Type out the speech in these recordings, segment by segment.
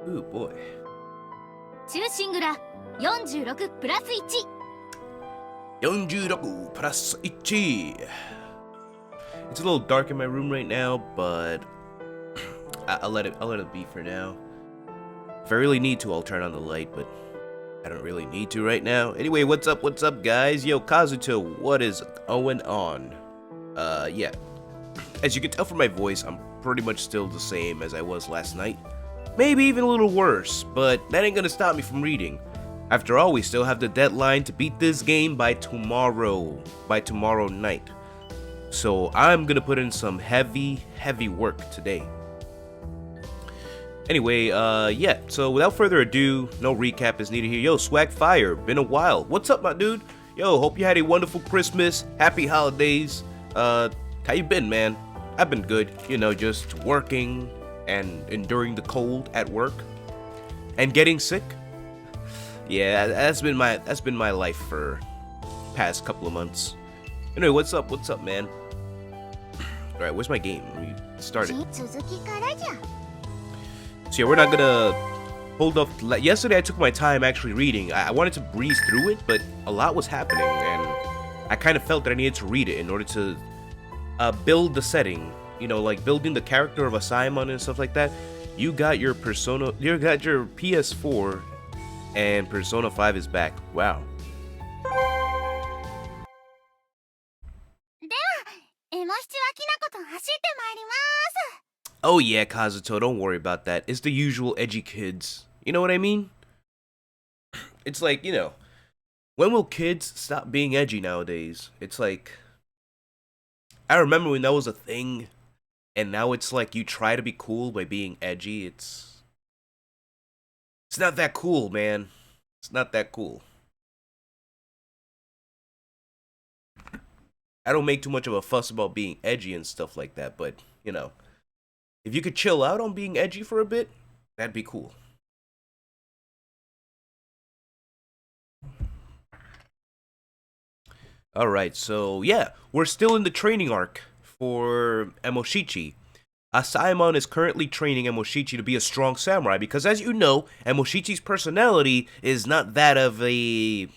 Ooh boy. Chusingura 46プラス1。46 plus 1. It's a little dark in my room right now, but I'll let it be for now. If I really need to, I'll turn on the light, but I don't really need to right now. Anyway, what's up, guys? Yo, Kazuto, what is going on? Yeah. As you can tell from my voice, I'm pretty much still the same as I was last night. Maybe even a little worse, but that ain't gonna stop me from reading. After all, we still have the deadline to beat this game by tomorrow night. So I'm gonna put in some heavy work today. Anyway, yeah, so without further ado, no recap is needed here. Yo, Swag Fire, been a while. What's up, my dude? Yo, hope you had a wonderful Christmas, happy holidays. How you been, man? I've been good, you know, just working and enduring the cold at work and getting sick. Yeah, that's been my life for past couple of months. Anyway, what's up, man? All right, where's my game? Let me start it. So yeah, we're not gonna hold off. Yesterday I took my time actually reading. I wanted to breeze through it, but a lot was happening, and I kind of felt that I needed to read it in order to build the setting. You know, like building the character of a Simon and stuff like that. You got your PS4, and Persona 5 is back. Wow. Oh yeah, Kazuto, don't worry about that. It's the usual edgy kids. You know what I mean? It's like, you know, when will kids stop being edgy nowadays? It's like, I remember when that was a thing, and now it's like you try to be cool by being edgy. It's not that cool, man. It's not that cool. I don't make too much of a fuss about being edgy and stuff like that, but, you know, if you could chill out on being edgy for a bit, that'd be cool. Alright, so yeah, we're still in the training arc for Emoshichi. Asaemon is currently training Emoshichi to be a strong samurai because, as you know, Emoshichi's personality is not that of a,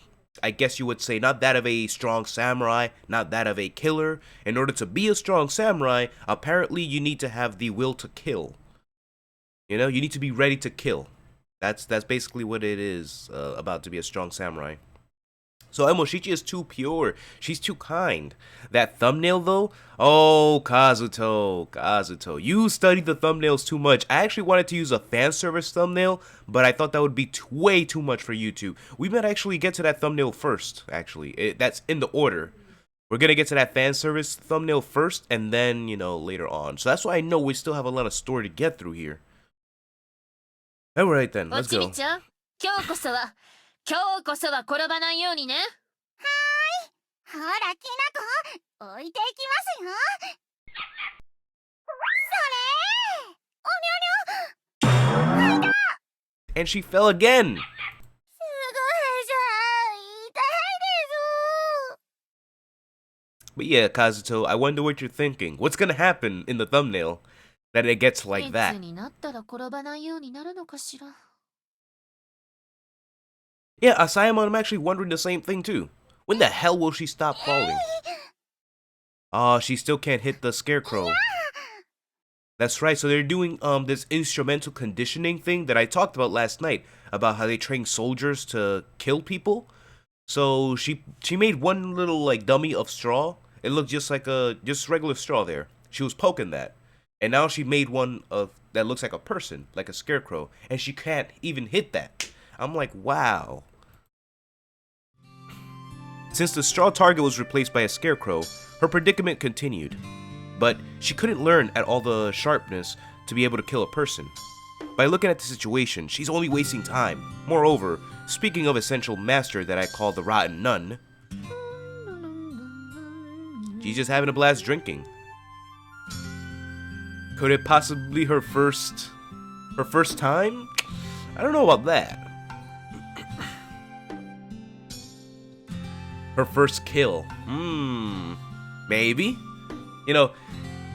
I guess you would say, not that of a strong samurai, not that of a killer. In order to be a strong samurai, apparently you need to have the will to kill. You know, you need to be ready to kill. That's basically what it is about to be a strong samurai. So Emoshichi is too pure. She's too kind. That thumbnail, though? Oh, Kazuto. You studied the thumbnails too much. I actually wanted to use a fan service thumbnail, but I thought that would be way too much for YouTube. We might actually get to that thumbnail first, actually. That's in the order. We're going to get to that fan service thumbnail first, and then, you know, later on. So that's why I know we still have a lot of story to get through here. Alright then, let's go. 今日こそは転ばないようにね。はーい。ほら、きなこ、置いていきますよ。それー。おにょにょ。はいだ。 And she fell again. すごいじゃん。痛いです。 But yeah, Kazuto, I wonder what you're thinking. What's gonna happen in the thumbnail that it gets like that? いつになったら転ばないようになるのかしら。 Yeah, Asaemon, I'm actually wondering the same thing too. When the hell will she stop falling? Oh, she still can't hit the scarecrow. That's right, so they're doing this instrumental conditioning thing that I talked about last night, about how they train soldiers to kill people. So she made one little like dummy of straw. It looked just like just regular straw there. She was poking that. And now she made one that looks like a person, like a scarecrow, and she can't even hit that. I'm like, wow. Since the straw target was replaced by a scarecrow, her predicament continued. But she couldn't learn at all the sharpness to be able to kill a person. By looking at the situation, she's only wasting time. Moreover, speaking of essential master that I call the Rotten Nun, she's just having a blast drinking. Could it possibly be her first time? I don't know about that. Her first kill. Maybe. You know,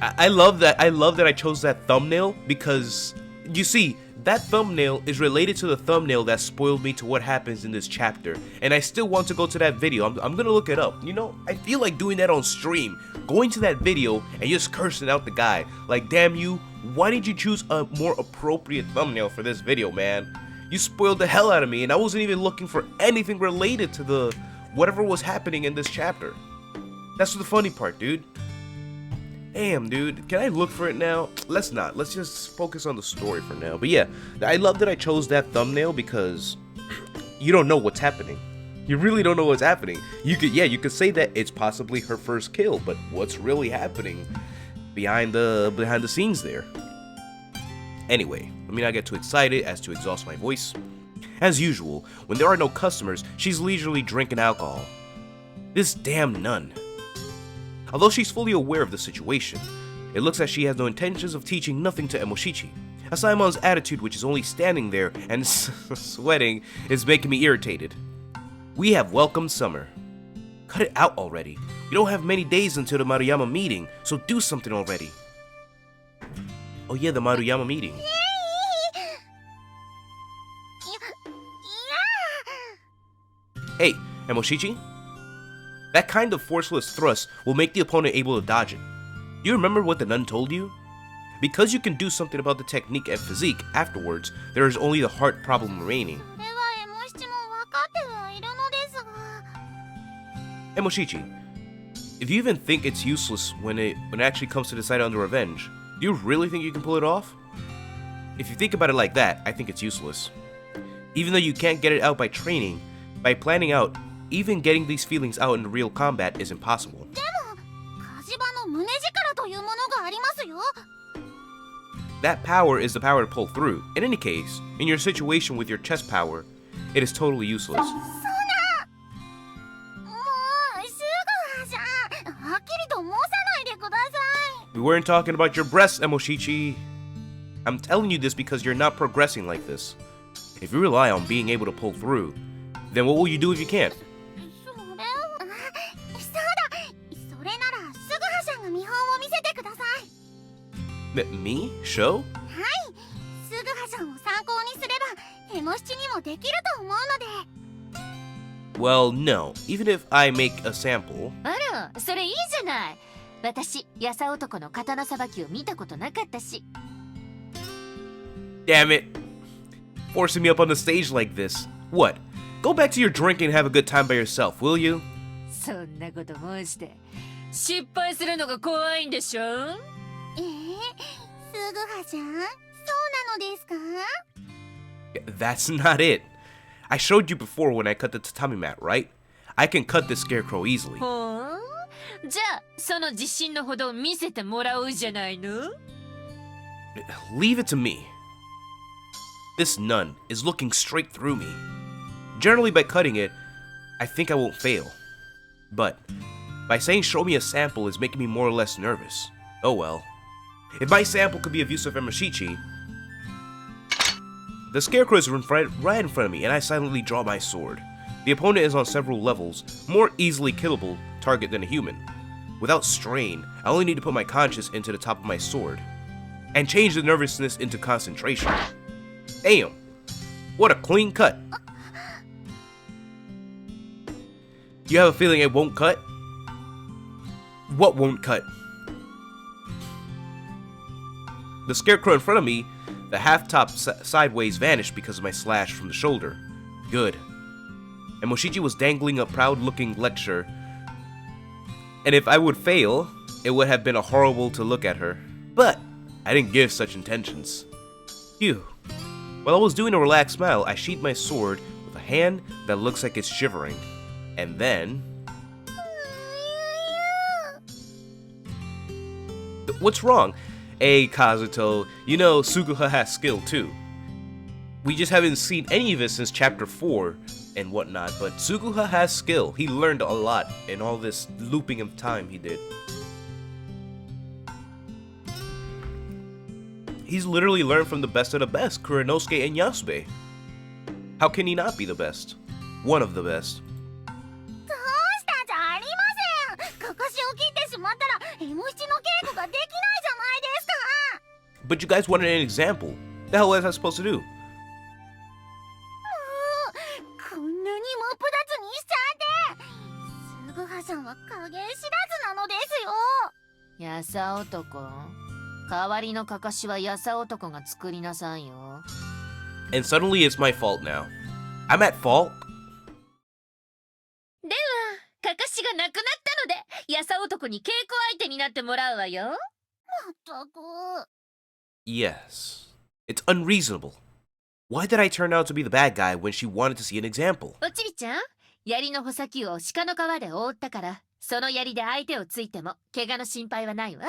I love that I chose that thumbnail because you see, that thumbnail is related to the thumbnail that spoiled me to what happens in this chapter, and I still want to go to that video. I'm gonna look it up. You know, I feel like doing that on stream, going to that video and just cursing out the guy. Like, damn you, why did you choose a more appropriate thumbnail for this video, man? You spoiled the hell out of me, and I wasn't even looking for anything related to the whatever was happening in this chapter. That's the funny part, dude. Damn, dude, can I look for it now? Let's not. Let's just focus on the story for now. But yeah, I love that I chose that thumbnail because you don't know what's happening. You really don't know what's happening. You could say that it's possibly her first kill, but what's really happening behind the scenes there? Anyway, let me not get too excited as to exhaust my voice. As usual, when there are no customers, she's leisurely drinking alcohol. This damn nun. Although she's fully aware of the situation, it looks as she has no intentions of teaching nothing to Emoshichi. Asaimon's attitude, which is only standing there and sweating, is making me irritated. We have welcomed summer. Cut it out already. We don't have many days until the Maruyama meeting, so do something already. Oh yeah, the Maruyama meeting. Hey, Emoshichi? That kind of forceless thrust will make the opponent able to dodge it. Do you remember what the nun told you? Because you can do something about the technique and physique afterwards, there is only the heart problem remaining. Emoshichi, if you even think it's useless when it actually comes to decide on the revenge, do you really think you can pull it off? If you think about it like that, I think it's useless. Even though you can't get it out by training, by planning out, even getting these feelings out in real combat is impossible. That power is the power to pull through. In any case, in your situation with your chest power, it is totally useless. We weren't talking about your breasts, Emoshichi. I'm telling you this because you're not progressing like this. If you rely on being able to pull through, then what will you do if you can't? Me? Show? Well, no. Even if I make a sample. Damn it. Forcing me up on the stage like this. What? Go back to your drink and have a good time by yourself, will you? That's not it. I showed you before when I cut the tatami mat, right? I can cut this scarecrow easily. Leave it to me. This nun is looking straight through me. Generally by cutting it, I think I won't fail. But by saying show me a sample is making me more or less nervous. Oh well. If my sample could be of use of Emoshichi, the scarecrow is right in front of me and I silently draw my sword. The opponent is on several levels, more easily killable target than a human. Without strain, I only need to put my conscience into the top of my sword and change the nervousness into concentration. Damn, what a clean cut. You have a feeling it won't cut? What won't cut? The scarecrow in front of me, the half-top sideways vanished because of my slash from the shoulder. Good. And Emoshichi was dangling a proud-looking lecture. And if I would fail, it would have been horrible to look at her. But I didn't give such intentions. Phew. While I was doing a relaxed smile, I sheathed my sword with a hand that looks like it's shivering. And then... What's wrong? Hey, Kazuto, you know Suguha has skill too. We just haven't seen any of it since chapter 4 and whatnot, but Suguha has skill. He learned a lot in all this looping of time he did. He's literally learned from the best of the best, Kuranosuke and Yasube. How can he not be the best? One of the best. But you guys wanted an example. The hell was I supposed to do? こんなにも不脱にしちゃってすぐはさんは加減知らずなのですよやさ男代わりのかかしはやさ男が作りなさいよ And suddenly it's my fault now. I'm at fault? ではかかしがなくなったのでやさ男に稽古相手になってもらうわよまったく Yes. It's unreasonable. Why did I turn out to be the bad guy when she wanted to see an example? おちびちゃん槍の穂先を鹿の皮で覆ったからその槍で相手をついても怪我の心配はないわ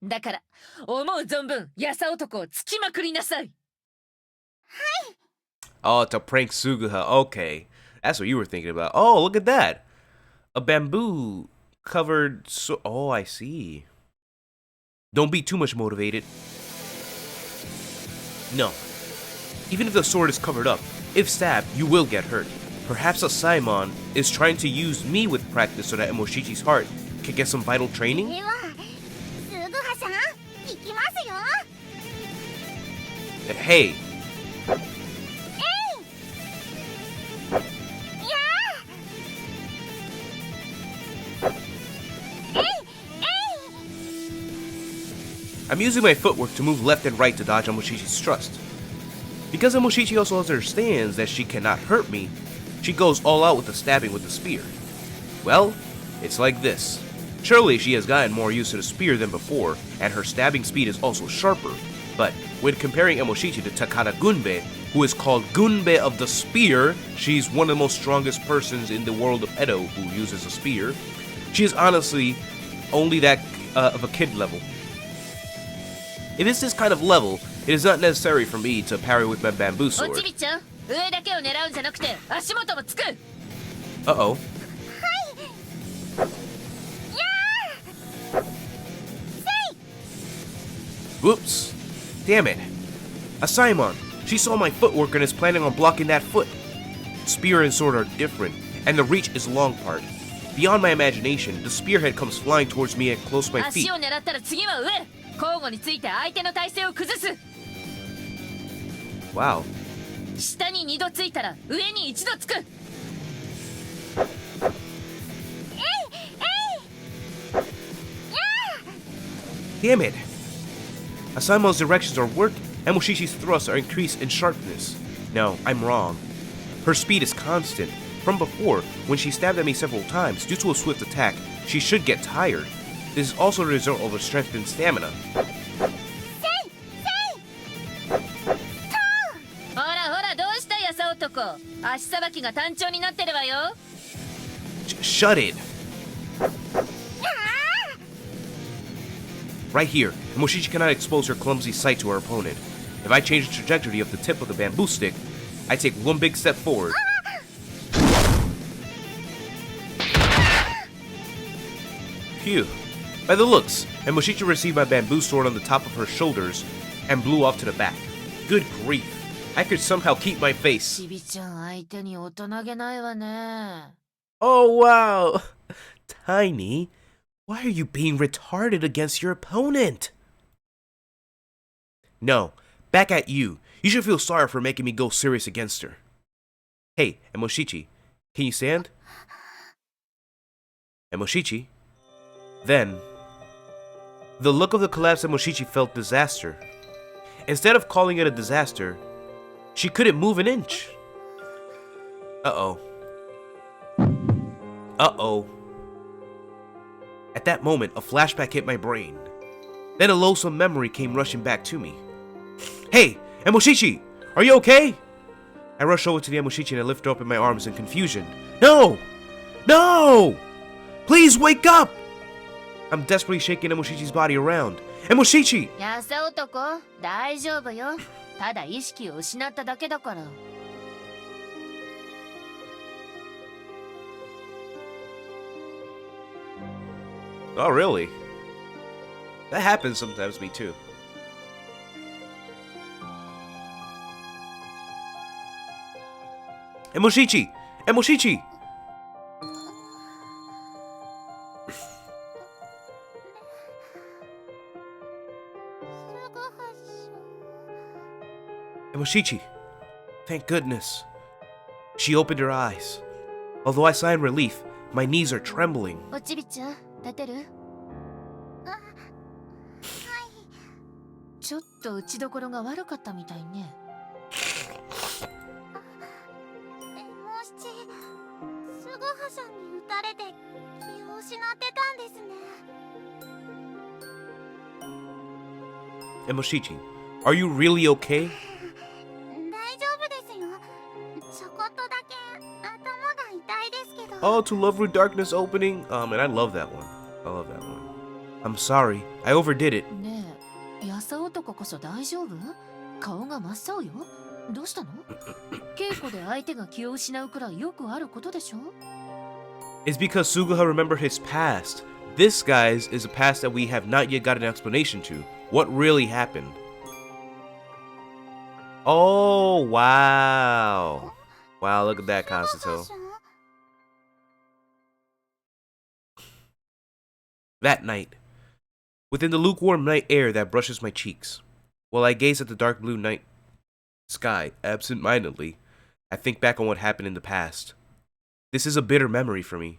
だから思う存分やさ男をつきまくりなさい Oh, to prank Suguha. Okay. That's what you were thinking about. Oh, look at that. A bamboo covered oh, I see. Don't be too much motivated. No. Even if the sword is covered up, if stabbed, you will get hurt. Perhaps a Simon is trying to use me with practice so that Emoshichi's heart can get some vital training? ではすぐはさん行きますよ Hey. I'm using my footwork to move left and right to dodge Emoshichi's thrust. Because Emoshichi also understands that she cannot hurt me, she goes all out with the stabbing with the spear. Well, it's like this. Surely she has gotten more used to the spear than before, and her stabbing speed is also sharper. But when comparing Emoshichi to Takada Gunbei, who is called Gunbei of the Spear, she's one of the most strongest persons in the world of Edo who uses a spear. She is honestly only that of a kid level. If it's this kind of level, it is not necessary for me to parry with my bamboo お sword. ちびちゃん上だけを狙うんじゃなくて足元もつく Uh-oh. Whoops. Damn it. A Simon. She saw my footwork and is planning on blocking that foot. Spear and sword are different, and the reach is long part. Beyond my imagination, the spearhead comes flying towards me and close to my feet. 足を狙ったら次は上交互について相手の体勢を崩す Wow. 下に2度ついたら上に1度つく Damn it. Asaimon's directions are working. Emoshichi's thrusts are increased in sharpness. No, I'm wrong. Her speed is constant. From before, when she stabbed at me several times due to a swift attack, she should get tired. This is also the result of her strength and stamina. ほらほらどうしたやさ男足さばきが単調になってるわよ Shut it! Right here, Emoshichi cannot expose her clumsy sight to her opponent. If I change the trajectory of the tip of the bamboo stick, I take one big step forward. Phew. By the looks, Emoshichi received my bamboo sword on the top of her shoulders and blew off to the back. Good grief. I could somehow keep my face. ちびちゃん相手に大人げないわね Oh wow! Tiny, why are you being retarded against your opponent? No, back at you. You should feel sorry for making me go serious against her. Hey, Emoshichi, can you stand? Emoshichi? Then, the look of the collapsed Emoshichi felt disaster. Instead of calling it a disaster, she couldn't move an inch. Uh-oh. Uh-oh. At that moment, a flashback hit my brain. Then a loathsome memory came rushing back to me. Hey, Emoshichi! Are you okay? I rush over to the Emoshichi and I lift her up in my arms in confusion. No! No! Please wake up! I'm desperately shaking Emoshichi's body around. Emoshichi! やさ男大丈夫よただ意識を失っただけだから Oh, really? That happens sometimes to me too. Emoshichi! Emoshichi! Emoshichi, thank goodness. She opened her eyes. Although I sigh in relief, my knees are trembling. おちびちゃん立てる？ちょっと打ちどころが悪かったみたいね。スゴハさんに撃たれて気を失ってたんですね。Emoshichi, are you really okay? 大丈夫ですよ。ちょこっとだけ頭が痛いですけど。Oh, to Love Through Darkness opening? And I love that one. I love that one. I'm sorry. I overdid it. ねえ、やさ男こそ大丈夫？顔が真っ青よ。どうしたの？稽古で相手が気を失うくらいよくあることでしょ？ It's because Suguha remembered his past. This, guys, is a past that we have not yet got an explanation to. What really happened? Oh, wow. Wow, look at that, Constantine. That night, within the lukewarm night air that brushes my cheeks, while I gaze at the dark blue night sky absent-mindedly, I think back on what happened in the past. This is a bitter memory for me.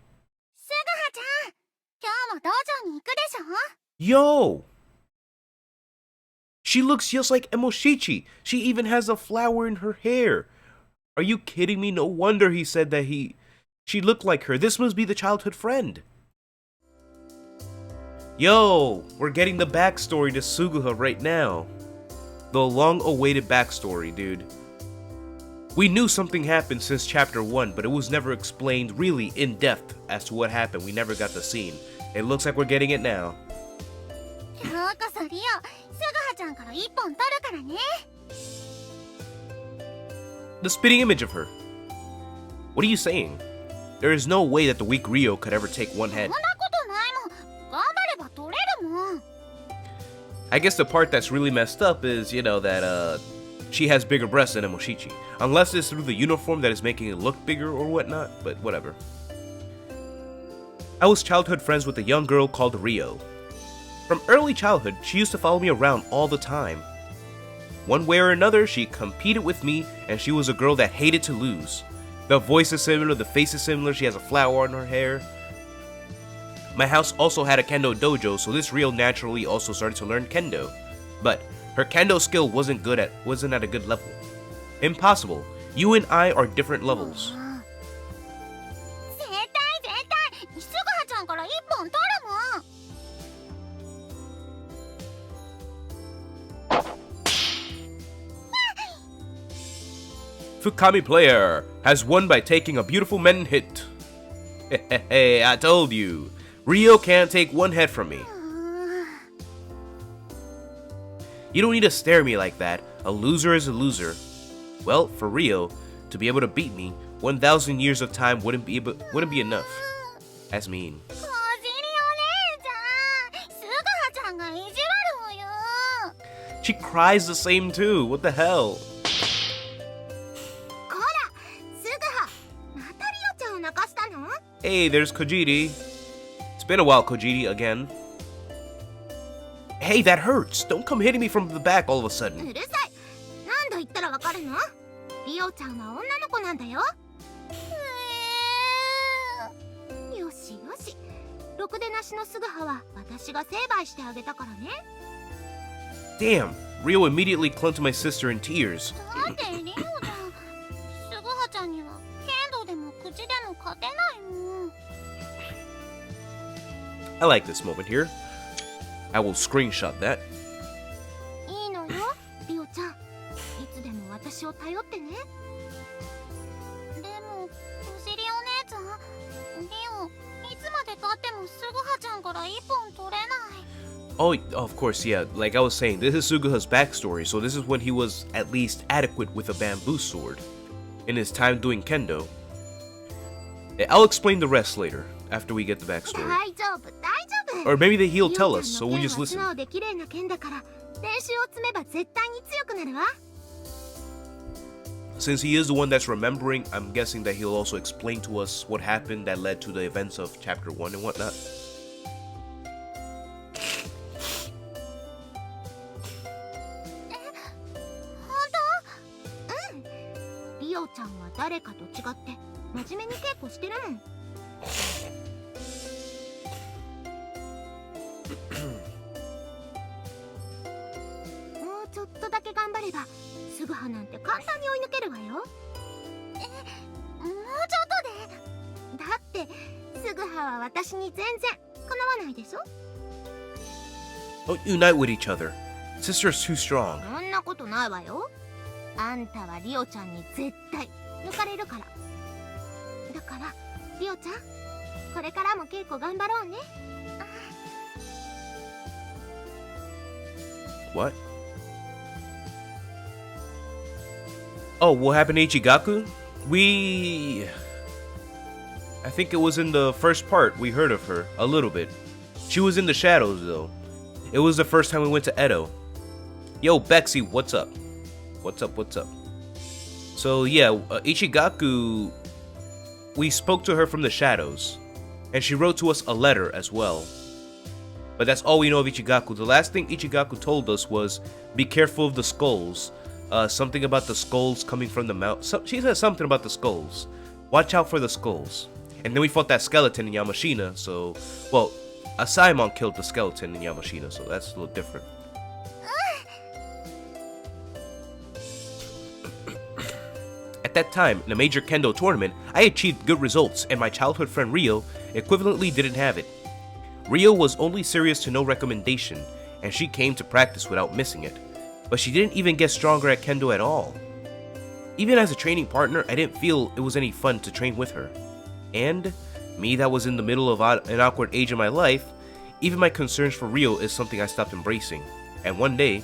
Yo! She looks just like Emoshichi. She even has a flower in her hair. Are you kidding me? No wonder he said that she looked like her. This must be the childhood friend. Yo, we're getting the backstory to Suguha right now. The long-awaited backstory, dude. We knew something happened since chapter 1, but it was never explained really in depth as to what happened. We never got the scene. It looks like we're getting it now. The spitting image of her. What are you saying? There is no way that the weak Ryo could ever take one head. I guess the part that's really messed up is, you know, that she has bigger breasts than Emoshichi. Unless it's through the uniform that is making it look bigger or whatnot, but whatever. I was childhood friends with a young girl called Ryo. From early childhood, she used to follow me around all the time. One way or another, she competed with me, and she was a girl that hated to lose. The voice is similar, the face is similar, she has a flower on her hair. My house also had a kendo dojo, so this Ryo naturally also started to learn kendo. But her kendo skill wasn't at a good level. Impossible. You and I are different levels. Fukami player has won by taking a beautiful men hit. Hey, I told you. Ryo can't take one head from me. You don't need to stare at me like that. A loser is a loser. Well, for Ryo, to be able to beat me, 1,000 years of time wouldn't be enough. That's mean. She cries the same too. What the hell? Hey, there's Kojiri. It's been a while, Kojiri, again. Hey, that hurts. Don't come hitting me from the back all of a sudden. Damn, Ryo immediately clung to my sister in tears. I like this moment here. I will screenshot that. Oh, of course, yeah. Like I was saying, this is Suguha's backstory, so this is when he was at least adequate with a bamboo sword in his time doing kendo. I'll explain the rest later, after we get the backstory. Or maybe he'll tell us, so we just listen. Since he is the one that's remembering, I'm guessing that he'll also explain to us what happened that led to the events of chapter 1 and whatnot. オちゃんは誰かと違って真面目に稽古してるもん。もうちょっとだけ頑張ればすぐはなんて簡単に追い抜けるわよ。もうちょっとで。だってすぐはは私に全然かなわないでしょ。 Don't unite with each other. Sister is too strong. そんなことないわよ。あんたはリオちゃんに絶対抜かれるから。だからリオちゃん、これからも稽古頑張ろうね。What? Oh, what happened to Ichigaku? I think it was in the first part we heard of her a little bit. She was in the shadows though. It was the first time we went to Edo. Yo, Bexy, what's up? What's up? So yeah, Ichigaku, we spoke to her from the shadows, and she wrote to us a letter as well. But that's all we know of Ichigaku. The last thing Ichigaku told us was, be careful of the skulls. Something about the skulls coming from the mouth. She said something about the skulls. Watch out for the skulls. And then we fought that skeleton in Yamashina, so... Well, Asaemon killed the skeleton in Yamashina, so that's a little different. At that time, in a major kendo tournament, I achieved good results, and my childhood friend Rio equivalently didn't have it. Rio was only serious to no recommendation, and she came to practice without missing it. But she didn't even get stronger at kendo at all. Even as a training partner, I didn't feel it was any fun to train with her. And, me that was in the middle of an awkward age in my life, even my concerns for Rio is something I stopped embracing. And one day...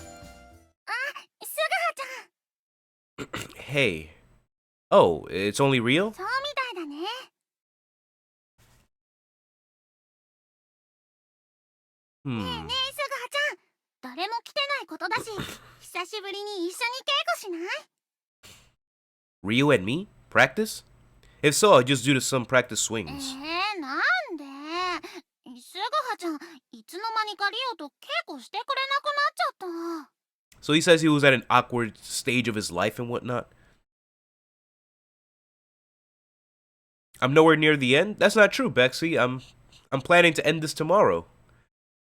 Hey. Oh, it's only Rio? Rio and me? Practice? If so, I'll just do some practice swings. So he says he was at an awkward stage of his life and whatnot. I'm nowhere near the end? That's not true, Bexy. I'm planning to end this tomorrow.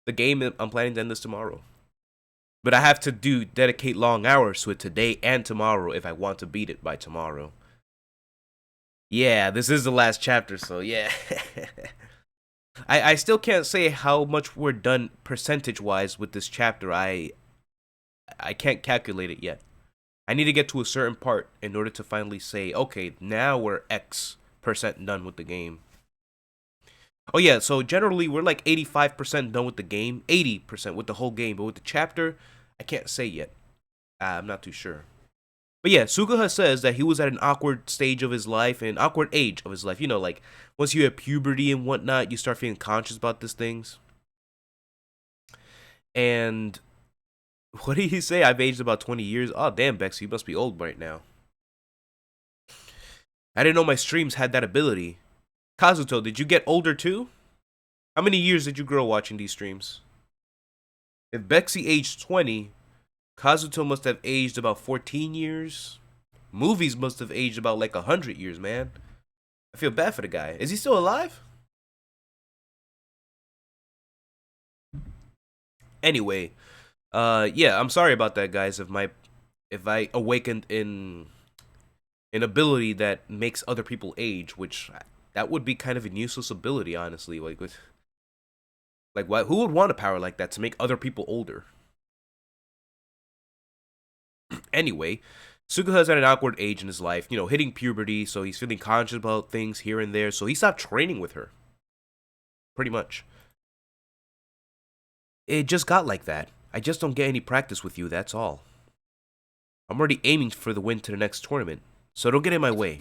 The game, I'm planning to end this tomorrow. But I have to dedicate long hours to it today and tomorrow if I want to beat it by tomorrow. Yeah, this is the last chapter, so yeah. I still can't say how much we're done percentage-wise with this chapter. I can't calculate it yet. I need to get to a certain part in order to finally say, okay, now we're X% done with the game. Oh yeah, so generally we're like 85% done with the game, 80% with the whole game, but with the chapter, I can't say yet. I'm not too sure. But yeah, Suguha says that he was at an awkward stage of his life, an awkward age of his life. You know, like, once you have puberty and whatnot, you start feeling conscious about these things. And, what did he say? I've aged about 20 years. Oh, damn, Bex, you must be old right now. I didn't know my streams had that ability. Kazuto, did you get older too? How many years did you grow watching these streams? If Bexy aged 20, Kazuto must have aged about 14 years. Movies must have aged about like 100 years, man. I feel bad for the guy. Is he still alive? Anyway, yeah, I'm sorry about that, guys. If I awakened in an ability that makes other people age, which that would be kind of a useless ability, honestly. Like what? Who would want a power like that to make other people older? Anyway, Suguha's at an awkward age in his life, you know, hitting puberty, so he's feeling conscious about things here and there, so he stopped training with her. Pretty much. It just got like that. I just don't get any practice with you, that's all. I'm already aiming for the win to the next tournament, so don't get in my way.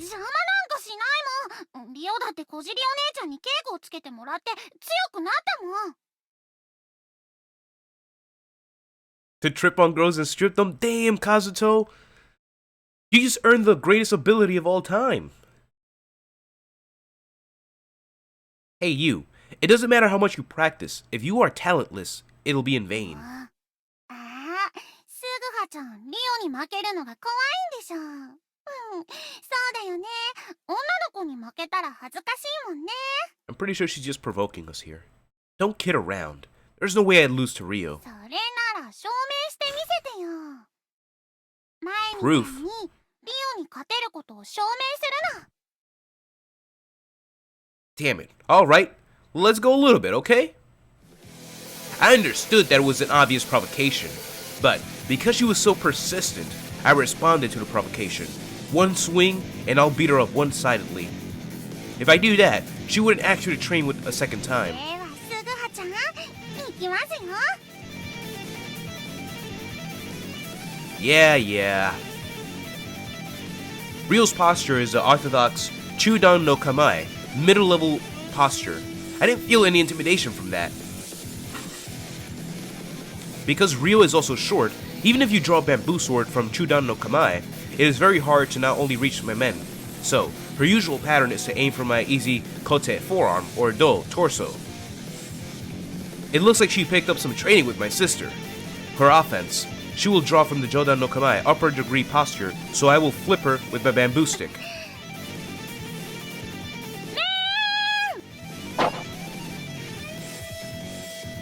To trip on girls and strip them? Damn, Kazuto! You just earned the greatest ability of all time. Hey, you. It doesn't matter how much you practice. If you are talentless, it'll be in vain. そうだよね。女の子に負けたら恥ずかしいもんね。 I'm pretty sure she's just provoking us here. Don't kid around. There's no way I'd lose to Rio. それなら証明してみせてよ。前みたい Proof. にリオに勝てることを証明するの。 Damn it. Alright, let's go a little bit, okay? I understood that it was an obvious provocation, but because she was so persistent, I responded to the provocation. One swing, and I'll beat her up one-sidedly. If I do that, she wouldn't ask you to train with a second time. ではすぐはちゃん、いきますよ。 Yeah. Rio's posture is the orthodox Chudan no Kamae, middle-level posture. I didn't feel any intimidation from that. Because Rio is also short, even if you draw a bamboo sword from Chudan no Kamae, it is very hard to not only reach my men. So, her usual pattern is to aim for my easy kote forearm or do torso. It looks like she picked up some training with my sister. Her offense, she will draw from the Jodan no Kamae upper degree posture, so I will flip her with my bamboo stick.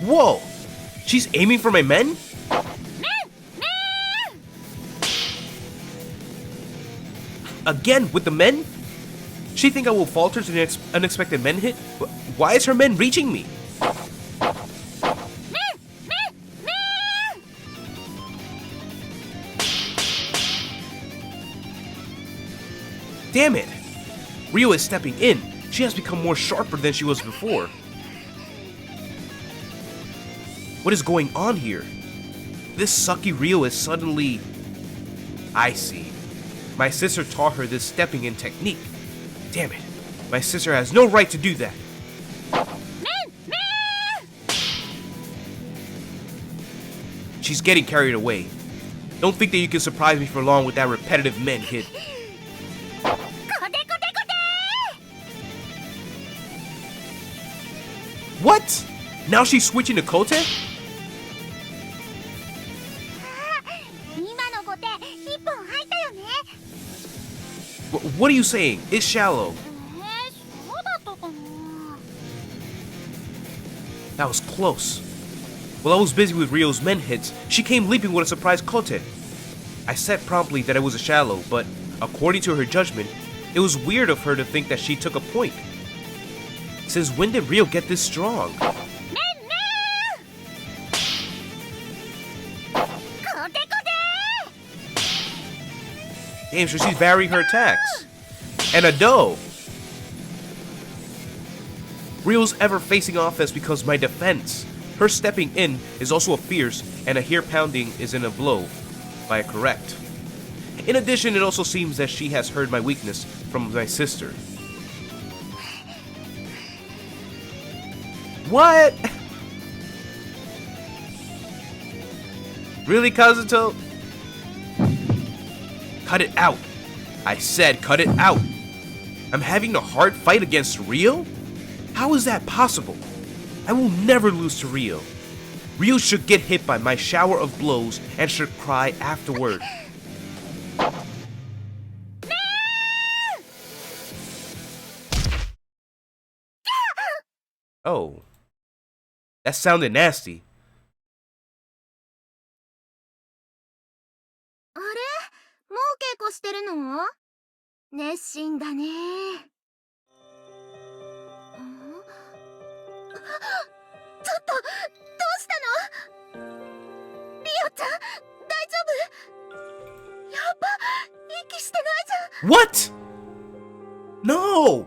Whoa! She's aiming for my men? Again with the men? She think I will falter to the unexpected men hit? Why is her men reaching me? Damn it! Rio is stepping in. She has become more sharper than she was before. What is going on here? This sucky Rio is suddenly... I see. My sister taught her this stepping in technique. Damn it. My sister has no right to do that. She's getting carried away. Don't think that you can surprise me for long with that repetitive men hit. What? Now she's switching to Kote? What are you saying? It's shallow. That was close. While I was busy with Rio's men hits, she came leaping with a surprise Kote. I said promptly that it was a shallow, but according to her judgment, it was weird of her to think that she took a point. Since when did Rio get this strong? Damn, so she's varying her attacks. And a dough. Rio's ever facing offense becomes my defense. Her stepping in is also a fierce, and a hair pounding is in a blow, if I correct. In addition, it also seems that she has heard my weakness from my sister. What? Really, Kazuto? Cut it out. I said cut it out. I'm having a hard fight against Rio? How is that possible? I will never lose to Rio. Rio should get hit by my shower of blows and should cry afterward. Oh. That sounded nasty. あれ？もう稽古してるの？熱心だね。ちょっと、どうしたの？リオちゃん、大丈夫？やっぱ、息してないじゃん。 What? No!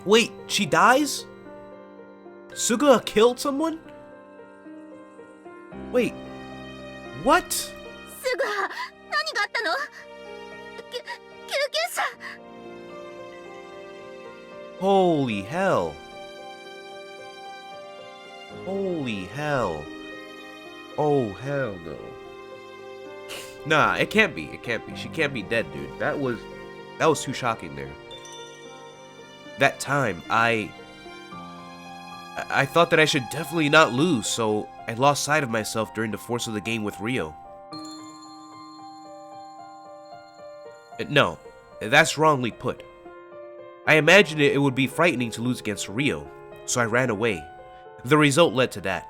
Wait, she dies? Suga killed someone? Wait, what? すぐ、何があったの？救急車。 Holy hell. Holy hell. Oh, hell no. Nah, it can't be. It can't be. She can't be dead, dude. That was too shocking there. That time, I thought that I should definitely not lose, so I lost sight of myself during the force of the game with Rio. No, that's wrongly put. I imagined it would be frightening to lose against Rio, so I ran away. The result led to that.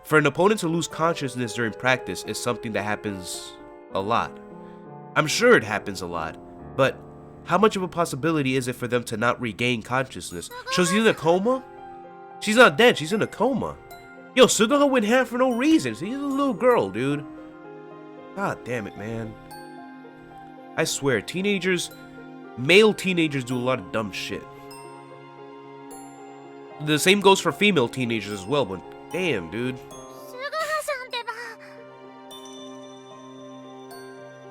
For an opponent to lose consciousness during practice is something that happens a lot. I'm sure it happens a lot, but how much of a possibility is it for them to not regain consciousness? So she's in a coma? She's not dead, she's in a coma. Yo, Suguha went half for no reason. She's a little girl, dude. God damn it, man. I swear, male teenagers do a lot of dumb shit. The same goes for female teenagers as well, but damn, dude.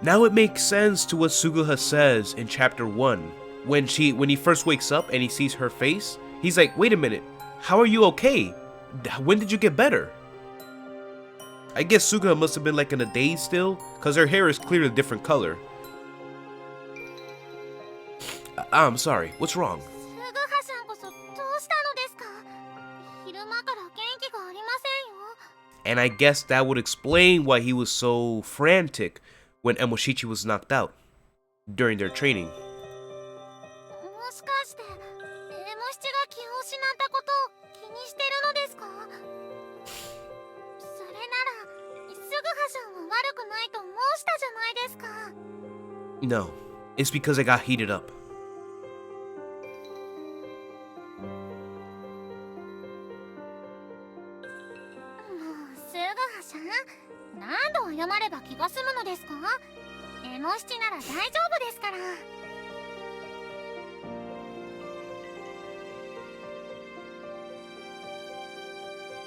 Now it makes sense to what Suguha says in chapter 1. When he first wakes up and he sees her face, he's like, wait a minute, how are you okay? When did you get better? I guess Suguha must have been like in a daze still, cause her hair is clearly a different color. I'm sorry, what's wrong? And I guess that would explain why he was so frantic when Emoshichi was knocked out during their training. No, it's because I got heated up.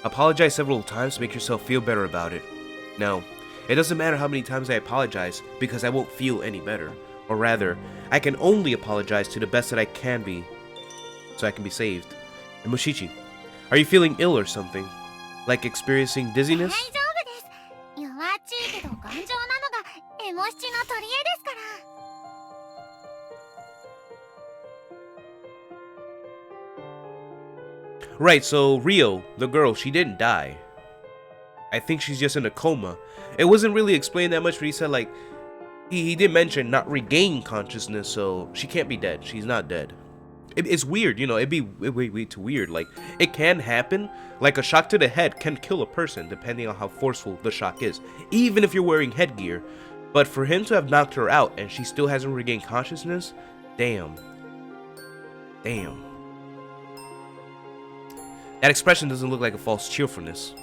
Apologize several times to make yourself feel better about it. No, it doesn't matter how many times I apologize because I won't feel any better. Or rather, I can only apologize to the best that I can be so I can be saved. And Mushichi, are you feeling ill or something? Like experiencing dizziness? Right, so Rio, the girl, she didn't die. I think she's just in a coma. It wasn't really explained that much, but he said like, he did mention not regain consciousness, so she can't be dead. She's not dead. It's weird, you know, it'd be way too weird. Like, it can happen. Like, a shock to the head can kill a person, depending on how forceful the shock is. Even if you're wearing headgear. But for him to have knocked her out, and she still hasn't regained consciousness, damn. Damn. That expression doesn't look like a false cheerfulness.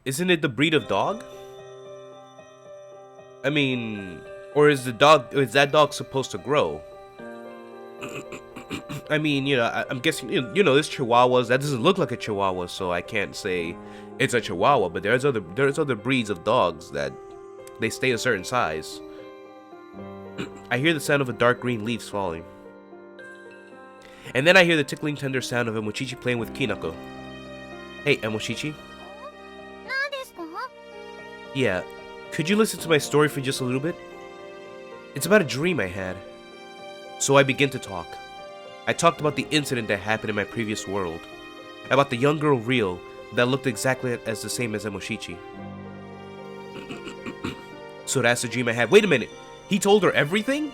Isn't it the breed of dog? I mean, or is that dog supposed to grow? I mean, you know, I'm guessing, you know, this Chihuahuas, that doesn't look like a Chihuahua, so I can't say it's a Chihuahua, but there's other breeds of dogs that they stay a certain size. I hear the sound of a dark green leaves falling. And then I hear the tickling tender sound of Emoshichi playing with Kinako. Hey, Emoshichi? Yeah, could you listen to my story for just a little bit? It's about a dream I had. So I begin to talk. I talked about the incident that happened in my previous world. About the young girl Rio that looked exactly as the same as Emoshichi. So that's the dream I had. Wait a minute, he told her everything?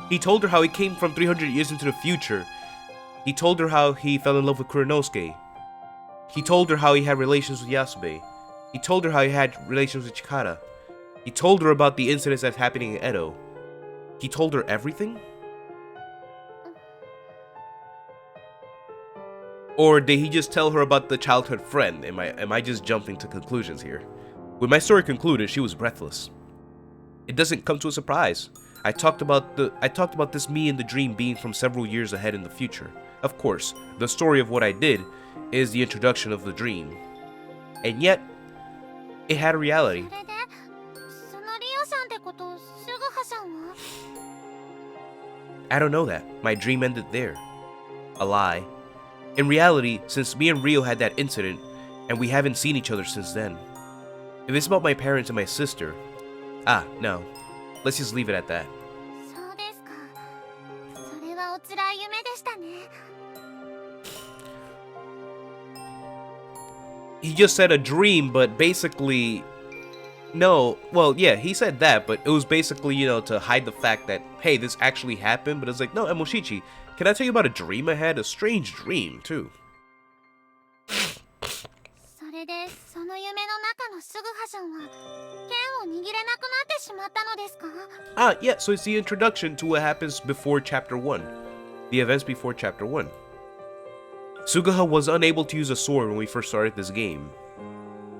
He told her how he came from 300 years into the future. He told her how he fell in love with Kuranosuke. He told her how he had relations with Yasube. He told her how he had relations with Chikara. He told her about the incidents that's happening in Edo. He told her everything? Or did he just tell her about the childhood friend? Am I just jumping to conclusions here? When my story concluded, she was breathless. It doesn't come to a surprise. I talked about this me in the dream being from several years ahead in the future. Of course, the story of what I did is the introduction of the dream. And yet, it had a reality. I don't know that. My dream ended there. A lie. In reality, since me and Rio had that incident, and we haven't seen each other since then. If it's about my parents and my sister, no. Let's just leave it at that. He just said a dream, but basically, no. Well, yeah, he said that, but it was basically, to hide the fact that, hey, this actually happened. But it's like, no, Emoshichi, can I tell you about a dream I had? A strange dream, too. Yeah, so it's the introduction to what happens before Chapter 1. The events before Chapter 1. Suguha was unable to use a sword when we first started this game.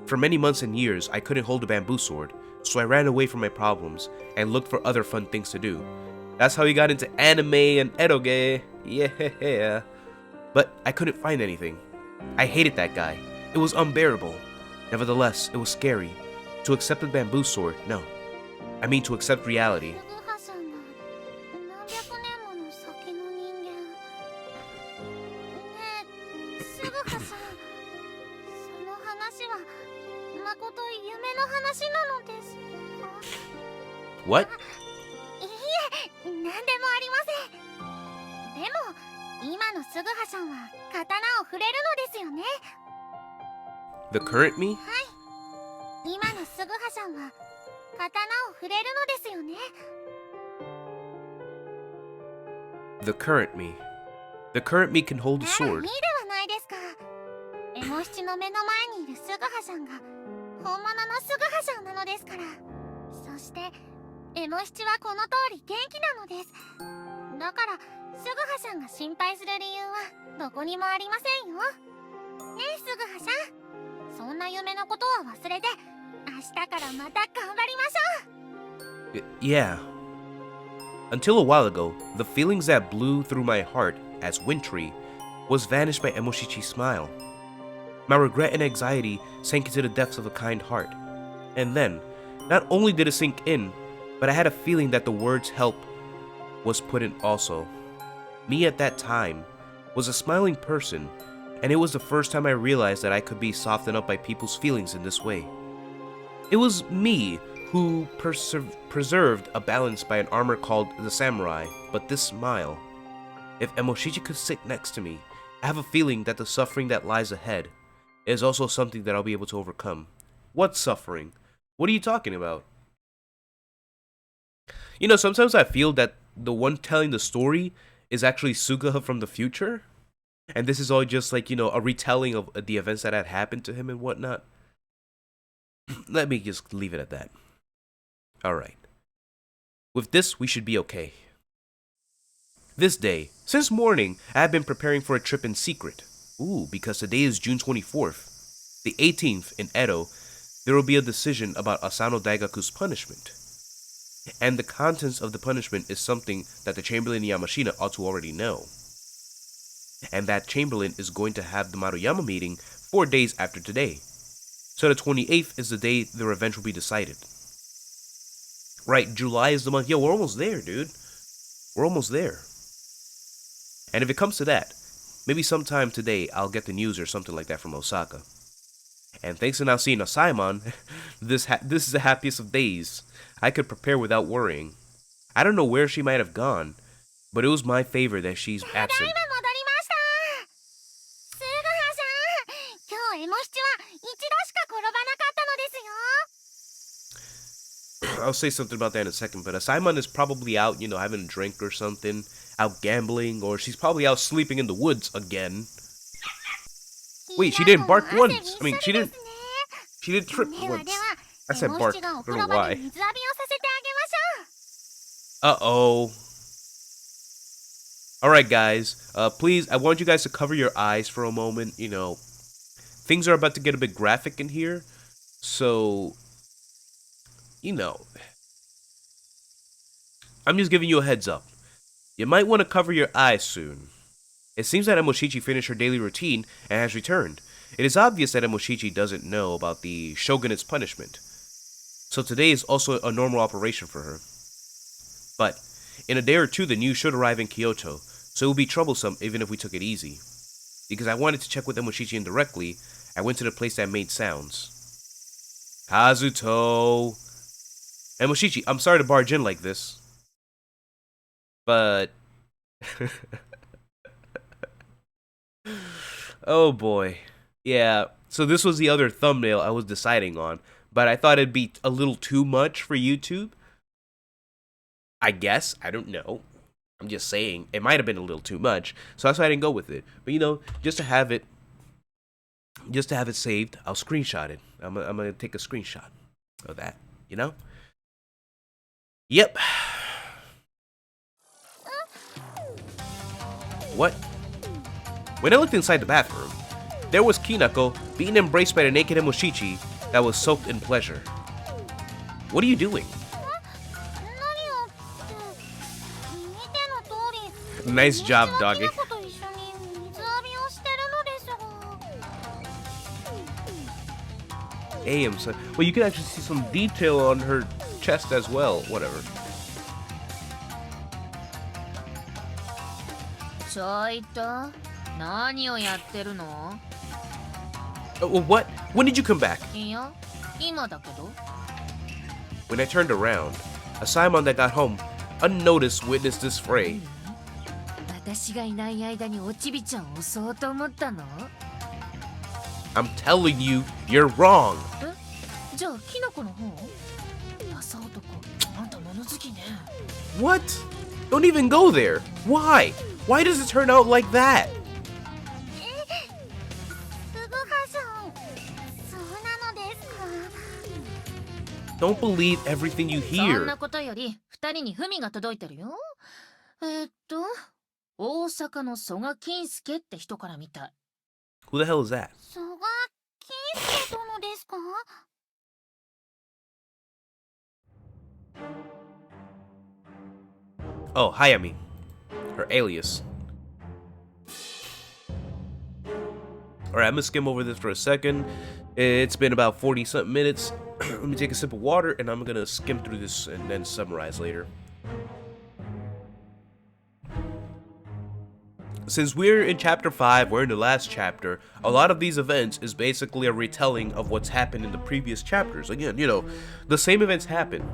For many months and years, I couldn't hold a bamboo sword, so I ran away from my problems and looked for other fun things to do. That's how he got into anime and eroge, yeah. But I couldn't find anything. I hated that guy. It was unbearable. Nevertheless, it was scary. To accept the bamboo sword, no. I mean to accept reality. What? The current me? The current me. The current me can hold a sword. Yeah. Until a while ago, the feelings that blew through my heart as wintry was vanished by Emoshichi's smile. My regret and anxiety sank into the depths of a kind heart. And then, not only did it sink in, but I had a feeling that the words help was put in also. Me at that time was a smiling person, and it was the first time I realized that I could be softened up by people's feelings in this way. It was me who preserved a balance by an armor called the Samurai, but this smile. If Emoshichi could sit next to me, I have a feeling that the suffering that lies ahead is also something that I'll be able to overcome. What suffering? What are you talking about? Sometimes I feel that the one telling the story is actually Suguha from the future. And this is all just like, a retelling of the events that had happened to him and whatnot. Let me just leave it at that. Alright. With this, we should be okay. This day, since morning, I have been preparing for a trip in secret. Because today is June 24th. The 18th, in Edo, there will be a decision about Asano Daigaku's punishment. And the contents of the punishment is something that the Chamberlain Yamashina ought to already know. And that Chamberlain is going to have the Maruyama meeting 4 days after today. So the 28th is the day the revenge will be decided. Right, July is the month. Yo, we're almost there, dude. We're almost there. And if it comes to that, maybe sometime today I'll get the news or something like that from Osaka. And thanks to now seeing a Simon, this is the happiest of days. I could prepare without worrying. I don't know where she might have gone, but it was my favor that she's absent. I'll say something about that in a second, but Simon is probably out, having a drink or something, out gambling, or she's probably out sleeping in the woods again. Wait, she didn't bark once. I mean, she didn't trip once. I said bark. I don't know why. Uh-oh. Alright, guys. Please, I want you guys to cover your eyes for a moment. Things are about to get a bit graphic in here. So, I'm just giving you a heads up. You might want to cover your eyes soon. It seems that Emoshichi finished her daily routine and has returned. It is obvious that Emoshichi doesn't know about the shogunate's punishment. So today is also a normal operation for her. But in a day or two, the news should arrive in Kyoto, so it will be troublesome even if we took it easy. Because I wanted to check with Emoshichi indirectly, I went to the place that made sounds. Kazuto! Emoshichi, I'm sorry to barge in like this. But... oh boy. Yeah, so this was the other thumbnail I was deciding on, but I thought it'd be a little too much for YouTube. I guess, I don't know. I'm just saying, it might have been a little too much, so that's why I didn't go with it. But you know, just to have it saved, I'll screenshot it. I'm gonna take a screenshot of that, you know? Yep. What? When I looked inside the bathroom, there was Kinako being embraced by the naked Emoshichi that was soaked in pleasure. What are you doing? Nice job, doggy. Damn, so well, you can actually see some detail on her chest as well. Whatever. What? When did you come back? When I turned around, a Simon that got home unnoticed witnessed this fray. I'm telling you, you're wrong. What? Don't even go there. Why? Why does it turn out like that? Don't believe everything you hear. Who the hell is that? Oh, Hayami. Her alias. Alright, I'm gonna skim over this for a second. It's been about 40-something minutes. Let me take a sip of water and I'm gonna skim through this and then summarize later. Since we're in chapter 5, we're in the last chapter, a lot of these events is basically a retelling of what's happened in the previous chapters. Again, you know, the same events happen.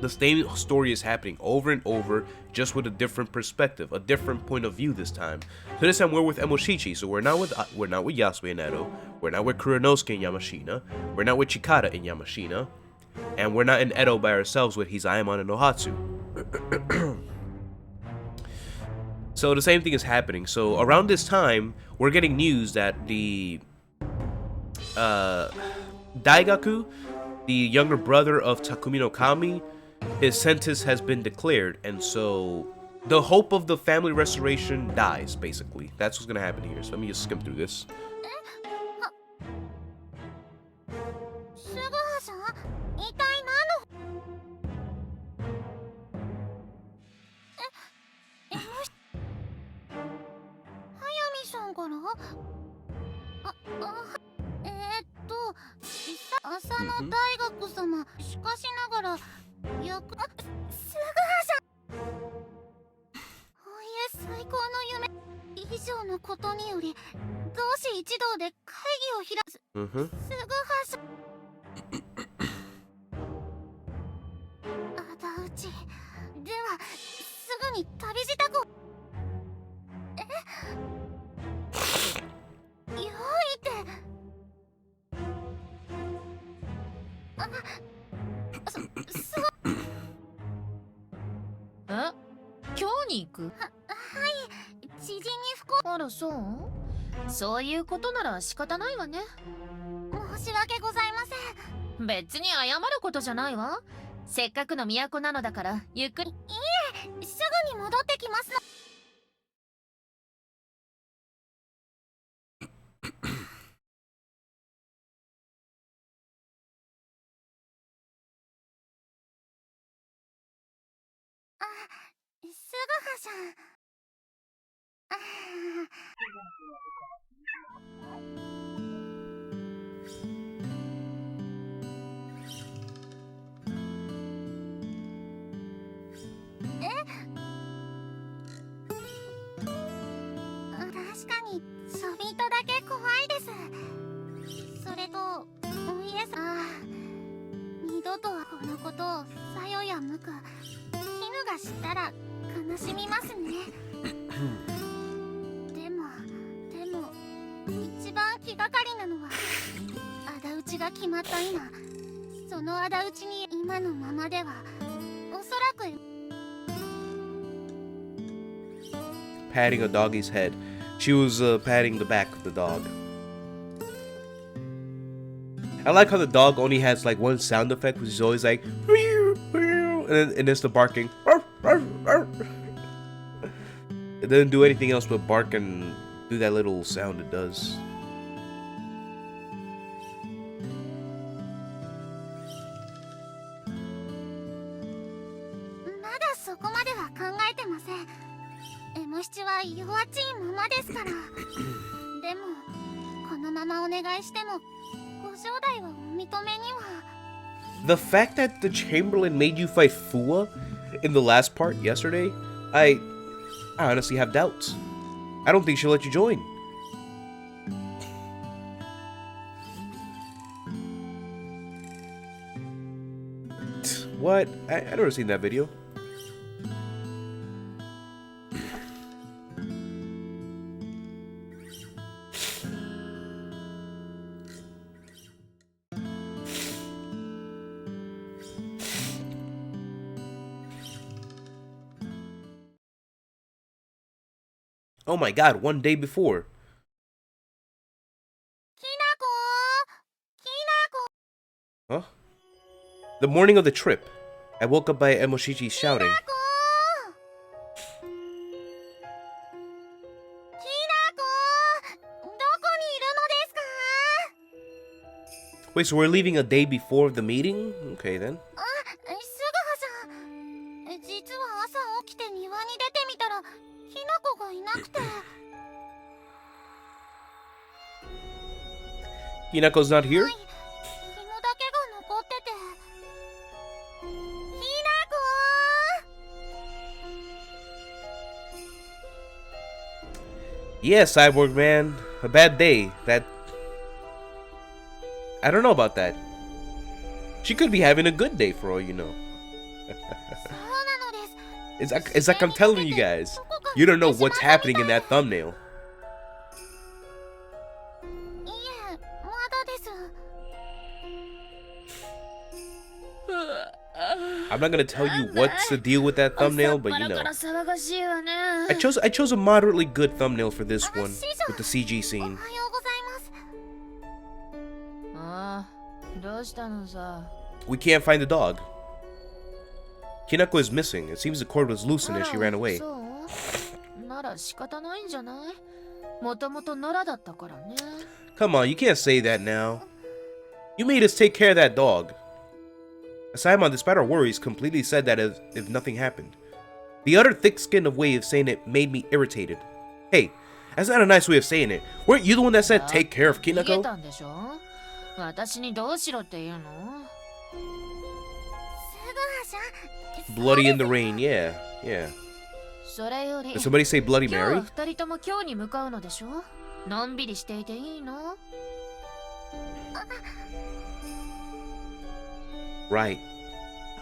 The same story is happening over and over, just with a different perspective, a different point of view this time. So this time we're with Emoshichi, so we're not with Yasue and Edo, we're not with Kuranosuke and Yamashina, we're not with Chikara and Yamashina, and we're not in Edo by ourselves with Hizaemon and Ohatsu. So the same thing is happening. So around this time, we're getting news that the Daigaku, the younger brother of Takumi no Kami, his sentence has been declared, and so the hope of the family restoration dies, basically. That's what's gonna happen here. So let me just skim through this. すぐはさん。確かにちょびっとだけ怖いです。それとお家さん、二度とこのことをさよやむか絹が知ったら悲しみますね。でも一番気がかりなのは仇討ちが決まった今、その仇討ちに今のままではおそらくPatting a doggy's head. She was patting the back of the dog. I like how the dog only has like one sound effect, which is always like, and it's the barking. It doesn't do anything else but bark and do that little sound it does. The fact that the Chamberlain made you fight Fua in the last part yesterday, I honestly have doubts. I don't think she'll let you join. What? I never seen that video. Oh my god, one day before. Huh? The morning of the trip, I woke up by Emoshichi shouting. Wait, so we're leaving a day before the meeting? Okay then. Hinako's not here? Yeah, Cyborg Man. A bad day. That... I don't know about that. She could be having a good day for all you know. It's like I'm telling you guys. You don't know what's happening in that thumbnail. I'm not gonna tell you what's the deal with that thumbnail, but you know. I chose a moderately good thumbnail for this one, with the CG scene. We can't find the dog. Hinako is missing. It seems the cord was loosened as she ran away. Come on, you can't say that now. You made us take care of that dog. Simon, despite our worries, completely said that as if nothing happened. The utter thick-skinned way of saying it made me irritated. Hey, that's not a nice way of saying it. Weren't you the one that said take care of Kinako? Bloody in the rain, yeah. Did somebody say Bloody Mary? Right.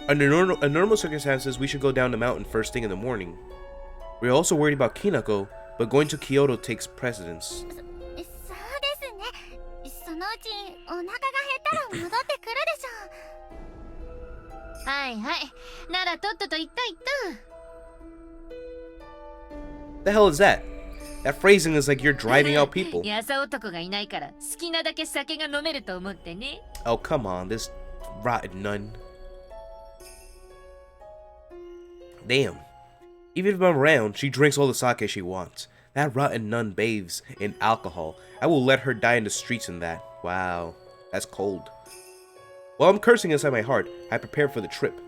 Under normal circumstances, we should go down the mountain first thing in the morning. We're also worried about Kinako, but going to Kyoto takes precedence. The hell is that? That phrasing is like you're driving out people. Oh, come on, this rotten nun. Damn. Even if I'm around, she drinks all the sake she wants. That rotten nun bathes in alcohol. I will let her die in the streets in that. Wow, that's cold. While I'm cursing inside my heart, I prepare for the trip.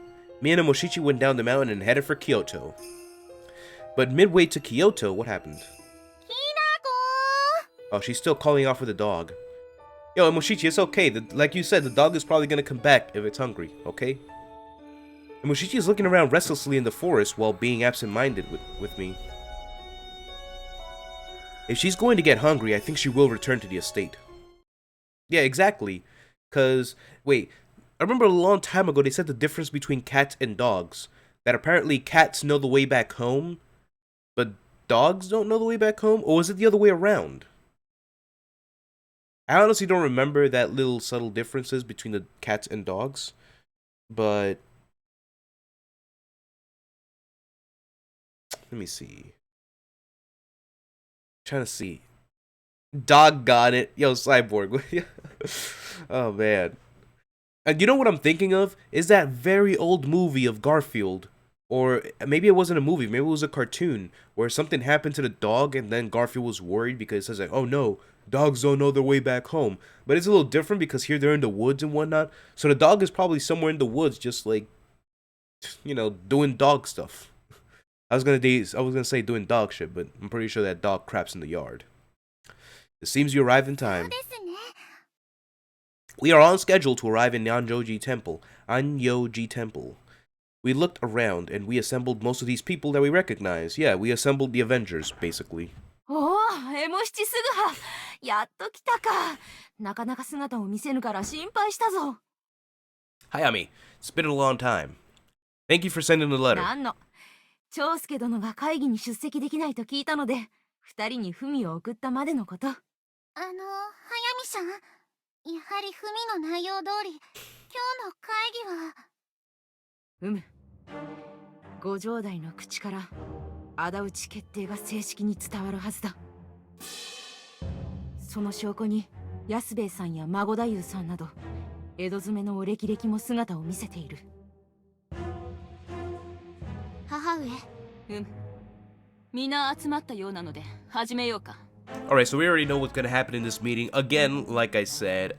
Me and Emoshichi went down the mountain and headed for Kyoto. But midway to Kyoto, what happened? Oh, she's still calling out for the dog. Yo, Emoshichi, it's okay. Like you said, the dog is probably gonna come back if it's hungry, okay? Emoshichi is looking around restlessly in the forest while being absent-minded with me. If she's going to get hungry, I think she will return to the estate. Yeah, exactly. Cause, wait, I remember a long time ago they said the difference between cats and dogs. That apparently cats know the way back home, but dogs don't know the way back home? Or is it the other way around? I honestly don't remember that little subtle differences between the cats and dogs. But let me see. Trying to see. Doggone it. Yo, Cyborg. Oh, man. And you know what I'm thinking of? Is that very old movie of Garfield. Or maybe it wasn't a movie. Maybe it was a cartoon. Where something happened to the dog and then Garfield was worried because it says like, oh no, dogs don't know their way back home. But it's a little different because here they're in the woods and whatnot. So the dog is probably somewhere in the woods just like, you know, doing dog stuff. I was gonna say doing dog shit, but I'm pretty sure that dog craps in the yard. It seems you arrived in time. We are on schedule to arrive in Anyoji Temple. We looked around and we assembled most of these people that we recognize. Yeah, we assembled the Avengers, basically. Oh, Emo7 すぐはやっと来たか。なかなか姿を見せぬから心配したぞ。 Hayami, it's been a long time. Thank you for sending the letter. なんの長介殿が会議に出席できないと聞いたので、二人に文を送ったまでのこと。速水さん、やはり文の内容通り、今日の会議は。ご城代の口から仇討ち決定が正式に伝わるはずだ。その証拠に安兵衛さんや孫太夫さんなど江戸詰めのお歴々も姿を見せている。母上。みんな集まったようなので始めようか。Alright, so we already know what's gonna happen in this meeting. Again, like I said,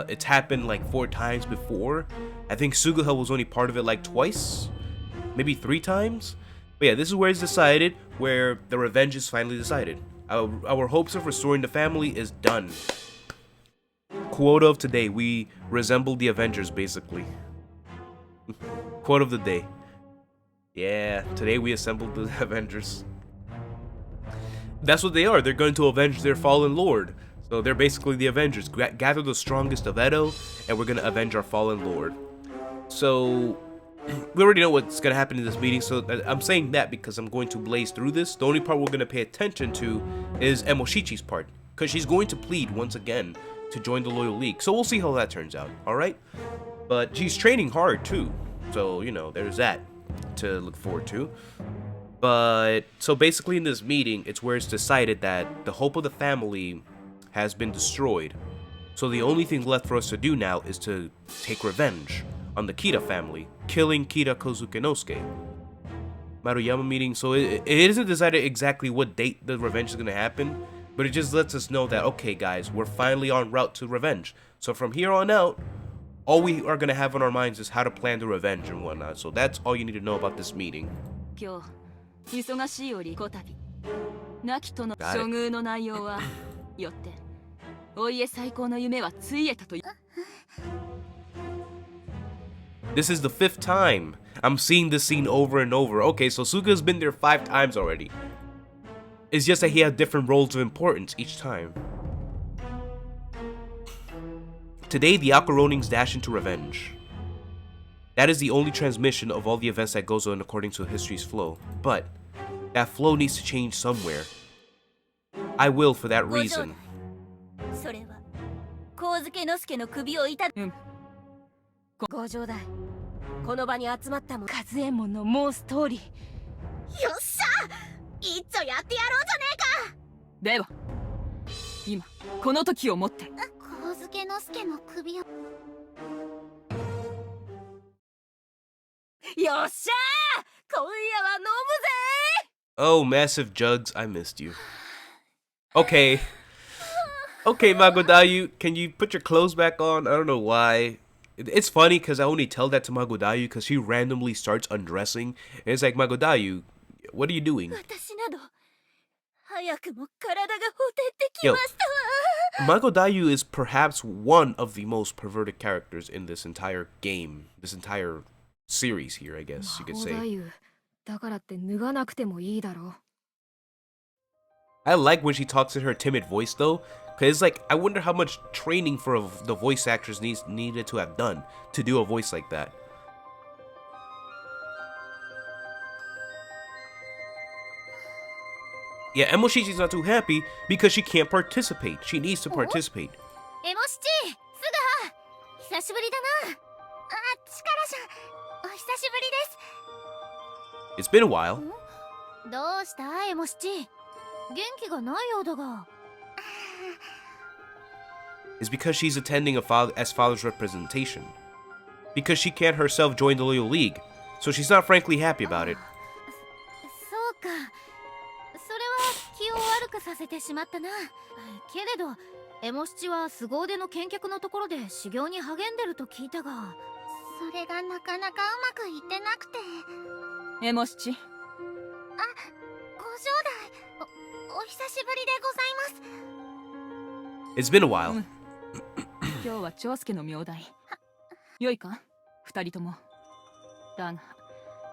it's happened like 4 times before. I think Suguha was only part of it like twice, maybe 3 times. But yeah, this is where it's decided, where the revenge is finally decided. Our hopes of restoring the family is done. Quote of today, we resemble the Avengers, basically. Quote of the day. Yeah, today we assembled the Avengers. That's what they are. They're going to avenge their fallen lord. So they're basically the Avengers. Gather the strongest of Edo, and we're going to avenge our fallen lord. So we already know what's going to happen in this meeting. So I'm saying that because I'm going to blaze through this. The only part we're going to pay attention to is Emoshichi's part, because she's going to plead once again to join the Loyal League. So we'll see how that turns out. All right. But she's training hard too. So, you know, there's that to look forward to. But so basically in this meeting, it's where it's decided that the hope of the family has been destroyed. So the only thing left for us to do now is to take revenge on the Kira family, killing Kira Kozukenosuke. Maruyama meeting, so it isn't decided exactly what date the revenge is going to happen, but it just lets us know that, okay guys, we're finally on route to revenge. So from here on out, all we are going to have on our minds is how to plan the revenge and whatnot. So that's all you need to know about this meeting. 忙しいよりこたび亡きとの処遇の内容はよってお家最高の夢はついえたと。 This is the 5th time I'm seeing this scene over and over. Okay, so Suga's been there 5 times already. It's just that he had different roles of importance each time. Today the Akaronings dash into revenge. That is the only transmission of all the events that goes on according to history's flow. But that flow needs to change somewhere. I will for that reason. それは上野の首を痛ご城代この場に集まったも和右衛門の申す通り。よっしゃ一丁やってやろうじゃねえか。では今この時をもって上野の首を。よっしゃ今夜は飲むぜ。 Oh, massive jugs, I missed you. Okay. Okay, Magodayu, can you put your clothes back on? I don't know why. It's funny because I only tell that to Magodayu because she randomly starts undressing. And it's like, Magodayu, what are you doing? 私など早くも体がほてってき Yo, ましたわ Magodayu is perhaps one of the most perverted characters in this entire game, this entire series here, I guess you could say. だからって脱がなくてもいいだろう I like when she talks in her timid voice though, because it's like, I wonder how much training for the voice actress needed to have done to do a voice like that. Yeah, Emoshichi's not too happy because she can't participate. She needs to participate. エモシチすぐは久しぶりだなあ、チカラちゃんお久しぶりです It's been a while. どうしたエモシチ元気がないようだが It's because she's attending as father's representation. Because she can't herself join the Loyal League, so she's not frankly happy about it. そうかそれは気を悪くさせてしまったなけれどエモシチは凄腕の剣客のところで修行に励んでると聞いたがそれがなかなかうまくいってなくてエモシチあ、ご兄弟お久しぶりでございます It's been a while. 今日は長介の名代よいか二人ともだが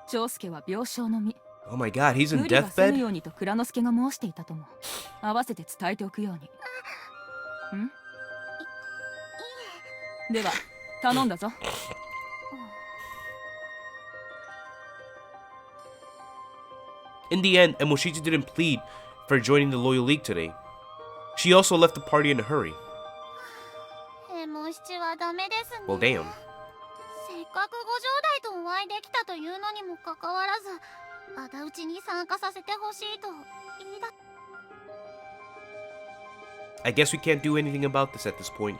長介は病床の身 Oh my god, he's in 無理はせぬ deathbed? ようにと蔵之介が申していたとも合わせて伝えておくようにんでは頼んだぞ In the end, Emoshichi didn't plead for joining the Loyal League today. She also left the party in a hurry. エモシチはダメですね Well, damn. せっかくご兄弟とお会いできたというのにもかかわらず仇討ちに参加させてほしいと言い出 I guess we can't do anything about this at this point.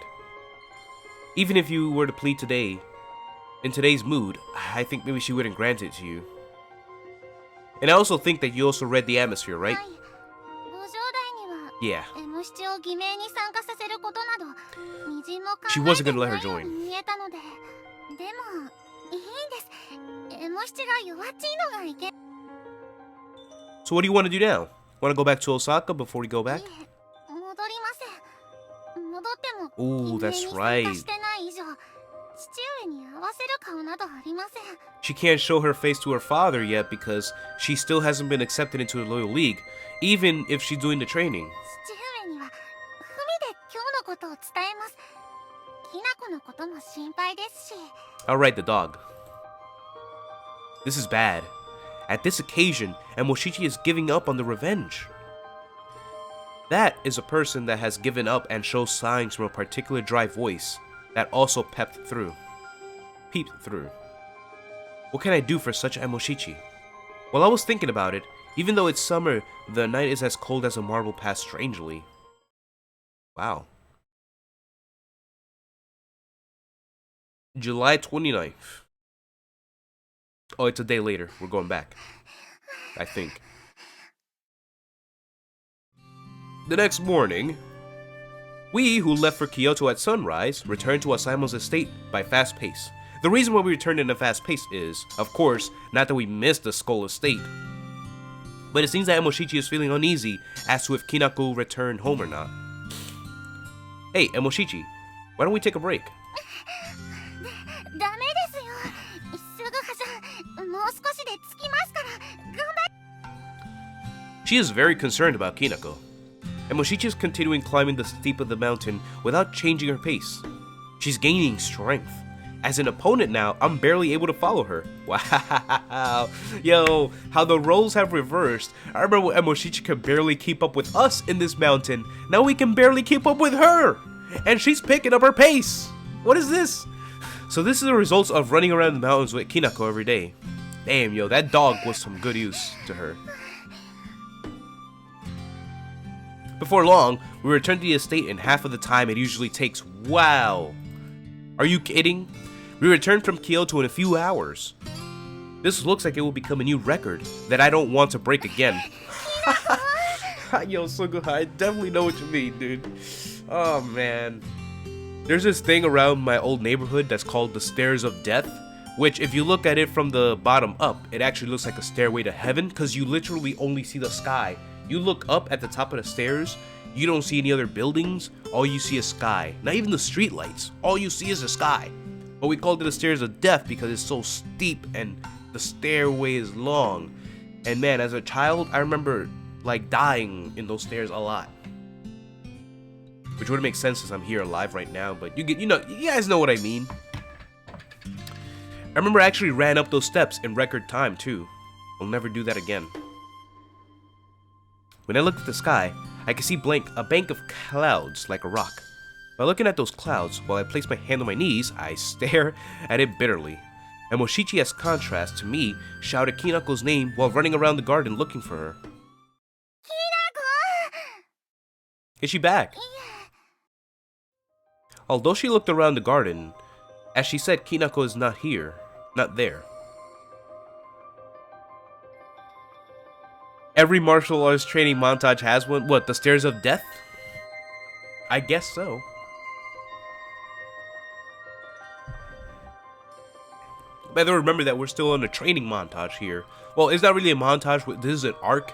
Even if you were to plead today, in today's mood, I think maybe she wouldn't grant it to you. And I also think that you also read the atmosphere, right? はいご兄弟には Yeah. エモシチを偽名に参加させることなどみじんも考 She え wasn't て gonna let な her いよう join. に見えたのででもいいんですエモシチが弱っちいのがいけ So what do you want to do now? Want to go back to Osaka before we go い back? え戻りません戻っても Ooh, 偽名 that's に参 right. 加してない以上父上に合わせる顔などありません She can't show her face to her father yet because she still hasn't been accepted into the Loyal League, even if she's doing the training. 父上には文で今日のことを伝えますきなこのことも心配ですし Alright, the dog. This is bad. At this occasion, Emoshichi is giving up on the revenge. That is a person that has given up and shows signs from a particular dry voice that also peeped through. What can I do for such Emoshichi? While I was thinking about it, even though it's summer, the night is as cold as a marble passed strangely. Wow. July 29th. Oh, it's a day later. We're going back. I think. The next morning, we who left for Kyoto at sunrise returned to Asaimo's estate by fast pace. The reason why we returned in a fast pace is, of course, not that we missed the Skull estate, but it seems that Emoshichi is feeling uneasy as to if Kinako returned home or not. Hey, Emoshichi, why don't we take a break? ダメですよすぐはさんもう少しで着きますから頑張 She is very concerned about Kinako. Emoshichi is continuing climbing the steep of the mountain without changing her pace. She's gaining strength. As an opponent now, I'm barely able to follow her. Wow. Yo, how the roles have reversed. I remember when Emoshichi could barely keep up with us in this mountain. Now we can barely keep up with her. And she's picking up her pace. What is this? So this is the results of running around the mountains with Kinako every day. Damn, yo, that dog was some good use to her. Before long, we return to the estate in half of the time it usually takes. Wow. Are you kidding? We return from Kyoto in a few hours. This looks like it will become a new record that I don't want to break again. Yo, Sugu, I definitely know what you mean, dude. Oh, man. There's this thing around my old neighborhood that's called the Stairs of Death, which if you look at it from the bottom up, it actually looks like a stairway to heaven because you literally only see the sky. You look up at the top of the stairs, you don't see any other buildings, all you see is sky. Not even the street lights, all you see is the sky. But we called it the Stairs of Death because it's so steep and the stairway is long. And man, as a child, I remember like dying in those stairs a lot. Which wouldn't make sense since I'm here alive right now, but you guys know what I mean. I remember I actually ran up those steps in record time too. I'll never do that again. When I look at the sky, I can see a bank of clouds like a rock. By looking at those clouds, while I place my hand on my knees, I stare at it bitterly. And Moshichi, as contrast to me, shouted Kinako's name while running around the garden looking for her. Kinako! Is she back? Although she looked around the garden, as she said, Kinako is not here, not there. Every martial arts training montage has one. What, the Stairs of Death? I guess so. Better remember that we're still in a training montage here. Well, it's not really a montage, this is an arc.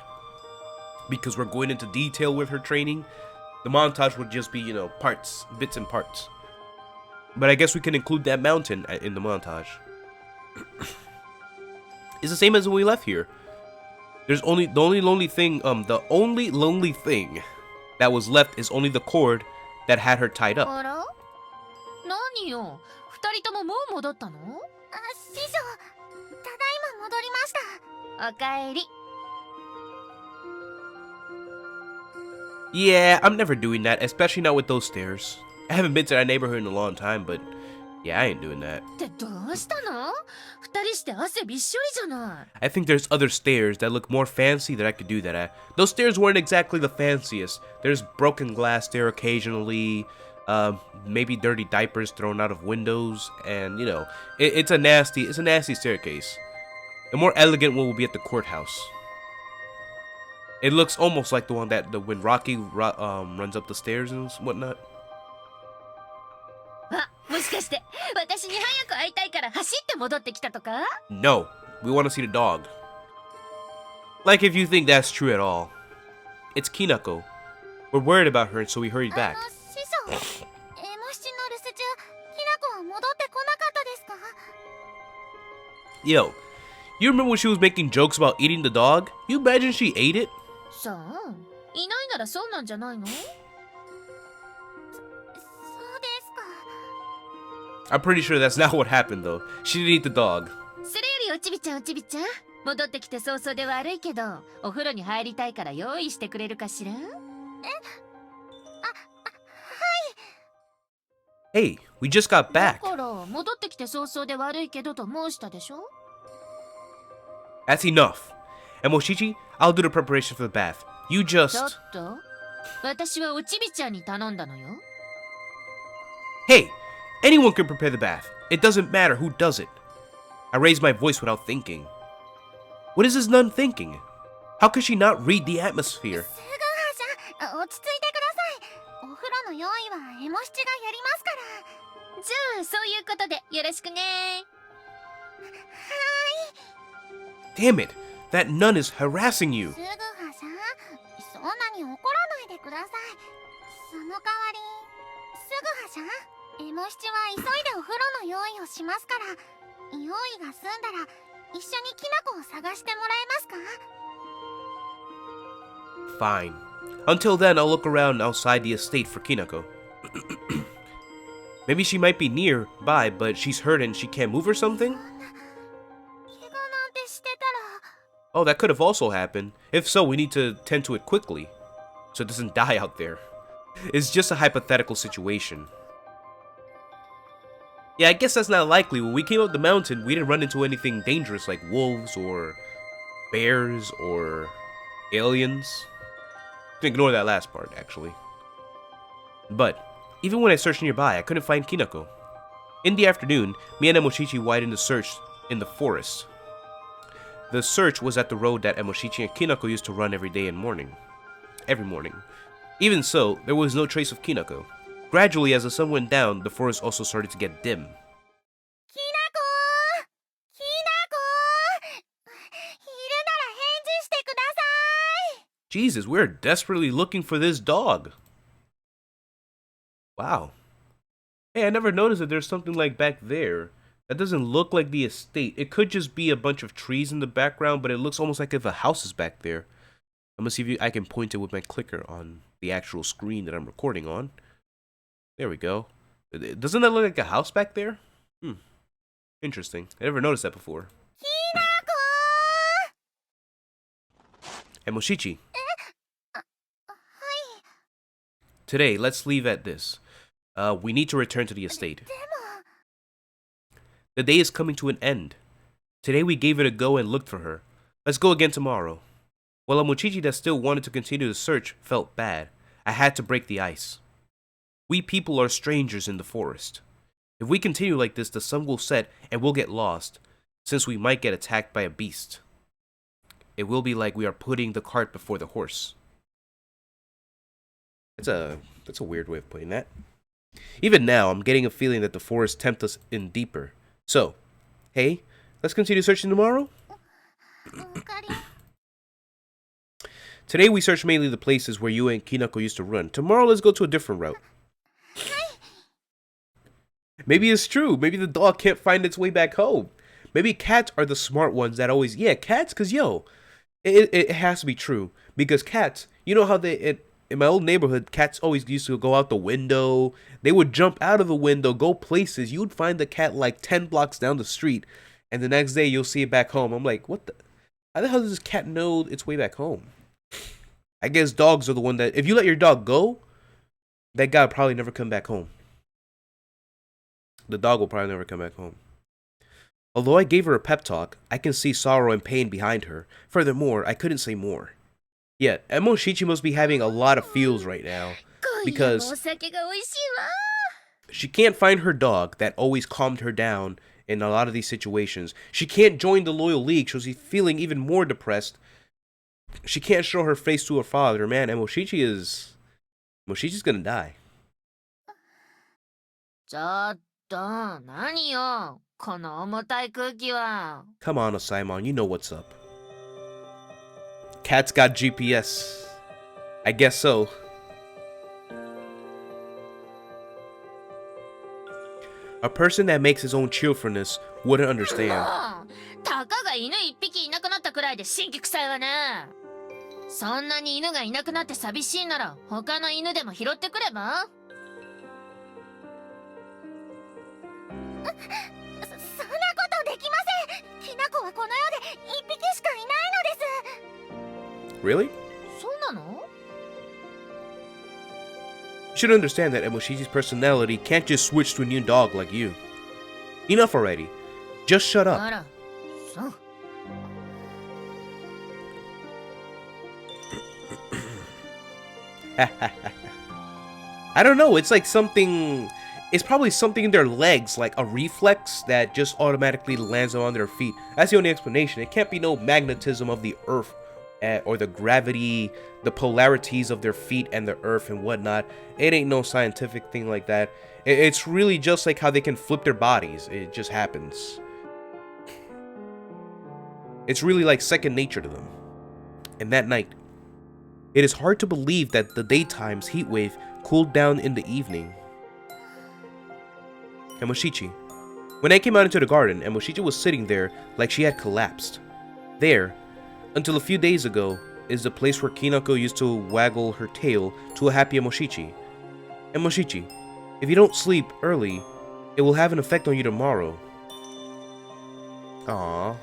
Because we're going into detail with her training. The montage would just be, you know, parts, bits and parts. But I guess we can include that mountain in the montage. It's the same as when we left here. The only lonely thing that was left is only the cord that had her tied up. 何よ、二人とももう戻ったの？師匠、ただいま戻りました。おかえり。Yeah, I'm never doing that, especially not with those stairs. I haven't been to that neighborhood in a long time, but yeah, I ain't doing that. ってどうしたの？二人して汗びっしょりじゃない。I think there's other stairs that look more fancy that I could do that at. Those stairs weren't exactly the fanciest. There's broken glass there occasionally, maybe dirty diapers thrown out of windows, and you know, it's a nasty staircase. The more elegant one will be at the courthouse. It looks almost like the one that when Rocky runs up the stairs and whatnot. あ、もしかして私に早く会いたいから走って戻ってきたとか？ No, we want to see the dog. Like if you think that's true at all. It's Kinako. We're worried about her, so we hurried back. 師匠、M7の留守中、きなこは戻ってこなかったですか？ Yo, you remember when she was making jokes about eating the dog? You imagine she ate it? さあ、いないならそうなんじゃないの？そうですか。 I'm pretty sure that's not what happened though. She didn't eat the dog. それよりおちびちゃん戻ってきて早々で悪いけどお風呂に入りたいから用意してくれるかしら？ Hey, we just got だ back. から戻ってきて早々で悪いけどと申したでしょ？ That's enough. And Moshichi, I'll do the preparation for the bath. You ちょっ just... と私はおちびちゃんに頼んだのよ。 Hey, anyone can prepare the bath. It doesn't matter who does it. I raised my voice without thinking. What is this nun thinking? How could she not read the atmosphere? すぐはさん、落ち着いてください。お風呂の用意はエモ七がやりますから。じゃあそういうことでよろしくね。はーい。 Damn it, that nun is harassing you. すぐはさん、そんなに怒らないでください。その代わり、すぐはさん、エモ七は急いでお風呂の用意をしますから、用意が済んだら一緒にきなこを探してもらえますか？ Fine. Until then, I'll look around outside the estate for Kinako. Maybe she might be nearby, but she's hurt and she can't move or something? 怪我なんてしてたら。 Oh, that could have also happened. If so, we need to tend to it quickly, so it doesn't die out there. It's just a hypothetical situation. Yeah, I guess that's not likely. When we came up the mountain, we didn't run into anything dangerous like wolves or bears or aliens. Ignore that last part, actually. But, even when I searched nearby, I couldn't find Kinako. In the afternoon, me and Emoshichi widened the search in the forest. The search was at the road that Emoshichi and Kinako used to run every day and morning. Every morning. Even so, there was no trace of Kinako. Gradually, as the sun went down, the forest also started to get dim. Jesus, we're desperately looking for this dog. Wow. Hey, I never noticed that there's something like back there. That doesn't look like the estate. It could just be a bunch of trees in the background, but it looks almost like if a house is back there. I'm gonna see if I can point it with my clicker on the actual screen that I'm recording on. There we go. Doesn't that look like a house back there? Interesting. I never noticed that before. Hey, Moshichi. Today, let's leave at this. We need to return to the estate. The day is coming to an end. Today we gave it a go and looked for her. Let's go again tomorrow. While a Mochichi that still wanted to continue the search felt bad, I had to break the ice. We people are strangers in the forest. If we continue like this, the sun will set and we'll get lost, since we might get attacked by a beast. It will be like we are putting the cart before the horse. That's a weird way of putting that. Even now, I'm getting a feeling that the forest tempts us in deeper. So, hey, let's continue searching tomorrow? Today we search mainly the places where you and Kinako used to run. Tomorrow let's go to a different route. Maybe it's true. Maybe the dog can't find its way back home. Maybe cats are the smart ones that always... Yeah, cats, because, it has to be true. Because cats, you know how in my old neighborhood, cats always used to go out the window. They would jump out of the window, go places. You would find the cat like 10 blocks down the street. And the next day, you'll see it back home. I'm like, what the... How the hell does this cat know its way back home? I guess dogs are the one that... If you let your dog go, that guy will probably never come back home. The dog will probably never come back home. Although I gave her a pep talk, I can see sorrow and pain behind her. Furthermore, I couldn't say more. Yet, Moshichi must be having a lot of feels right now. Because she can't find her dog that always calmed her down in a lot of these situations. She can't join the Loyal League, so she's feeling even more depressed. She can't show her face to her father. Man, and Moshichi's gonna die. Come on, Osaemon, you know what's up. Cat's got GPS. I guess so. A person that makes his own cheerfulness wouldn't understand. Really? You should understand that Moshichi's personality can't just switch to a new dog like you. Enough already. Just shut up. I don't know, it's like something... It's probably something in their legs, like a reflex that just automatically lands on their feet. That's the only explanation. It can't be no magnetism of the earth or the gravity, the polarities of their feet and the earth and whatnot. It ain't no scientific thing like that. It's really just like how they can flip their bodies. It just happens. It's really like second nature to them. And that night, it is hard to believe that the daytime's heat wave cooled down in the evening. And Moshichi. When I came out into the garden, and Moshichi was sitting there like she had collapsed. There, until a few days ago, is the place where Kinako used to waggle her tail to a happy Moshichi. And Moshichi, if you don't sleep early, it will have an effect on you tomorrow. Aww.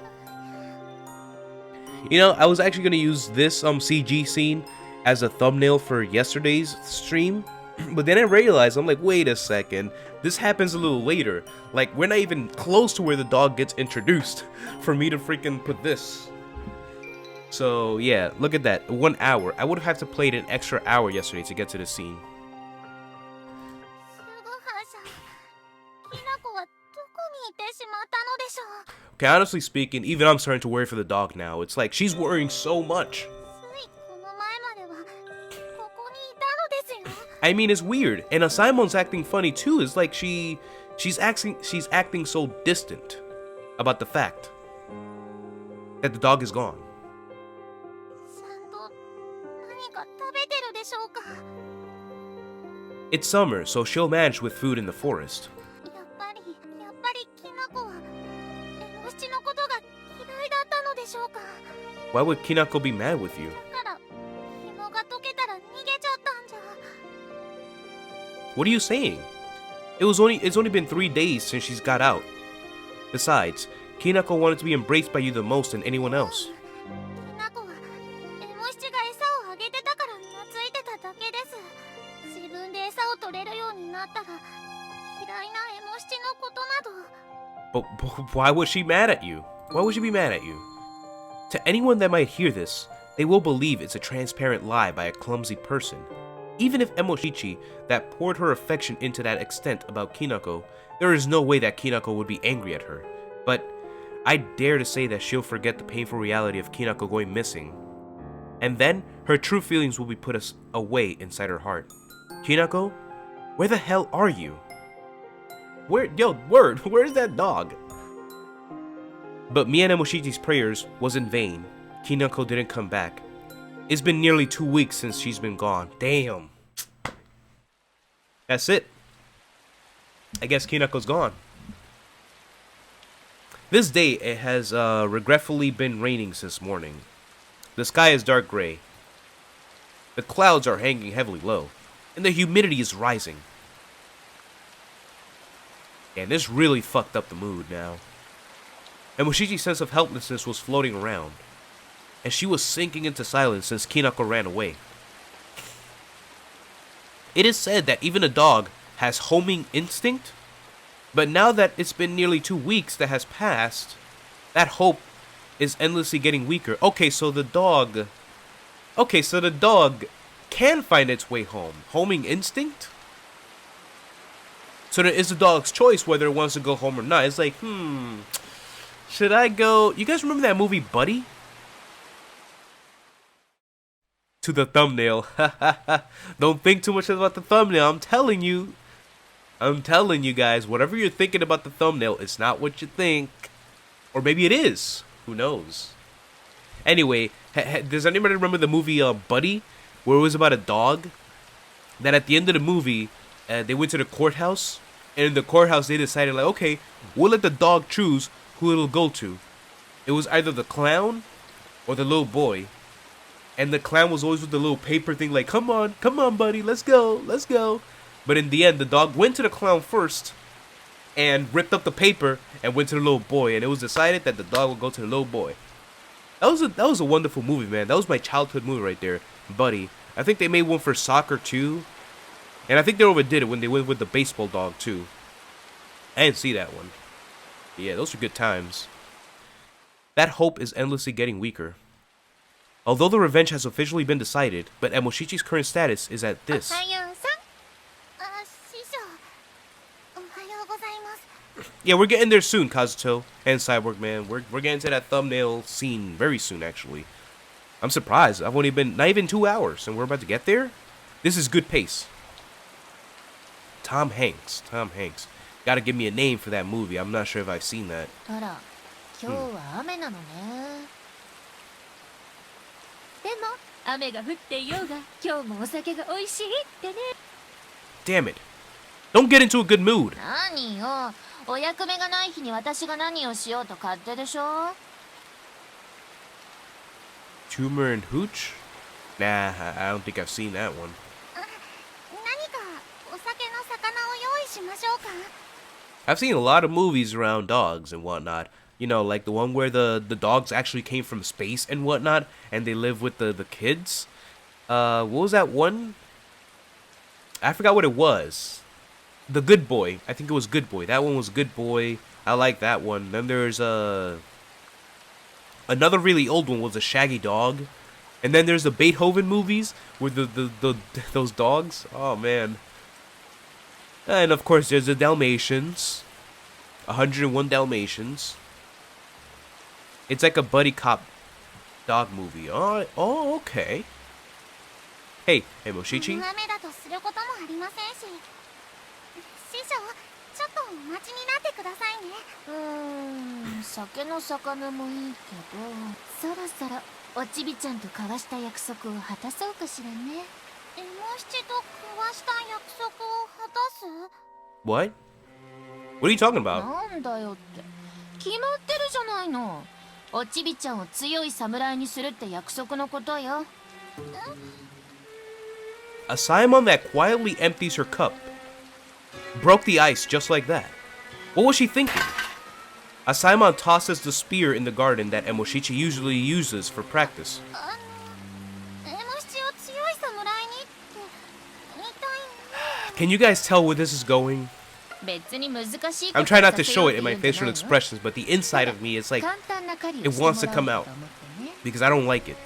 You know, I was actually going to use this CG scene as a thumbnail for yesterday's stream. But then I realized, I'm like, wait a second, this happens a little later. Like, we're not even close to where the dog gets introduced for me to freaking put this. So, yeah, look at that, 1 hour. I would have had to play it an extra hour yesterday to get to the scene. Okay, honestly speaking, even I'm starting to worry for the dog now. It's like, she's worrying so much. I mean, it's weird. And Asimon's acting funny too. It's like she's acting so distant about the fact that the dog is gone. ちゃんと何か食べてるでしょうか。 It's summer, so she'll manage with food in the forest. やっぱりきなこはエモ七のことが嫌いだったのでしょうか。 Why would Kinako be mad with you? だから紐が解けたら逃げちゃったんじゃ。 What are you saying? It's only been 3 days since she's got out. Besides, Kinako wanted to be embraced by you the most than anyone else. きなこはエモ七が餌をあげてたから懐いてただけです。自分で餌を取れるようになったら嫌いなエモ七のことなど。 But why was she mad at you? Why would she be mad at you? To anyone that might hear this, they will believe it's a transparent lie by a clumsy person. Even if Emoshichi that poured her affection into that extent about Kinako, there is no way that Kinako would be angry at her. But I dare to say that she'll forget the painful reality of Kinako going missing. And then, her true feelings will be put away inside her heart. Kinako, where the hell are you? Where's that dog? But me and Emoshichi's prayers was in vain. Kinako didn't come back. It's been nearly 2 weeks since she's been gone. Damn. That's it. I guess Kinako's gone. This day, it has regretfully been raining since morning. The sky is dark gray. The clouds are hanging heavily low, and the humidity is rising. And this really fucked up the mood now. And Moshichi's sense of helplessness was floating around, and she was sinking into silence since Kinako ran away. It is said that even a dog has homing instinct, but now that it's been nearly 2 weeks that has passed, that hope is endlessly getting weaker. Okay, so the dog can find its way home. Homing instinct? So it is the dog's choice whether it wants to go home or not. It's like, should I go? You guys remember that movie Buddy? To the thumbnail. Don't think too much about the thumbnail. I'm telling you guys, whatever you're thinking about the thumbnail, it's not what you think. Or maybe it is. Who knows? Anyway, does anybody remember the movie Buddy? Where it was about a dog? That at the end of the movie, they went to the courthouse. And in the courthouse, they decided, like, okay, we'll let the dog choose who it'll go to. It was either the clown or the little boy. And the clown was always with the little paper thing, like, come on, buddy, let's go. But in the end, the dog went to the clown first and ripped up the paper and went to the little boy. And it was decided that the dog would go to the little boy. That was a wonderful movie, man. That was my childhood movie right there, Buddy. I think they made one for soccer, too. And I think they overdid it when they went with the baseball dog, too. I didn't see that one. But yeah, those are good times. That hope is endlessly getting weaker. Although the revenge has officially been decided, but Emoshichi's current status is at this. Yeah, we're getting there soon, Kazuto and Cyborg Man. We're getting to that thumbnail scene very soon, actually. I'm surprised. I've only been not even 2 hours, and we're about to get there. This is good pace. Tom Hanks. Gotta give me a name for that movie. I'm not sure if I've seen that. Damn it. Don't get into a good mood. Tumor and Hooch? Nah, I don't think I've seen that one. I've seen a lot of movies around dogs and whatnot. You know, like the one where the dogs actually came from space and whatnot, and they live with the kids. What was that one? I forgot what it was. The Good Boy. I think it was Good Boy. That one was Good Boy. I like that one. Then there's another really old one was a Shaggy Dog. And then there's the Beethoven movies with those dogs. Oh man. And of course there's the Dalmatians. 101 Dalmatians. It's like a buddy cop dog movie. Oh, okay. Hey, Moshichi. 雨だとすることもありませんし。師匠、ちょっとお待ちになってくださいね。酒の魚もいいけど、そろそろおちびちゃんと交わした約束を果たそうかしらね。エモ七と交わした約束を果たす？ What? What are you talking about? なんだよって。決まってるじゃないの。おちびちゃんを強い侍にするって約束のことよ。A Saemon that quietly empties her cup. Broke the ice just like that. What was she thinking? A Saemon tosses the spear in the garden that Emoshichi usually uses for practice. エモ七を強い侍にって言いたいね。 Can you guys tell where this is going? 別に難しいこと I'm trying not to show it in my facial expressions, but the inside of me is like, it wants to come out. Because I don't like it.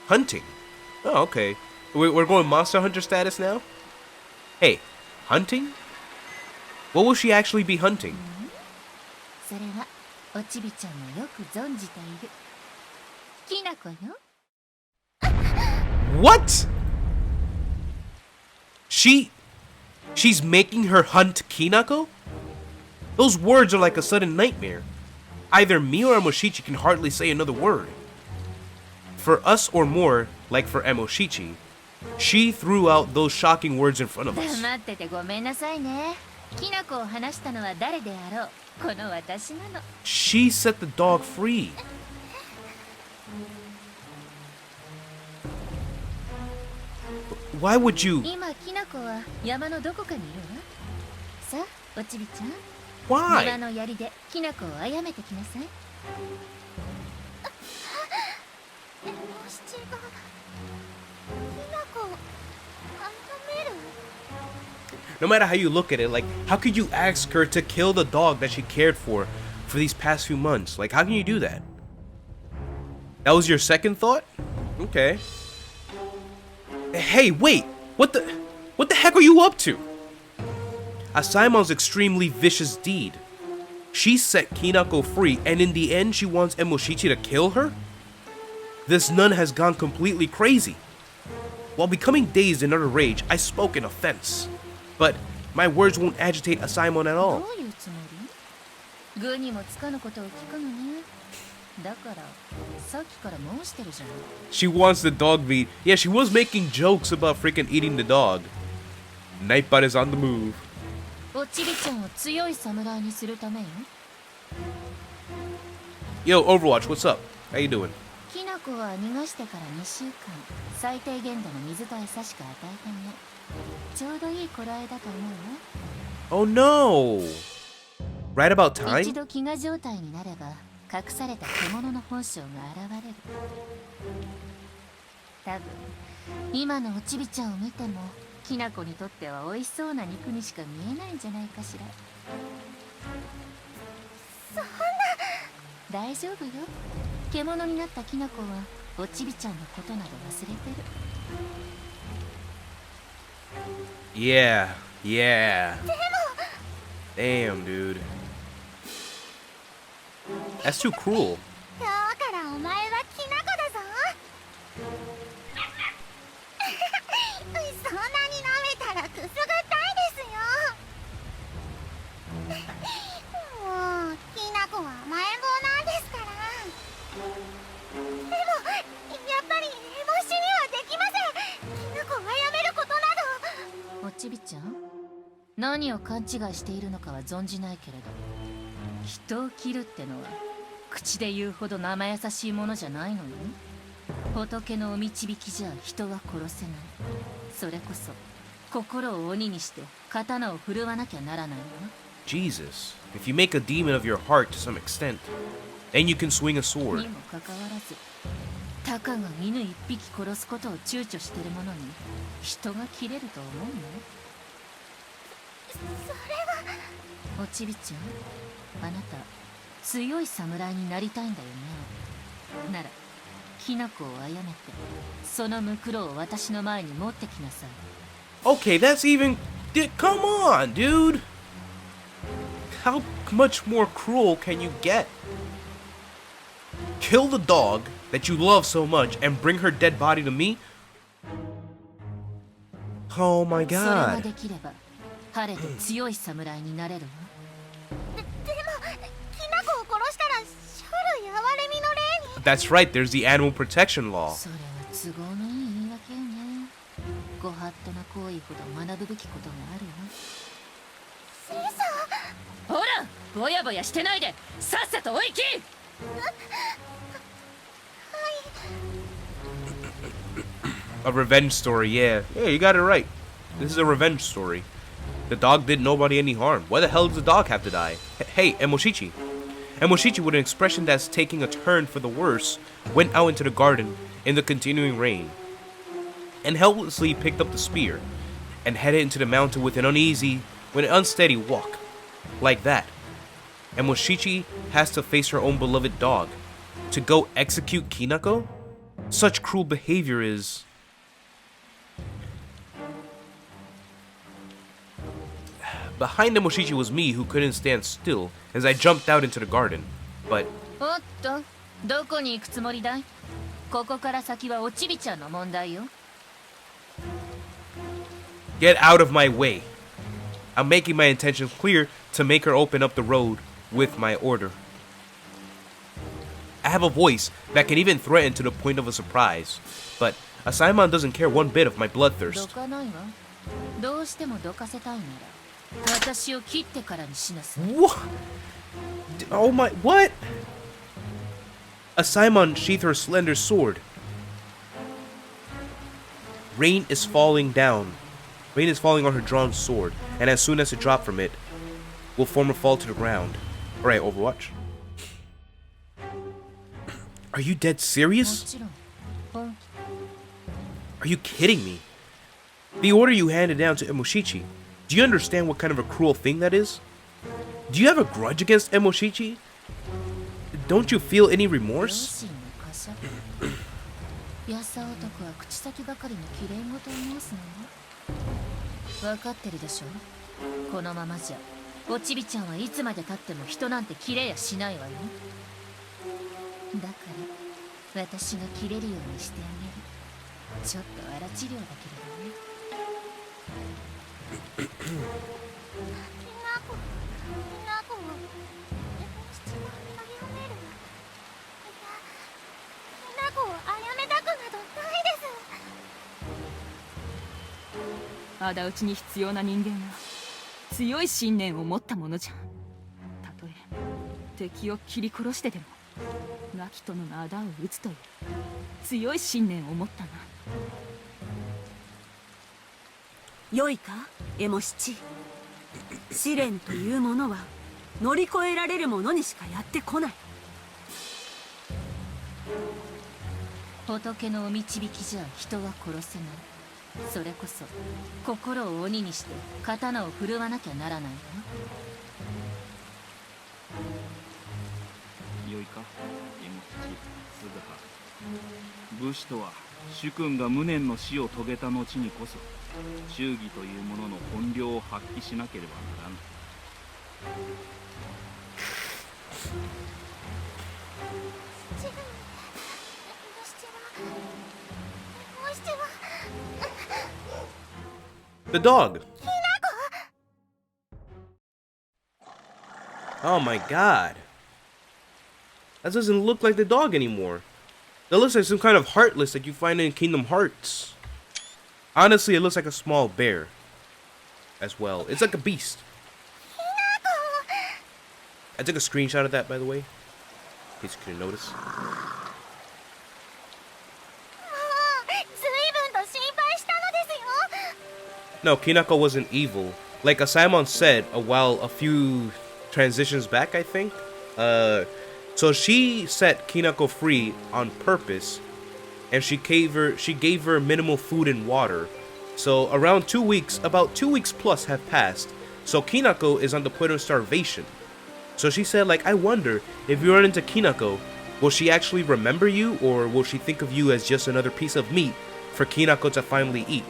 Hunting. Oh, okay. We're going Monster Hunter status now? Hey, hunting? What will she actually be hunting? それはおちびちゃんもよく存じている。きなこよ。 What? She's making her hunt Kinako? Those words are like a sudden nightmare. Either me or Emoshichi can hardly say another word. For us or more, like for Emoshichi, she threw out those shocking words in front of us. 黙っててごめんなさいね。きなこを話したのは誰であろう。この私なの。 She set the dog free. Why would you? 今きなこは山のどこかにいるわ。さあ、おちびちゃん。 Why? 庭の槍できなこを殺めてきなさい。エモ七がきなこを殺める？ No matter how you look at it, like, how could you ask her to kill the dog that she cared for these past few months? Like, how can you do that? That was your second thought? Okay. Hey, wait! What the heck are you up to? Asaimon's extremely vicious deed. She set Kinako free, and in the end, she wants Emoshichi to kill her? This nun has gone completely crazy. While becoming dazed in utter rage, I spoke in offense. But my words won't agitate Asaimon at ど all. ういうつもり？愚にもつかぬことを聞くのね。だからさっきから申してるじゃん。 She wants the dog meat. Yeah, she was making jokes about freaking eating the dog. Nightbot is on the move. おちびちゃんを強い侍にするためよ。 Yo, Overwatch, what's up? How you doing? きなこは逃がしてから2週間、最低限度の水と餌しか与えてね。ちょうどいい頃合いだと思うわ。 Oh no! Right about 一 time? 度飢餓状態になれば隠された獣の本性が現れる。多分今のおちびちゃんを見てもきなこにとっては美味しそうな肉にしか見えないんじゃないかしら。そんな。大丈夫よ。獣になったきなこはおちびちゃんのことなど忘れてる。 Yeah, yeah. Damn, dude. That's too cruel. 今日からお前はきなこだぞ。そんなに舐めたらくすぐったいですよ。もうきなこは甘えん坊なんですから。でもやっぱりエモシにはできません。きなこを殺めることなど。おちびちゃん、何を勘違いしているのかは存じないけれど、人を切るってのは口で言うほど生優しいものじゃないのよ。仏のお導きじゃ人は殺せない。それこそ心を鬼にして刀を振るわなきゃならないわ。 Jesus. If you make a demon of your heart to some extent, then you can swing a sword. にもかかわらず、たかが犬一匹殺すことを躊躇してる者に人が切れると思うの？それは。おちびちゃん、あなた強い侍になりたいんだよね。ならきなこを殺めてそのムクロを私の前に持ってきなさい。 Okay, that's even... Come on, dude! How much more cruel can you get? Kill the dog, that you love so much and bring her dead body to me? Oh my それが god. できれば晴れて強い侍になれるわ。でもきなこを殺したら生類憐れみの霊に。 That's right, there's the animal protection law. それは都合のいい言い訳よね。ご法度な行為ほど学ぶべきことがあるわ。セイさん。ほら、ぼやぼやしてないで、さっさと追いき。A revenge story, yeah. Yeah, you got it right. This is a revenge story. The dog did nobody any harm. Why the hell does the dog have to die? Hey, Emoshichi. Emoshichi, with an expression that's taking a turn for the worse, went out into the garden in the continuing rain and helplessly picked up the spear and headed into the mountain with an unsteady walk. Like that. Emoshichi has to face her own beloved dog. To go execute Kinako? Such cruel behavior is... Behind Emoshichi was me, who couldn't stand still as I jumped out into the garden. But おっと、どこに行くつもりだい？ここから先はおちびちゃんの問題よ。 get out of my way. I'm making my intentions clear to make her open up the road with my order. I have a voice that can even threaten to the point of a surprise, but Asaemon doesn't care one bit of my ど bloodthirst. かないわ。どうしてもどかせたいなら、私を切ってからにしなさい。 What? Oh my, what? Asaemon sheathed her slender sword. Rain is falling down. Rain is falling on her drawn sword, and as soon as it dropped from it, will form a fall to the ground. Alright, Overwatch. Are you dead も serious? ちろん、本気。 Are you kidding me? The order you handed down to Emoshichi. Do you understand what kind of a cruel thing that is? Do you have a grudge against Emoshichi? Don't you feel any 両 remorse? 親の呵責。やさ男は口先ばかりのきれい事を申すのよ。分かってるでしょ。このままじゃ、おちびちゃんはいつまで経っても人なんて切れやしないわよ。だから私が切れるようにしてあげる。ちょっと荒治療だけれどね。きなこを七番あやめる。きなこをあやめたくなどないです。仇討ちに必要な人間は強い信念を持ったものじゃ。たとえ敵を切り殺してでも亡き殿の仇を討つという強い信念を持ったな。良いか、エモ七。試練というものは乗り越えられるものにしかやってこない。仏のお導きじゃ人は殺せない。それこそ心を鬼にして刀を振るわなきゃならないわ。よいか、エモ七、鈴葉。武士とは主君が無念の死を遂げた後にこそ忠義というものの本領を発揮しなければならぬ。The dog. Oh my god. That doesn't look like the dog anymore. That looks like some kind of heartless that you find in Kingdom Hearts. Honestly, it looks like a small bear as well. It's like a beast. I took a screenshot of that, by the way, in case you couldn't notice. No, Kinako wasn't evil. Like Asaemon said a few transitions back, I think. So she set Kinako free on purpose, and she gave her minimal food and water. So around 2 weeks, about 2 weeks plus have passed. So Kinako is on the point of starvation. So she said, like, I wonder if you run into Kinako, will she actually remember you, or will she think of you as just another piece of meat for Kinako to finally eat?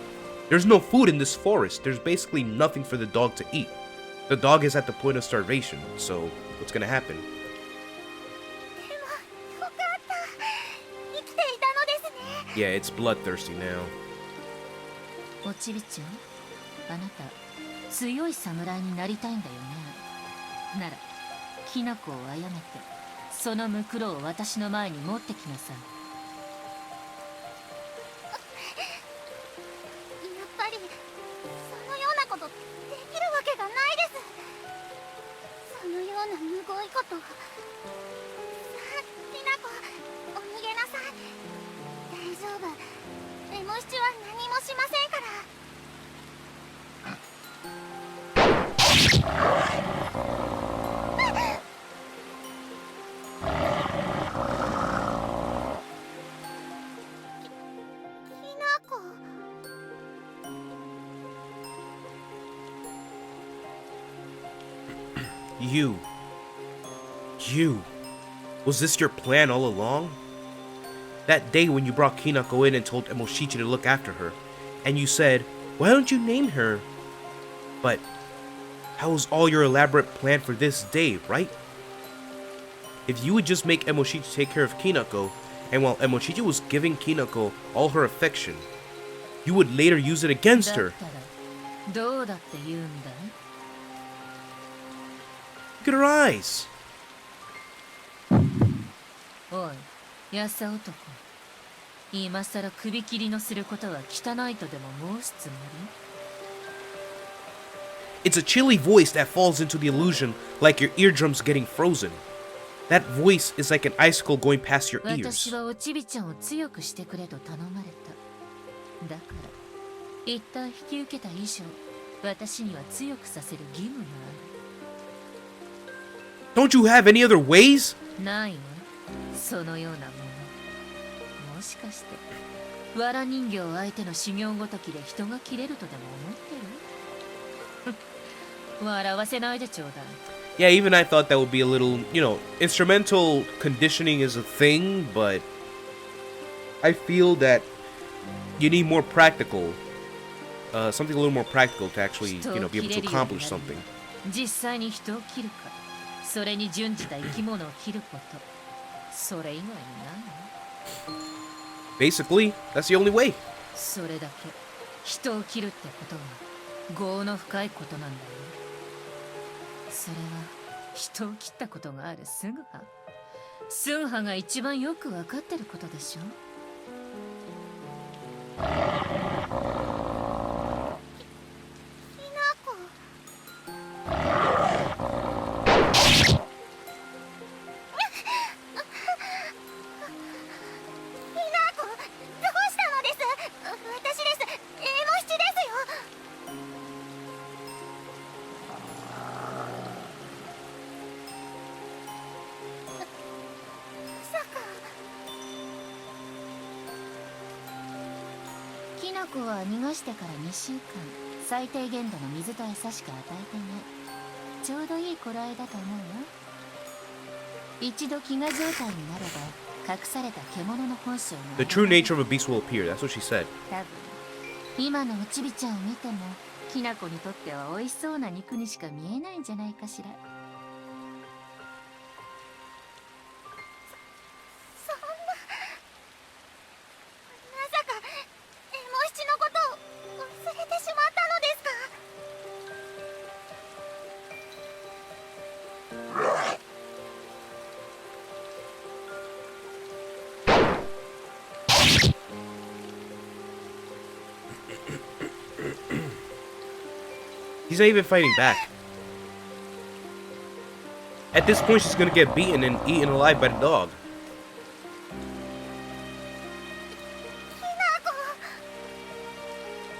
There's no food in this forest. There's basically nothing for the dog to eat. The dog is at the point of starvation, so what's gonna happen? Yeah, it's bloodthirsty now. おちびちゃん、あなた強い侍になりたいんだよね。ならきなこを殺めてそのムクロを私の前に持ってきなさい。やっぱりそのようなことできるわけがないです。そのようなむごいこと。さあきなこ、お逃げなさい。大丈夫、エモ七は何もしませんから。You. Was this your plan all along? That day when you brought Kinako in and told Emoshichi to look after her, and you said, why don't you name her? But how was all your elaborate plan for this day, right? If you would just make Emoshichi take care of Kinako, and while Emoshichi was giving Kinako all her affection, you would later use it against her. Look at her eyes. おい、やさ男。今さら首切りのすることは汚いとでも申すつもり？ It's a chilly voice that falls into the illusion like your eardrums getting frozen. That voice is like an icicle going past your ears. 私はおちびちゃんを強くしてくれと頼まれた。だから一旦引き受けた以上、私には強くさせる義務がある。 Don't you have any other ways? ないわ、そのようなもの。もしかして藁人形相手の修行ごときで人が切れるとでも思ってる？笑わせないでちょうだい。 Yeah, even I thought that would be a little, instrumental conditioning is a thing, but I feel that you need more practical, something a little more practical to actually, be able to accomplish something. 実際に人を切るか、それに準じた生き物を切ること、それ以外にないの？ Basically, that's the only way. それだけ人を切るってことは業の深いことなんだよ。それは人を切ったことがあるスグハが一番よくわかってることでしょ。きなこは逃がしてから2週間、最低限度の水と餌しか与えてない。ちょうどいい頃合いだと思うわ。一度飢餓状態になれば隠された獣の本性が The true nature of a beast will appear. That's what she said. 多分今のおちびちゃんを見てもきなこにとっては美味しそうな肉にしか見えないんじゃないかしら。He's not even fighting back. At this point, she's gonna get beaten and eaten alive by the dog.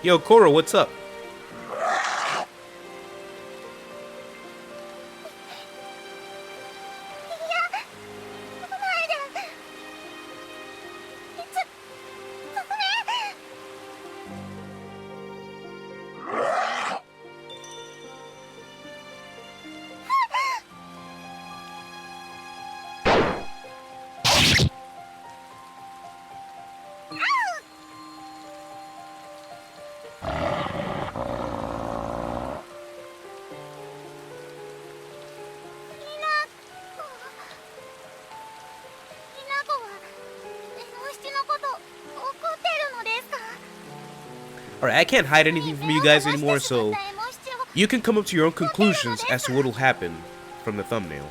Yo, Korra, what's up? Alright, I can't hide anything from you guys anymore, so you can come up to your own conclusions as to what will happen from the thumbnail.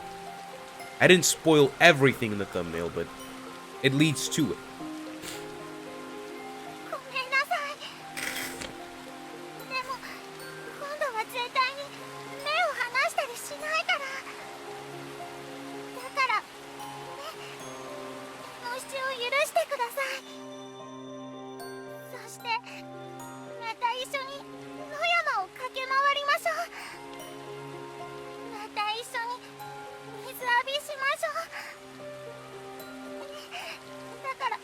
I didn't spoil everything in the thumbnail, but it leads to it. ごめんなさい。でも今度は絶対に目を離したりしないから。だからもしを許してください。そしてまた一緒に野山を駆け回りましょう。また一緒に水浴びしましょう。だからも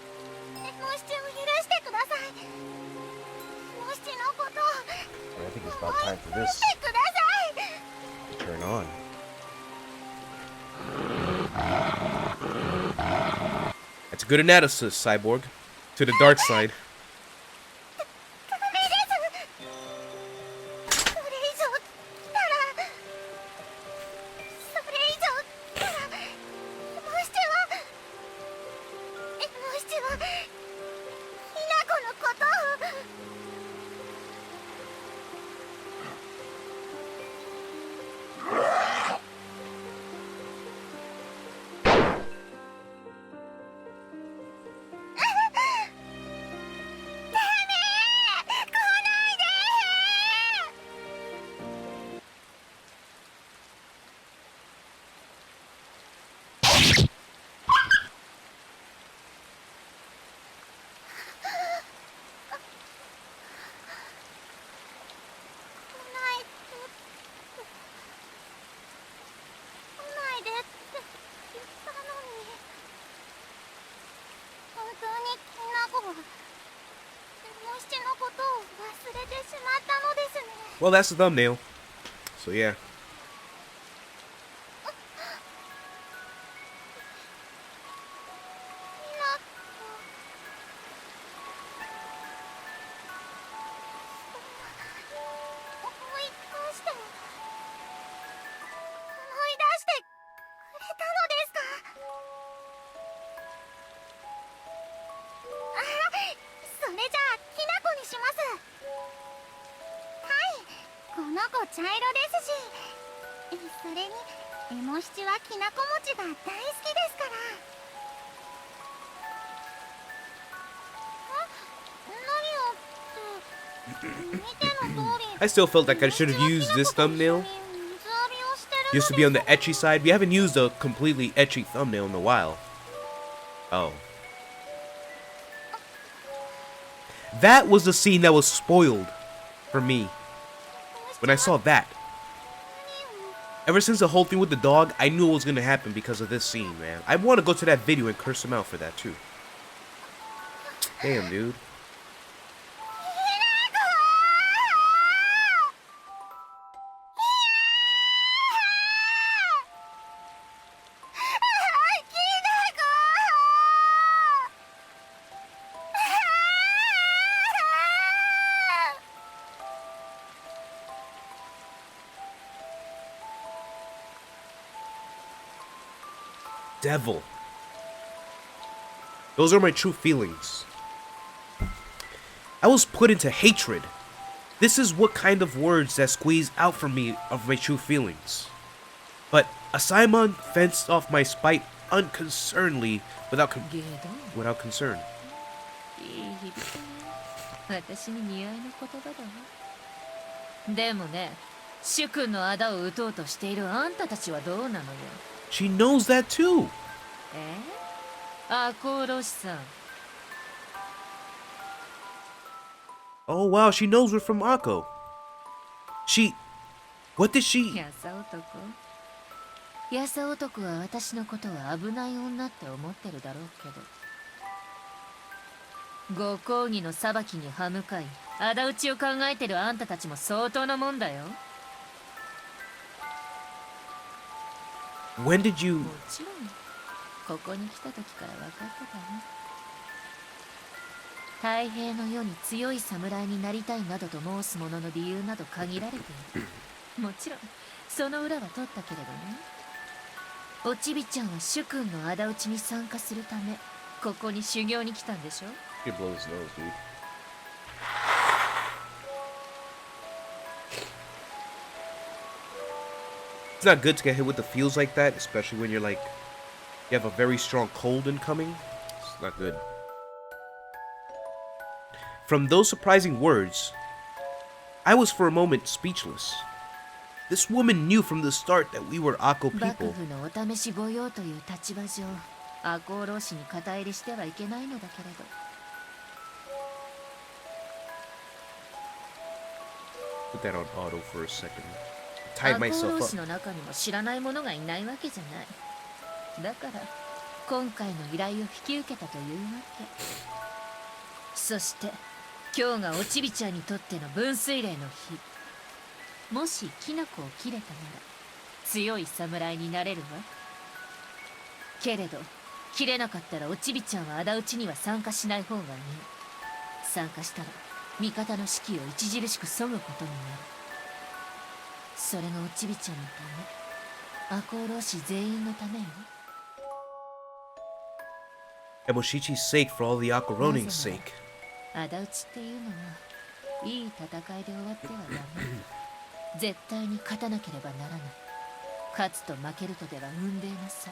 しを許してください。もしのことを I think it's about time for this してください。 to turn on. That's a good analysis, Cyborg. To the dark side. ダメです。それ以上ならもしはひなこのことを来ないでって言ったのに。本当にきなこはもしのことを忘れてしまったのですね。 Well, that's the thumbnail. So, yeah. きなこ思い出してくれたのですか。あ、それじゃあきなこにします。はい、この子茶色ですし、それにエモ七はきなこ餅が大好きですから。何をって見ての通り I still felt like I should have used this thumbnail. Used to be on the ecchi side. We haven't used a completely ecchi thumbnail in a while. Oh. That was the scene that was spoiled for me. When I saw that. Ever since the whole thing with the dog, I knew it was going to happen because of this scene, man. I want to go to that video and curse him out for that, too. Damn, dude. Devil. Those are my true feelings. I was put into hatred. This is what kind of words that squeeze out from me of my true feelings. But Asaemon fenced off my spite unconcernedly without concern. 私に似合いの言葉だわ。でもね、主君の仇を討とうとしているあんたたちはどうなのよ。She knows that too. 赤穂さん。Oh wow, she knows we're from Akko. What did she? やさ男。やさ男は私のことを危ない女って思ってるだろうけど。ご公儀の裁きに歯向かい、仇討ちを考えてるあんたたちも相当なもんだよ。When did you? もちろん、ここに来た時から分かってたね。太平の世に強い侍になりたいなどと申す者の理由など限られている。もちろん、その裏は取ったけれどね。おちびちゃんは主君の仇討ちに参加するため、ここに修行に来たんでしょ。He blows his nose, dude. It's not good to get hit with the feels like that, especially when you're like, you have a very strong cold incoming. It's not good. From those surprising words, I was for a moment speechless. This woman knew from the start that we were Akko 幕 people. 府のお試し御用という立場上、赤穂浪士に肩入れしてはいけないのだけれど。Put that on auto for a second. 赤 Tied 穂 myself 浪 up. 士の中にも知らない者がいないわけじゃない。だから今回の依頼を引き受けたというわけ。そして今日がおちびちゃんにとっての分水嶺の日。もしきなこを切れたなら強い侍になれるわ。けれど切れなかったらおちびちゃんは仇討ちには参加しない方がいい。参加したら味方の士気を著しく削ぐことになる。それがおちびちゃんのため、赤穂浪士全員のためよ。Emoshichi's sake for all the Akaronin's なぜな sake. ら仇討ちっていうのはいい戦いで終わってはダメ。絶対に勝たなければならない。勝つと負けるとでは運命なさ。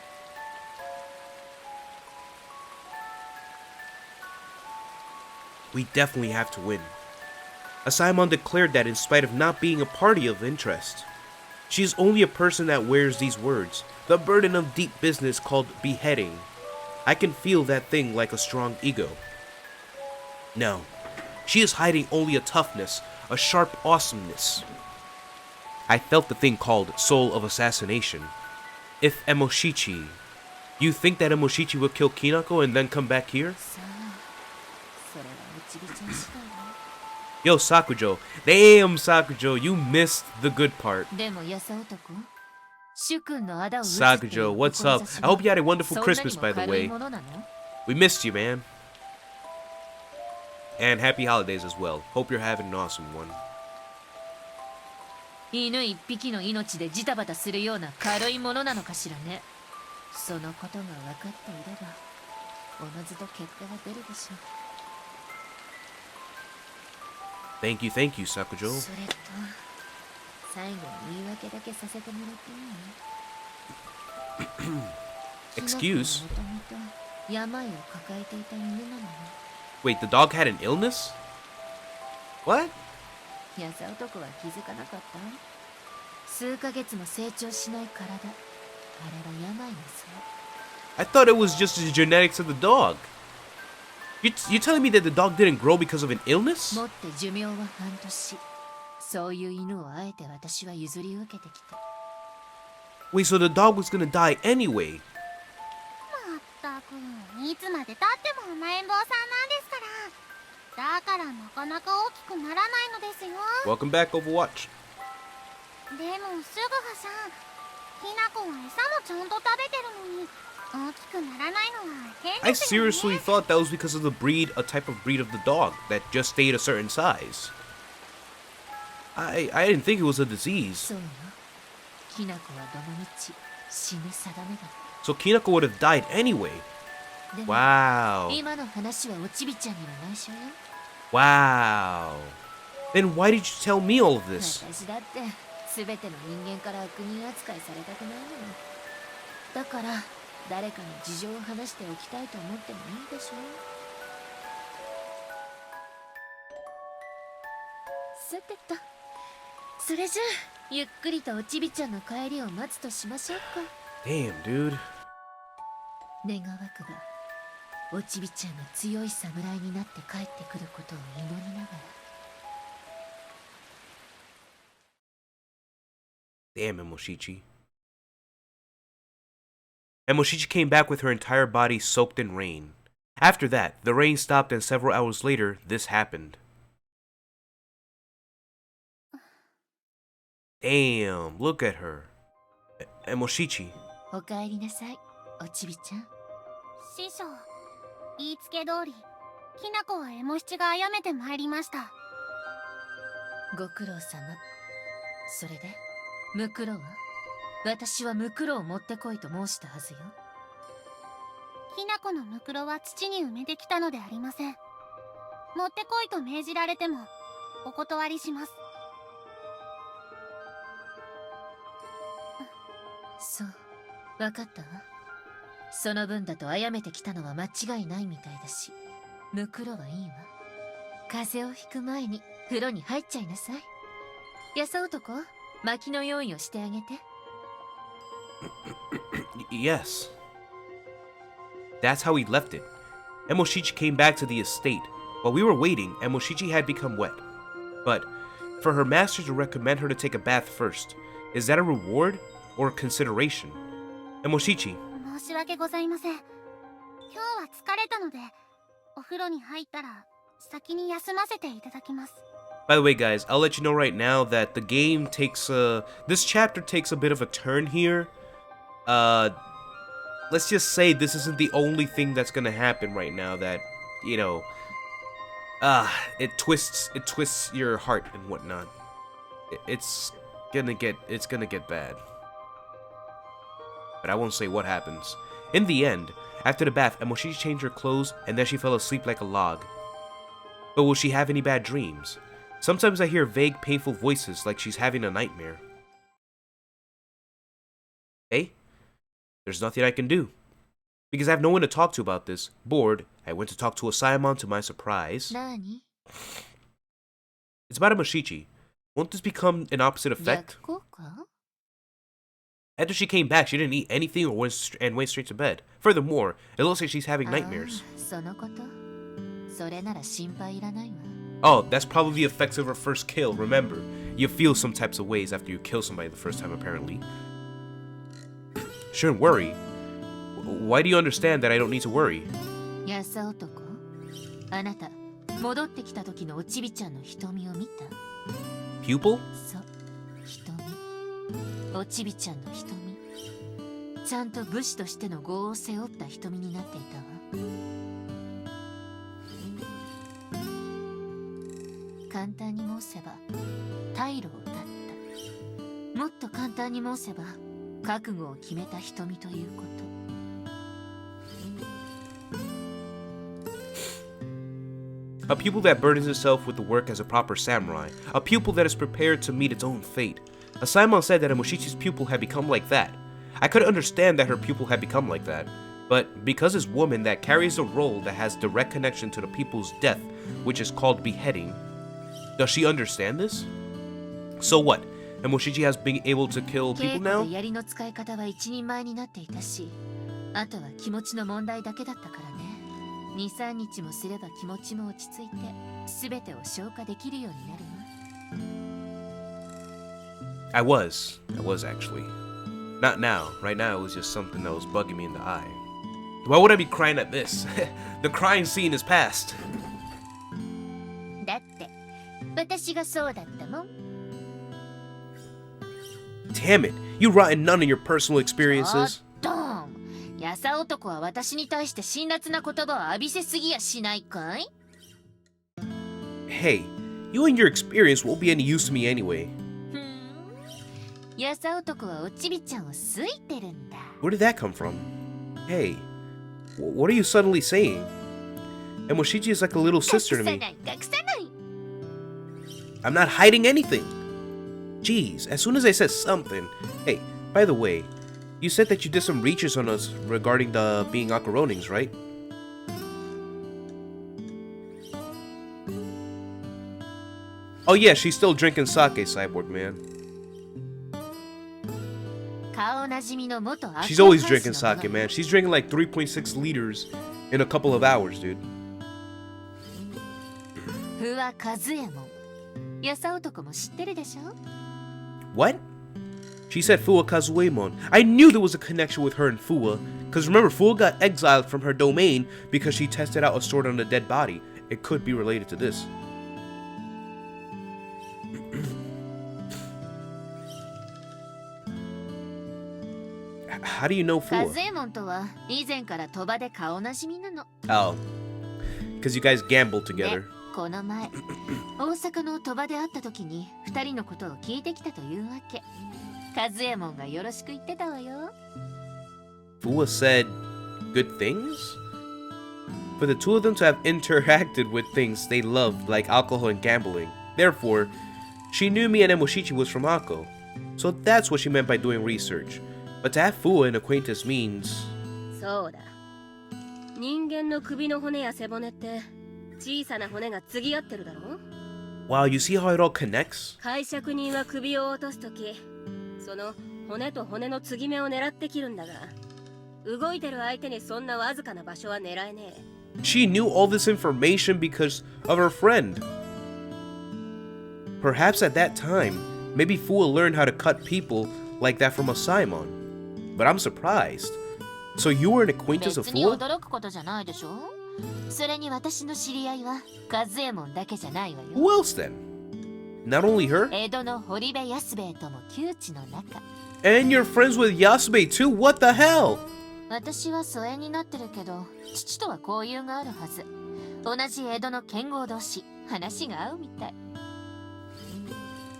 We definitely have to win. Asaemon declared that in spite of not being a party of interest. She is only a person that wears these words, the burden of deep business called beheading. I can feel that thing like a strong ego. No, she is hiding only a toughness, a sharp awesomeness. I felt the thing called soul of assassination. If Emoshichi... You think that Emoshichi will kill Kinako and then come back here? さあ、それはおちびちゃん次第ね。 Yo, Sakujo. Damn, Sakujo, you missed the good part. でもやさ男、主君の仇を討つっていう Sakujo, what's up? I hope you had a wonderful そんなに Christmas, も by the 軽い way. ものなの？ We missed you, man. And happy holidays as well. Hope you're having an awesome one. 犬一匹の命でジタバタするような軽いものなのかしらね。そのことが分かっていればおのずと結果が出るでしょう。 Thank you, Sakujo. それと最後に言い訳だけさせてもらっていい？ Excuse? もともと病を抱えていた犬なのよ。 Wait, the dog had an illness? What? やさ男は気づかなかった？数ヶ月も成長しない体、あれは病のせい。 I thought it was just the genetics of the dog. You telling me that the dog didn't grow because of an illness? もって寿命は半年。そういう犬をあえて私は譲り受けてきた。 Wait, so the dog was gonna die anyway. まったくいつまでたっても甘えん坊さんなんですから。だからなかなか大きくならないのですよ。 Welcome back, Overwatch. でもすぐはさん、ひなこは餌もちゃんと食べてるのに大きくならないのは変 I ですよね。 seriously thought that was because of the breed, a type of breed of the dog that just stayed a certain size. I didn't think it was a disease. そうよ。きなこはどのみち死ぬ定めだ。 So Kinako would have died anyway. でも Wow. 今の話はおちびちゃんには内緒よ。 Wow. Then why did you tell me all of this? 私だって全ての人間から悪人扱いされたくないのよ。だから誰かに事情を話しておきたいと思ってもいいでしょう。さてと、それじゃあゆっくりとおちびちゃんの帰りを待つとしましょうか。 Damn, dude. 願わくばおちびちゃんが強い侍になって帰ってくることを祈りながら。 Damn, Emoshichi. Emoshichi came back with her entire body soaked in rain. After that, the rain stopped and several hours later, this happened. Damn, look at her. Emoshichi. おかえりなさい、おちびちゃん。師匠、言いつけ通りきなこはエモ七が殺めてまいりました。ご苦労様。それでムクロは？私はムクロを持ってこいと申したはずよ。きなこのムクロは土に埋めてきたのでありません。持ってこいと命じられてもお断りします。わかったわ。その分だと殺めてきたのは間違いないみたいだし、ムクロはいいわ。風邪をひく前に風呂に入っちゃいなさい。やさ男、薪の用意をしてあげて。Yes. That's how he left it. Emoshichi came back to the estate. While we were waiting, Emoshichi had become wet. But for her master to recommend her to take a bath first, is that a reward or a consideration? Emoshichi. 申し訳ございません。今日は疲れたので、お風呂に入ったら先に休ませていただきます。 By the way, guys, I'll let you know right now that the game takes this chapter takes a bit of a turn here. Let's just say this isn't the only thing that's gonna happen right now that, you know, it twists your heart and whatnot. It's gonna get bad. But I won't say what happens. In the end, after the bath, Emoshichi changed her clothes and then she fell asleep like a log. But will she have any bad dreams? Sometimes I hear vague, painful voices like she's having a nightmare. Hey, there's nothing I can do. Because I have no one to talk to about this. Bored, I went to talk to Osaemon to my surprise. 何？ It's about Emoshichi. Won't this become an opposite effect? 逆効果？ After she came back, she didn't eat anything or went straight to bed. Furthermore, it looks like she's having nightmares. そのこと？それなら心配いらないわ。 Oh, that's probably the effects of her first kill. Remember, you feel some types of ways after you kill somebody the first time, apparently. Shouldn't worry. Why do you understand that I don't need to worry? やさ男、あなた戻ってきた時のおちびちゃんの瞳を見た？ Pupil? そう、瞳。おちびちゃんの瞳。ちゃんと武士としての業を背負った瞳になっていたわ。簡単に申せば退路を断った。もっと簡単に申せば覚悟を決めた瞳ということ。 A pupil that burdens itself with the work as a proper samurai. A pupil that is prepared to meet its own fate. Asaemon said that Emoshichi's pupil had become like that. I could understand that her pupil had become like that. But because this woman that carries a role that has direct connection to the people's death, which is called beheading, does she understand this? So what? Emoshichi has been able to kill people now? 槍の使い方は一人前になっていたし、あとは気持ちの問題だけだったからね。2、3日もすれば気持ちも落ち着いて、すべてを消化できるようになるわ。I was actually. Not now. Right now it was just something that was bugging me in the eye. Why would I be crying at this? The crying scene is past. だって、私がそうだったもん。 Damn it! You rotten none of your personal experiences. ドーン。やさ男は私に対して辛辣な言葉を浴びせすぎやしないかい？ Hey, you and your experience won't be any use to me anyway. やさ男はおちびちゃんを好いてるんだ。 Where did that come from? Hey, what are you suddenly saying? Emoshichi is like a little sister to me. 隠さない。 I'm not hiding anything. Jeez, as soon as I said something. Hey, by the way, you said that you did some research on us regarding the being Akaronings, right? Oh yeah, she's still drinking sake, Cyborg Man. 顔なじみの元アクア She's always ハウス drinking の sake, man. She's drinking like 3.6 liters in a couple of hours, dude. 不破和右衛門。やさ男も知ってるでしょ？ What? She said Fuwa Kazuemon. I knew there was a connection with her and Fuwa, because remember, Fuwa got exiled from her domain because she tested out a sword on a dead body. It could be related to this. How do you know 和 Fuwa? 右衛門とは以前から賭場で顔なじみなの。 Oh. Because you guys gambled で together. この前大阪の賭場で会った時に2人のことを聞いてきたというわけ。和右衛門がよろしく言ってたわよ。 Fuwa said good things? For the two of them to have interacted with things they loved, like alcohol and gambling. Therefore, she knew me and Emoshichi was from Akko. So that's what she meant by doing research. But to have Fu an acquaintance means... そうだ。人間の首の骨や背骨って小さな骨が継ぎ合ってるだろ。 Wow, you see how it all connects? 介錯人は首を落とすとき、その骨と骨の継ぎ目を狙って切るんだが、動いてる相手にそんなわずかな場所は狙えねえ。 She knew all this information because of her friend. Perhaps at that time, maybe Fu will learn how to cut people like that from a Simon. But I'm surprised. So you were an acquaintance of 別に Fu? 驚くことじゃないでしょ。それに私の知り合いは和右衛門だけじゃないわよ。 Who else then? Not only her? 江戸の堀部安兵衛とも旧知の仲。 And you're friends with Yasube too? What the hell? 私は疎遠になってるけど、父とは交友があるはず。同じ江戸の剣豪同士、話が合うみたい。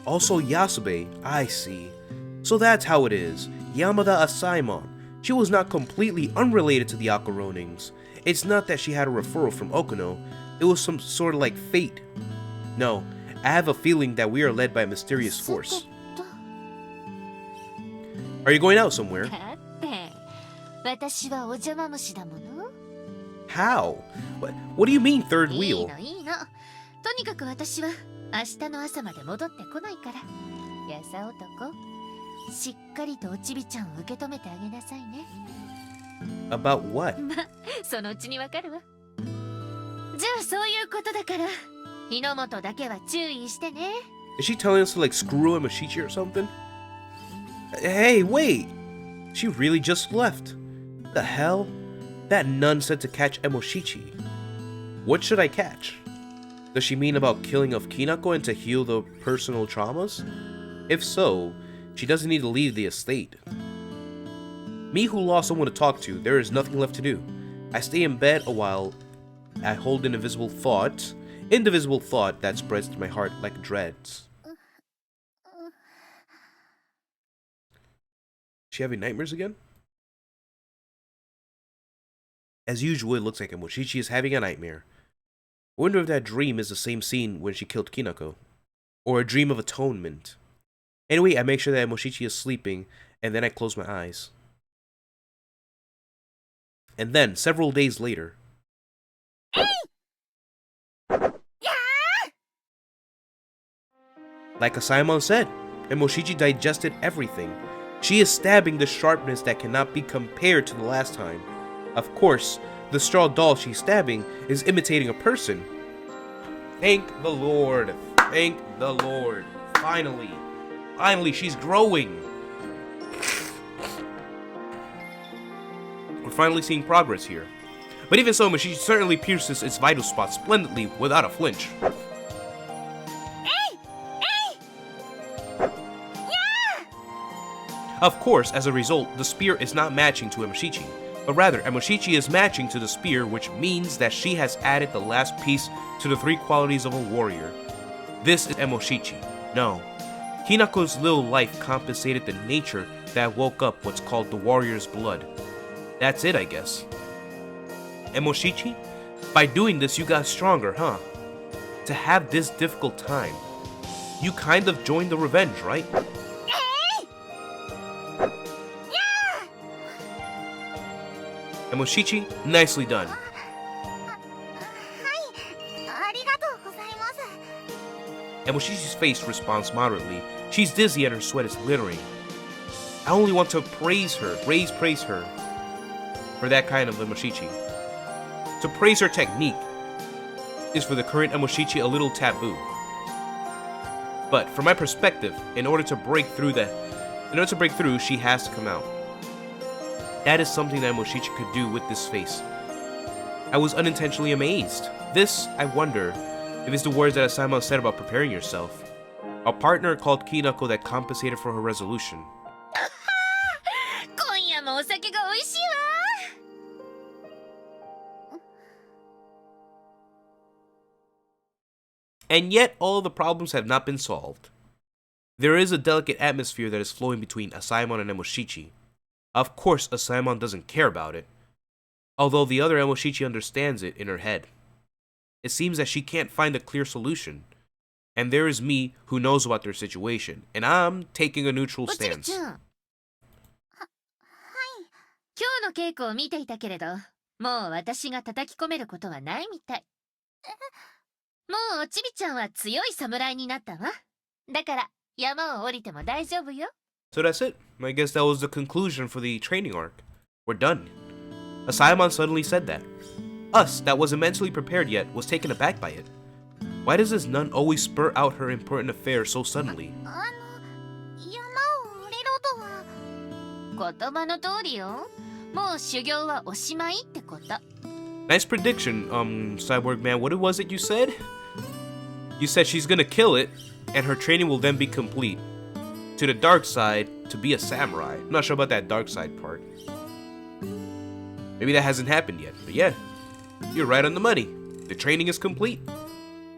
Also Yasube, I see. So that's how it is. Yamada Asaimon. She was not completely unrelated to the Akaronings. It's not that she had a referral from Okuno. It was some sort of like fate. No, I have a feeling that we are led by a mysterious force. Are you going out somewhere? だって私はお邪魔虫だもの。 How? What do you mean third いい wheel? のいいの。とにかく私は明日の朝まで戻ってこないから。やさ男、しっかりとおちびちゃんを受け止めてあげなさいね。 About what? ま、そのうちにわかるわ。じゃあそういうことだから、日の本だけは注意してね。 Is she telling us to like screw Emashichi or something? Hey, wait! She really just left. The hell? That nun said to catch Emoshichi. What should I catch? Does she mean about killing of Kinako and to heal the personal traumas? If so, she doesn't need to leave the estate. Me who lost someone to talk to, there is nothing left to do. I stay in bed a while. I hold an indivisible thought that spreads to my heart like dreads. She having nightmares again? As usual, it looks like Emoshichi is having a nightmare. I wonder if that dream is the same scene when she killed Kinako. Or a dream of atonement. Anyway, I make sure that Emoshichi is sleeping, and then I close my eyes. And then, several days later... Like Asaemon said, Emoshichi digested everything. She is stabbing the sharpness that cannot be compared to the last time. Of course, the straw doll she's stabbing is imitating a person. Thank the Lord. Thank the Lord. Finally. Finally, she's growing. We're finally seeing progress here. But even so, Emoshichi certainly pierces its vital spot splendidly without a flinch. Of course, as a result, the spear is not matching to Emoshichi, but rather Emoshichi is matching to the spear, which means that she has added the last piece to the three qualities of a warrior. This is Emoshichi. No. Hinako's little life compensated the nature that woke up what's called the warrior's blood. That's it, I guess. Emoshichi? By doing this, you got stronger, huh? To have this difficult time. You kind of joined the revenge, right? Emoshichi, nicely done. はい、ありがとうございます。 Emoshichi's face responds moderately. She's dizzy and her sweat is glittering. I only want to praise her, praise her for that kind of Emoshichi. To praise her technique is for the current Emoshichi a little taboo. But from my perspective, in order to break through, she has to come out. That is something that Emoshichi could do with this face. I was unintentionally amazed. This, I wonder, if it's the words that Asaemon said about preparing yourself. A partner called Kinako that compensated for her resolution. 今夜もお酒が美味しいわ。 And yet, all of the problems have not been solved. There is a delicate atmosphere that is flowing between Asaemon and Emoshichi. Of course, Asaemon doesn't care about it, although the other Emoshichi understands it in her head. It seems that she can't find a clear solution, and there is me who knows about their situation, and I'm taking a neutral おちび stance. ちゃん、今日の稽古を見ていたけれど、もう私が叩き込めることはないみたい。もうおちびちゃんは強い侍になったわ。だから山を降りても大丈夫よ。 So that's it. I guess that was the conclusion for the training arc. We're done. Asaemon suddenly said that. Us, that wasn't mentally prepared yet, was taken aback by it. Why does this nun always spur out her important affairs so suddenly? 山を降りろとは。言葉の通りよ。もう修行はおしまいってこと。 Nice prediction, Cyborg Man. What was it you said? You said she's gonna kill it, and her training will then be complete. To the dark side, to be a samurai. I'm not sure about that dark side part. Maybe that hasn't happened yet, but yeah, you're right on the money. The training is complete.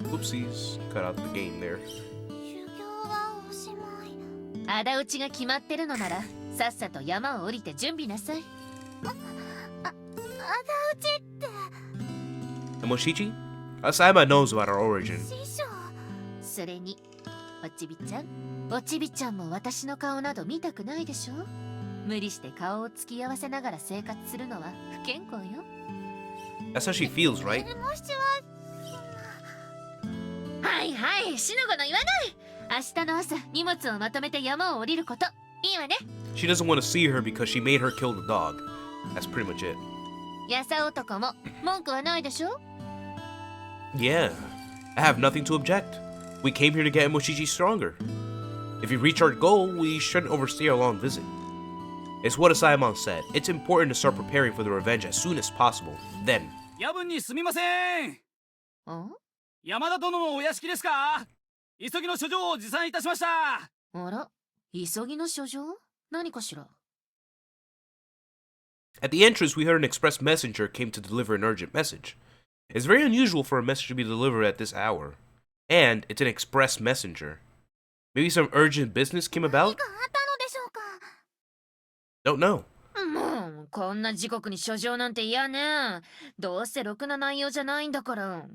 Whoopsies, cut out the game there. 修行はおしまい。仇討ちが決まってるのなら、さっさと山を降りて準備なさい。仇討ちって Moshichi? Asaima knows about our origin. 師匠。それに、おちびちゃん。おちびちゃんも私の顔など見たくないでしょ。無理して顔を突き合わせながら生活するのは不健康よ。That's how she feels, right? もしははいはい、しのごの言わない。明日の朝、荷物をまとめて山を降りること。いいわね。She doesn't want to see her because she made her kill the dog. That's pretty much it. やさ男も文句はないでしょ。 Yeah, I have nothing to object. We came here to get Moshichi stronger. If we reach our goal, we shouldn't overstay our long visit. It's what Asaemon said. It's important to start preparing for the revenge as soon as possible. Then. 夜分にすみません。ん？山田殿のお屋敷ですか？急ぎの書状を持参いたしました。あら、急ぎの書状？何かしら。 At the entrance, we heard an express messenger came to deliver an urgent message. It's very unusual for a message to be delivered at this hour. And it's an express messenger. Maybe some urgent business came 何 about? かあったのでしょうか。 Don't know. もう、こんな時刻に書状なんて嫌ね。どうせろくな内容じゃないんだから。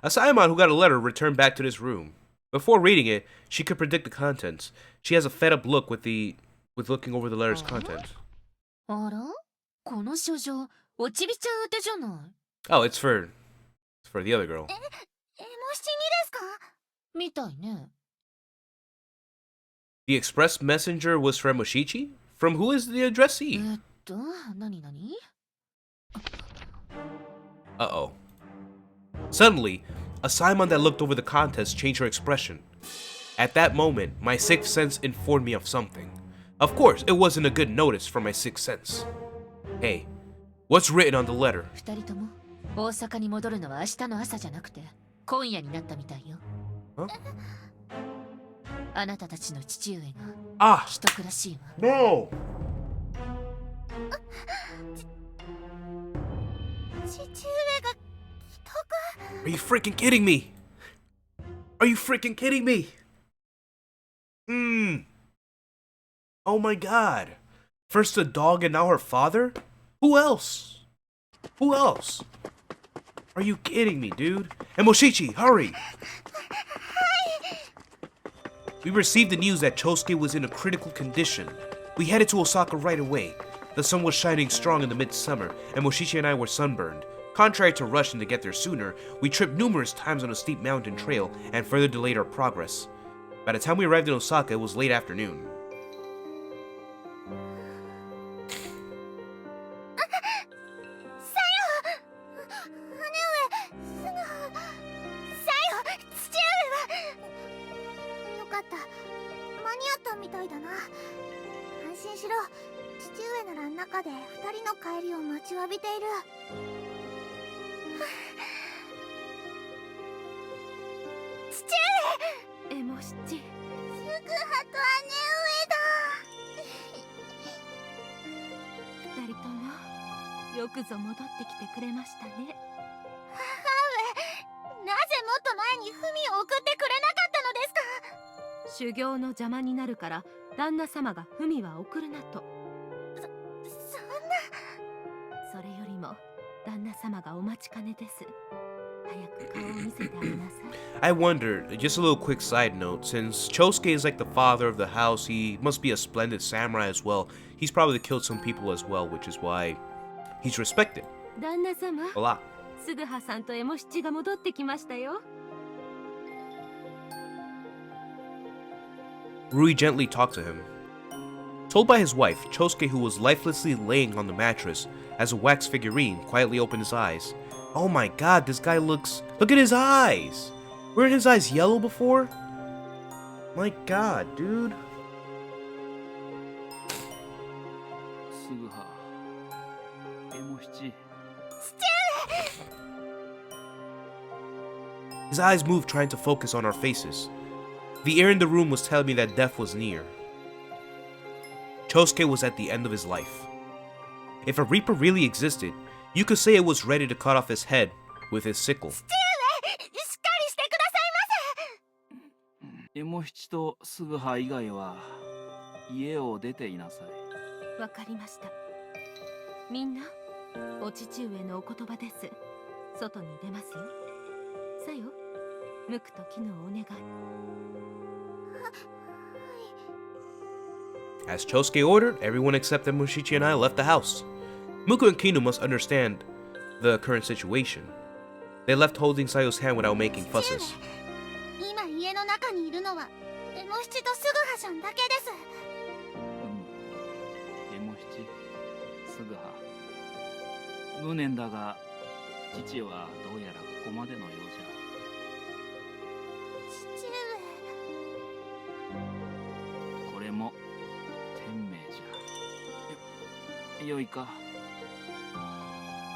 Asaemon, who got a letter, returned back to this room. Before reading it, she could predict the contents. She has a fed-up look with looking over the letter's contents. あら？この書状、おちびちゃん宛てじゃない。 Oh, it's for the other girl. えもしにですか。みたいね。 The express messenger was from Moshichi? From who is the addressee? 何？ Uh-oh. Suddenly, Asaemon that looked over the contents changed her expression. At that moment, my sixth sense informed me of something. Of course, it wasn't a good notice from my sixth sense. Hey, what's written on the letter? 二人とも大阪に戻るのは明日の朝じゃなくて今夜になったみたいよ。 Huh? あなたたちの父上が Ah! 秘匿らしいわ。 No! 父上が既得。 Are you freaking kidding me? Are you freaking kidding me? Oh my god. First the dog and now her father? Who else? Who else? Are you kidding me, dude? And Moshichi, hurry! We received the news that Chosuke was in a critical condition. We headed to Osaka right away. The sun was shining strong in the midsummer, and Moshichi and I were sunburned. Contrary to rushing to get there sooner, we tripped numerous times on a steep mountain trail and further delayed our progress. By the time we arrived in Osaka, it was late afternoon. みたいだな。安心しろ。父上なら中で二人の帰りを待ちわびている。父上。エモ七。すぐ鳩姉二人ともよくぞ戻ってきてくれましたね。母上、なぜもっと前に文を送ってくれなかったのですか。修行の邪魔になるから旦那様が文は送るなと。そんな。それよりも旦那様がお待ちかねです。早く顔を I wonder, just a little quick side note, since Chosuke is like the father of the house, he must be a splendid samurai as well. He's probably killed some people as well, which is why he's respected a lot. すぐはさんとエモ七が戻ってきましたよ。 Rui gently talked to him. Told by his wife, Chosuke, who was lifelessly laying on the mattress as a wax figurine, quietly opened his eyes. Oh my god, this guy looks... Look at his eyes! Weren't his eyes yellow before? My god, dude. すぐはエモ七 His eyes moved, trying to focus on our faces. The air in the room was telling me that death was near. Chosuke was at the end of his life. If a Reaper really existed, you could say it was ready to cut off his head with his sickle. エモ七とすぐは以外は家を出ていなさい。わかりました。みんな、お父上のお言葉です。外に出ますよ。さよ、無垢と木のお願い。 As Chosuke ordered, everyone except Mushichi and I left the house. Muko and Kinu must understand the current situation. They left holding Sayo's hand without making fusses. 今家の中にいるのはエモ七とすぐはちゃんだけです。エモ七すぐは無念だが父はどうやらここまでのようじゃ。父上。これも天命じゃ。よいか。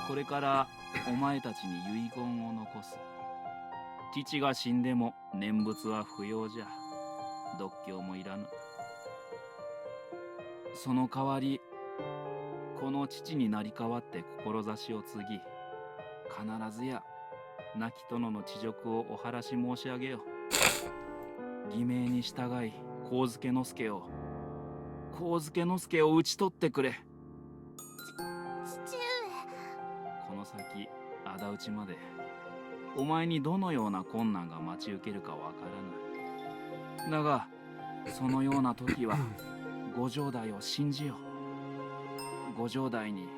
これからお前たちに遺言を残す。父が死んでも念仏は不要じゃ。読経もいらぬ。その代わりこの父になり代わって志を継ぎ、必ずや亡き殿の恥辱をお晴らし申し上げよ。偽名に従い上野之助を討ち取ってくれ。父上。この先仇討ちまでお前にどのような困難が待ち受けるかわからぬ。だがそのような時はご城代を信じよ。ご城代に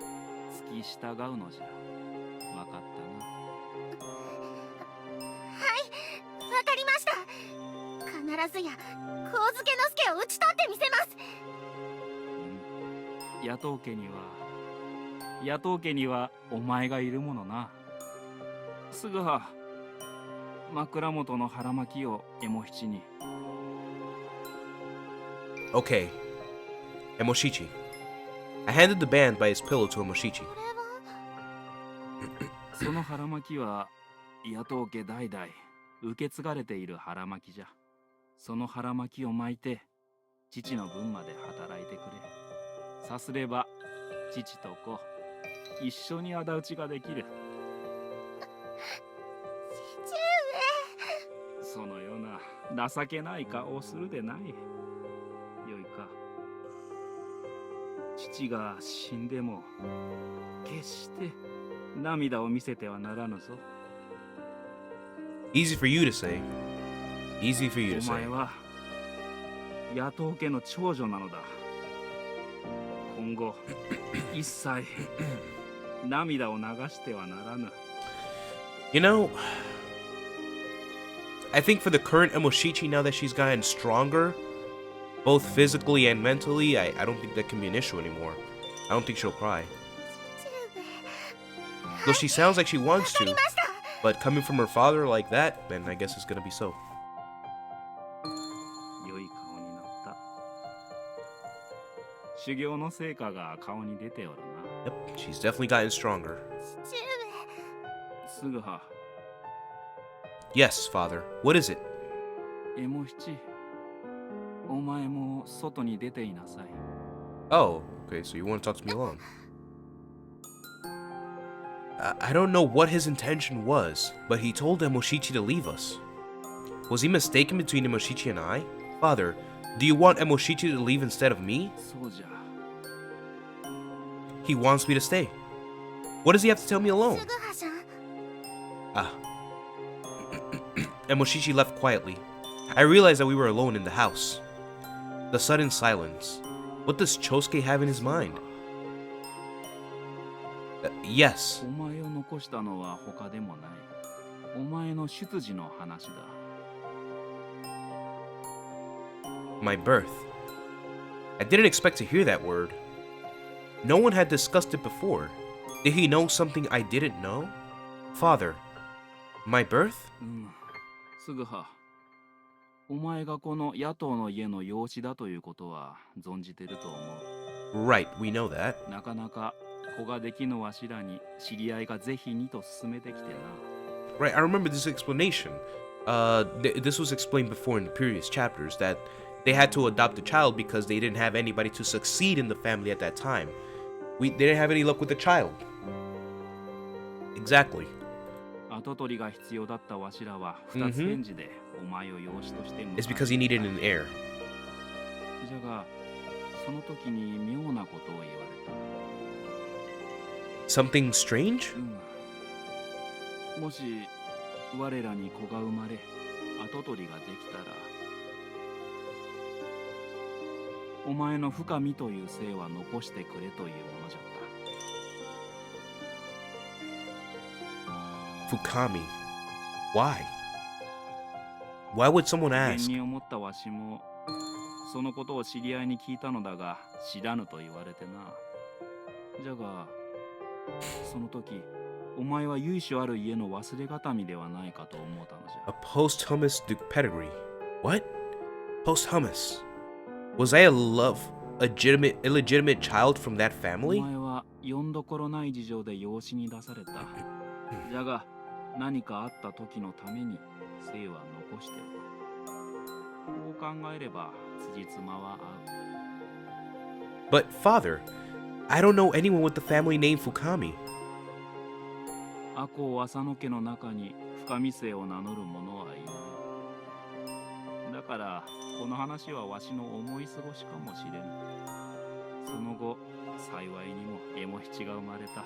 付き従うのじゃ。わかったな。はい、わかりました。必ずや上野之助を討ち取ってみせます。野党家にはお前がいるものな。すぐは枕元の腹巻きをエモ七に。Okay. Emoshichi. I handed the band by his pillow to Emoshichi. その腹巻きは野党家代々受け継がれている腹巻きじゃ。その腹巻きを巻いて父の分まで働いてくれ。さすれば父と子一緒に仇討ちができる。父上。そのような情けない顔をするでない。よいか。父が死んでも決して涙を見せてはならぬぞ。Easy for you to say. Easy for you to お say. 前は野党家の長女なのだ。今後一切涙を流してはならぬ。You know, I think for the current Emoshichi, now that she's gotten stronger, both physically and mentally, I don't think that can be an issue anymore. I don't think she'll cry. Though she sounds like she wants to, but coming from her father like that, then I guess it's gonna be so. 良い顔になった。修行の成果が顔に出ておるな。 Yep, she's definitely gotten stronger. 父上。すぐは Yes, father. What is it? エモ七、お前も外に出ていなさい。 Oh, okay, so you want to talk to me alone. I don't know what his intention was, but he told Emoshichi to leave us. Was he mistaken between Emoshichi and I? Father, do you want Emoshichi to leave instead of me? そうじゃ。 He wants me to stay. What does he have to tell me alone? すぐはちゃん。Ah. and Moshichi left quietly. I realized that we were alone in the house. The sudden silence. What does Chosuke have in his mind? Yes. お前を残したのは他でもない。お前の出自の話だ。My birth. I didn't expect to hear that word. No one had discussed it before. Did he know something I didn't know? Father, my birth? すぐは。お前がこの野党の家の養子だということは存じてると思う。Right, we know that. なかなか子ができぬわしらに知り合いがぜひにと勧めてきてな。Right, I remember this explanation. This was explained before in the previous chapters that they had to adopt a child because they didn't have anybody to succeed in the family at that time. They didn't have any luck with the child. Exactly. 跡取りが必要だったわしらは二つ返事でお前を養子として迎えた。 It's because he needed an heir. じゃがその時に妙なことを言われた。 Something strange? もし我らに子が生まれ跡取りができたらお前の深みという姓は残してくれというものじゃった。 Fukami. Why? Why would someone 現 ask? に思ったわしもそのことを知り合いに聞いたのだが知らぬと言われてな。じゃがその時お前は由緒ある家の忘れがたみではないかと思うたのじゃ。 A posthumous pedigree. What? Posthumous. Was I illegitimate child from that お family? 前はよんどころない事情で養子に出された。じゃが何かあった時のために姓は残しておく。こう考えれば辻褄は合う。 But father, I don't know anyone with the family name Fukami. 赤穂浅野家の中に深見姓を名乗る者はいない。だからこの話はわしの思い過ごしかもしれぬ。その後幸いにもエモ七が生まれた。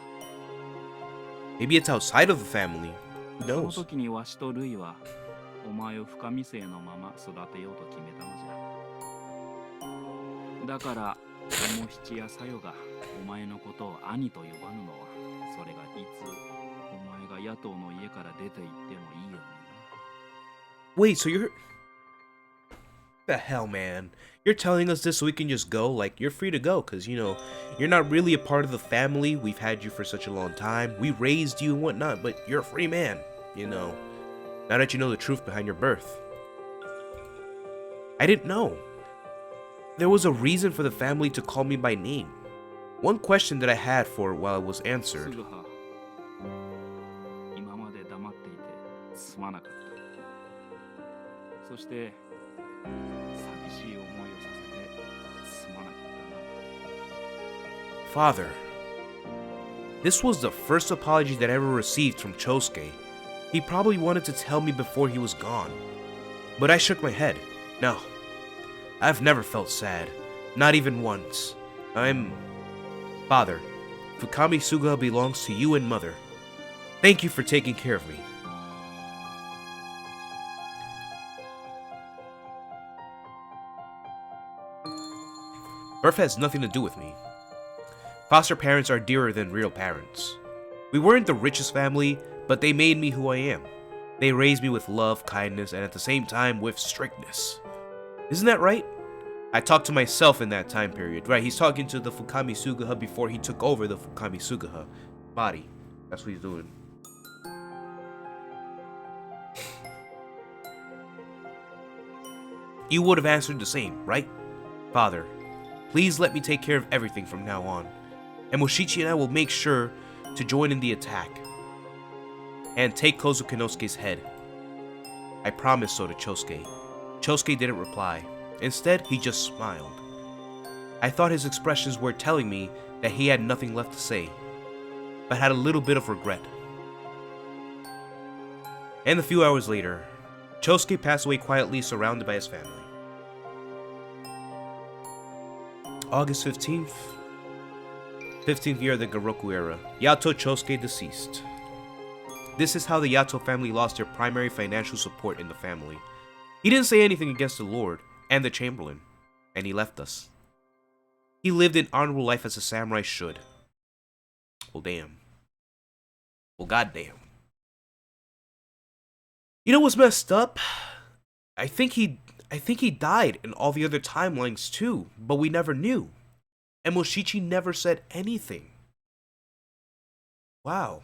Maybe it's outside of the family. Who その knows? 時にわしとルイはお前を深見姓のまま育てようと決めたのじゃ。だからエモ七やさよがお前のことを兄と呼ばぬのはそれがいつお前が野党の家から出て行ってもいいようにな。 Wait, so you're... The hell, man? You're telling us this so we can just go? Like, you're free to go, because, you know, you're not really a part of the family. We've had you for such a long time. We raised you and whatnot, but you're a free man, you know. Now that you know the truth behind your birth. I didn't know. There was a reason for the family to call me by name. One question that I had for it while it was す answered. ぐは今まで黙っていてすまなかった。そして寂しい思いをさせてすまなかったな。 Father, this was the first apology that I ever received from Chosuke. He probably wanted to tell me before he was gone. But I shook my head. No. I've never felt sad. Not even once. Father, Fukami Suga belongs to you and Mother. Thank you for taking care of me. Birth has nothing to do with me. Foster parents are dearer than real parents. We weren't the richest family, but they made me who I am. They raised me with love, kindness, and at the same time with strictness. Isn't that right? I talked to myself in that time period. Right, he's talking to the Fukami Sugaha before he took over the Fukami Sugaha body. That's what he's doing. You would have answered the same, right? Father, please let me take care of everything from now on. And Moshichi and I will make sure to join in the attack and take Kozu Kenosuke's head. I promised so to Chosuke. Chosuke didn't reply. Instead, he just smiled. I thought his expressions were telling me that he had nothing left to say, but had a little bit of regret. And a few hours later, Chosuke passed away quietly surrounded by his family. August 15th. 15th year of the Garoku era. Yato Chosuke deceased. this is how the Yato family lost their primary financial support in the family. He didn't say anything against the Lord and the Chamberlain, and he left us. He lived an honorable life as a samurai should. Well, damn. Well, goddamn. You know what's messed up? I think he died in all the other timelines too, but we never knew. And Moshichi never said anything. Wow.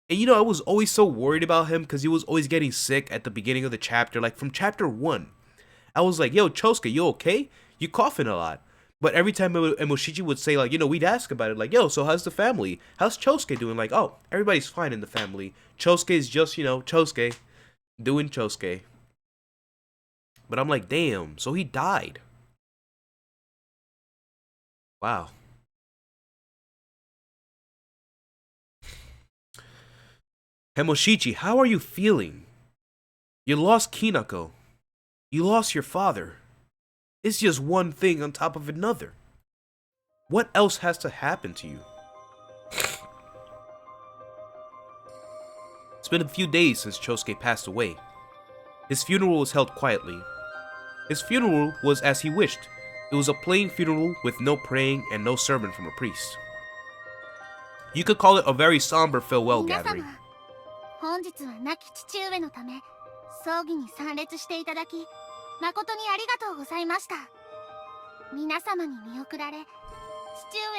And you know, I was always so worried about him because he was always getting sick at the beginning of the chapter. Like from chapter 1, I was like, yo, Chosuke, you okay? You coughing a lot. But every time Moshichi would say, like, you know, we'd ask about it, like, yo, so how's the family? How's Chosuke doing? Like, oh, everybody's fine in the family. Chosuke's just, you know, Chosuke, doing Chosuke. But I'm like, damn, so he died. Wow. Moshichi, how are you feeling? You lost Kinako. You lost your father. It's just one thing on top of another. What else has to happen to you? It's been a few days since Chosuke passed away. His funeral was held quietly. His funeral was as he wished. It was a plain funeral with no praying and no sermon from a priest. You could call it a very somber farewell gathering. 本日は亡き父上のため葬儀に参列していただき誠にありがとうございました。皆様に見送られ父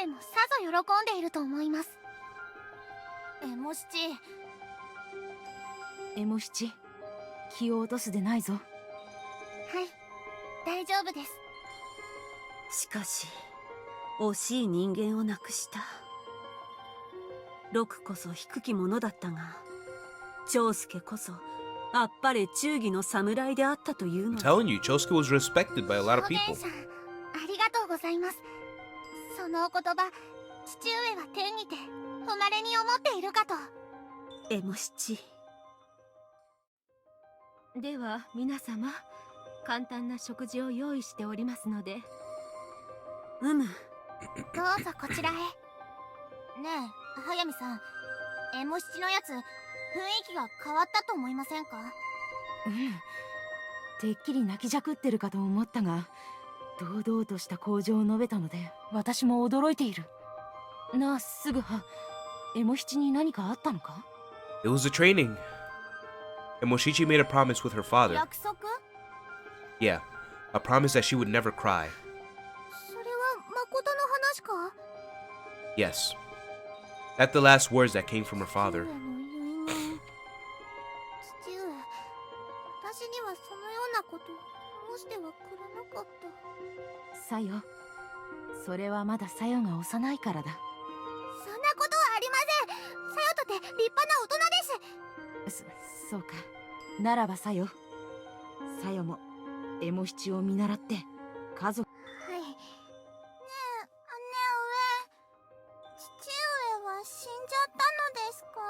上もさぞ喜んでいると思います。エモ七、気を落とすでないぞ。はい、大丈夫です。しかし惜しい人間を亡くした。六こそ低き者だったが長介こそあっぱれ忠義の侍であったというの。 I'm telling you, Chosuke was respected by a lot of people. 表現者ありがとうございます。そのお言葉、父上は天にて誉れに思っているかと。エモ七。では皆様、簡単な食事を用意しておりますので。どうぞこちらへ。ねえ、速水さん、エモ七のやつ、雰囲気が変わったと思いませんか？てっきり泣きじゃくってるかと思ったが、堂々とした口上を述べたので私も驚いている。なあ、すぐは、エモ七に何かあったのか？ It was a training. And Moshichi made a promise with her father. 約束？ Yeah, a promise that she would never cry. それは誠の話か？ Yes. That's the last words that came from her father. 父上の遺言。父上、私にはそのようなこと申してはくれなかった。さよ、それはまださよが幼いからだ。そんなことはありません。さよとて立派な大人です。そうか。ならばさよ、さよもエモ七を見習って家族。はい。ねえ、父上は死んじゃったのですか？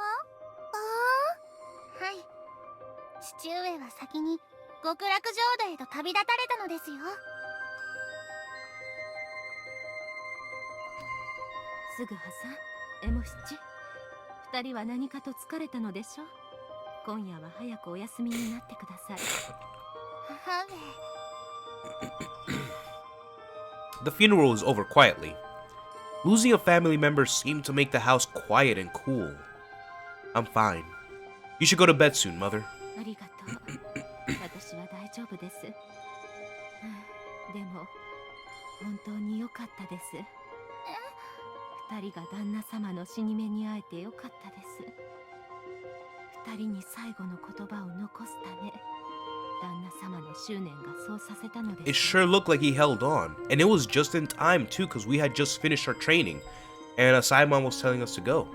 はい。父上は先に極楽浄土へと旅立たれたのですよ。すぐはさん、エモ七。二人は何かと疲れたのでしょう。今夜は早くお休みになってください。母上。 The funeral was over quietly. Losing a family member seemed to make the house quiet and cool. I'm fine. You should go to bed soon, mother. ありがとう。私は大丈夫です。でも本当に良かったです。二人が旦那様の死に目に会えて良かったです。二人に最後の言葉を残すため、旦那様の執念がそうさせたのです。 It sure looked like he held on. And it was just in time, too, because we had just finished our training. And Simon was telling us to go.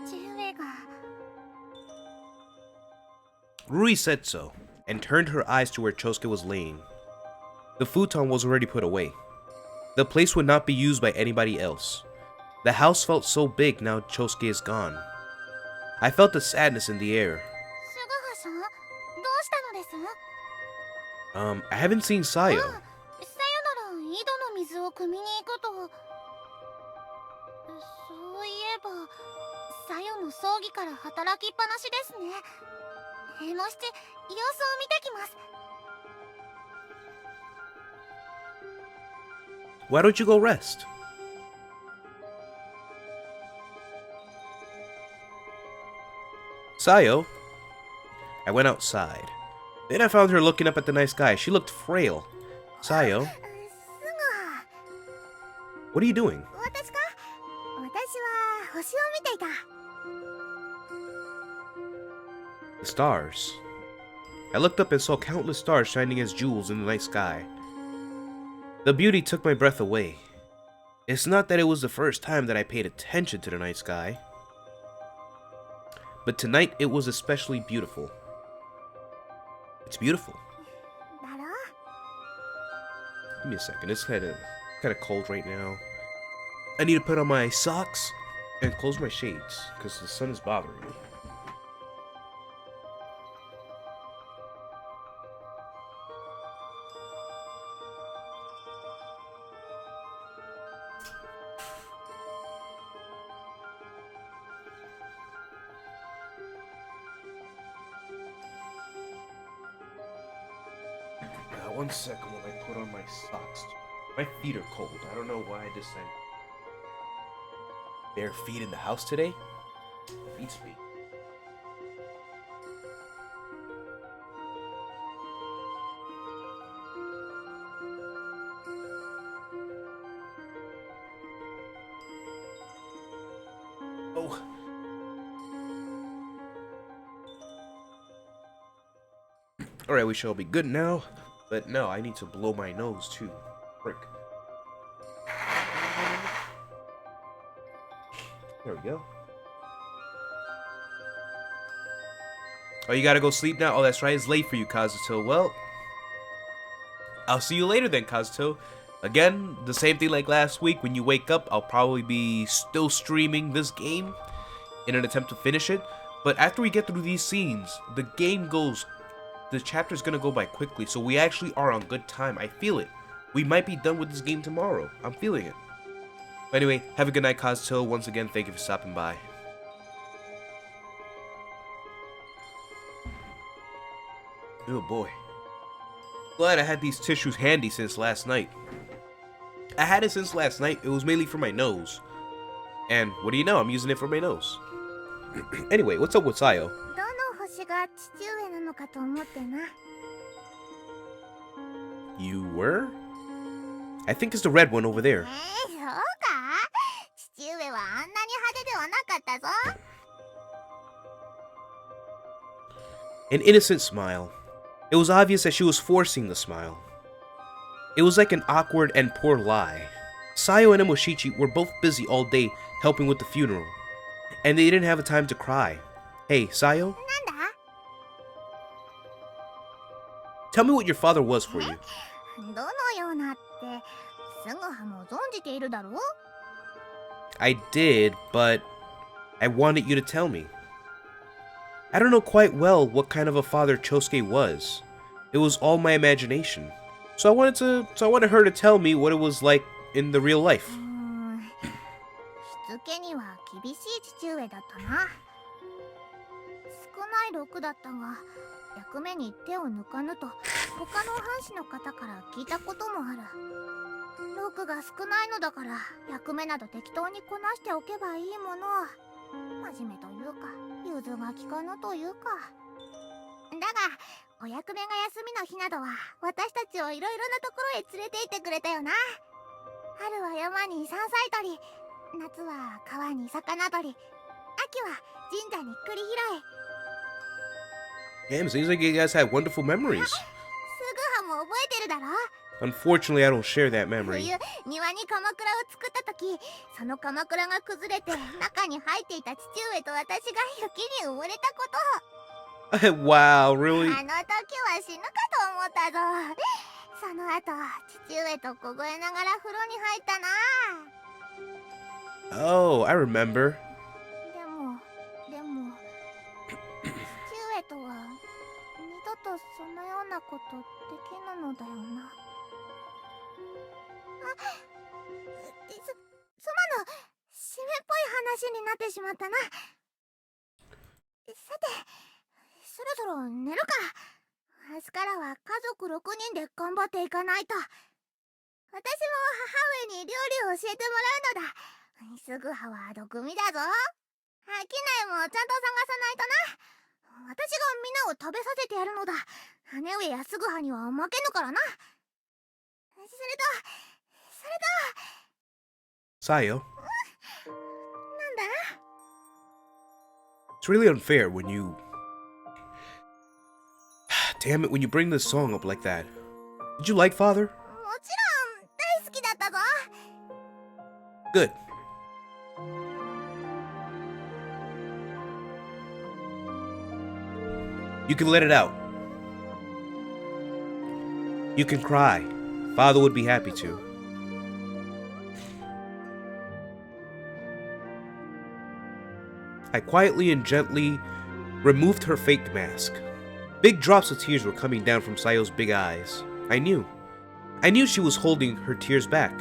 父上が。 Rui said so, and turned her eyes to where Chosuke was laying. The futon was already put away. The place would not be used by anybody else. The house felt so big now Chosuke is gone. I felt the sadness in the air. シュガハさん、どうしたのです？ I haven't seen Sayo. さよなら井戸の水を汲みに行くと。そういえばサヨの葬儀から働きっぱなしですね。ヘモ七、様子を見てきます。 Why don't you go rest? Sayo. I went outside. Then I found her looking up at the night sky. She looked frail. Sayo, すぐ what are you doing? 私か？私は星を見ていた。 The stars. I looked up and saw countless stars shining as jewels in the night sky. The beauty took my breath away. It's not that it was the first time that I paid attention to the night sky, but tonight it was especially beautiful. It's beautiful. だろ？ Give me a second. It's kind of cold right now. I need to put on my socks and close my shades because the sun is bothering me. One second while I put on my socks. My feet are cold. I don't know why I decided. Bare feet in the house today? Beats me. Oh. Alright, we shall be good now. But no, I need to blow my nose too. Frick. There we go. Oh, you gotta go sleep now? Oh, that's right. It's late for you, Kazuto. Well, I'll see you later then, Kazuto. Again, the same thing like last week. When you wake up, I'll probably be still streaming this game in an attempt to finish it. But after we get through these scenes, the chapter's gonna go by quickly, so we actually are on good time. I feel it. We might be done with this game tomorrow. I'm feeling it. But anyway, have a good night, Kazuto. Once again, thank you for stopping by. Oh boy. Glad I had these tissues handy since last night. I had it since last night. It was mainly for my nose. And what do you know? I'm using it for my nose. Anyway, what's up with Sayo? どの星が父上なのかと思ってな。 You were? I think it's the red one over there. そうか？父上はあんなに派手ではなかったぞ。 An innocent smile. It was obvious that she was forcing the smile. It was like an awkward and poor lie. Sayo and Emoshichi were both busy all day helping with the funeral, and they didn't have a time to cry. Hey, Sayo? なんだ？ Tell me what your father was for you. どのようなってすぐはも存じているだろう？ I did, but I wanted you to tell me. I don't know quite well what kind of a father Chosuke was. It was all my imagination. So I wanted her to tell me what it was like in the real life. しつけには厳しい父上だったな。少ない禄だったが、役目に手を抜かぬと他の藩士の方から聞いたこともある。禄が少ないのだから役目など適当にこなしておけばいいもの。真面目というか融通が利かぬというか。だがお役目が休みの日などは私たちをいろいろなところへ連れて行ってくれたよな。春は山に山菜採り、夏は川に魚取り、秋は神社に栗拾い。 Damn, seems like you guys had wonderful memories. すぐはも覚えてるだろ？ Unfortunately, I don't share that memory. 冬、庭に鎌倉を作った時、その鎌倉が崩れて中に入っていた父上と私が雪に埋もれたこと。 Wow, really? あの時は死ぬかと思ったぞ。その後、父上と凍えながら風呂に入ったな。 Oh, I remember. でも父上とは二度とそのようなことできぬのだよな。すまぬ、湿っぽい話になってしまったな。さて、そろそろ寝るか。明日からは家族6人で頑張っていかないと。私も母上に料理を教えてもらうのだ。すぐはは毒味だぞ。商いもちゃんと探さないとな。私がみんなを食べさせてやるのだ。姉上やすぐはには負けぬからな。それと Sayo, なんだ。 it's really unfair when you... Damn it, when you bring this song up like that. Did you like Father? もちろん大好きだったぞ。 Good. You can let it out. You can cry. Father would be happy to. I quietly and gently removed her fake mask. Big drops of tears were coming down from Sayo's big eyes. I knew she was holding her tears back.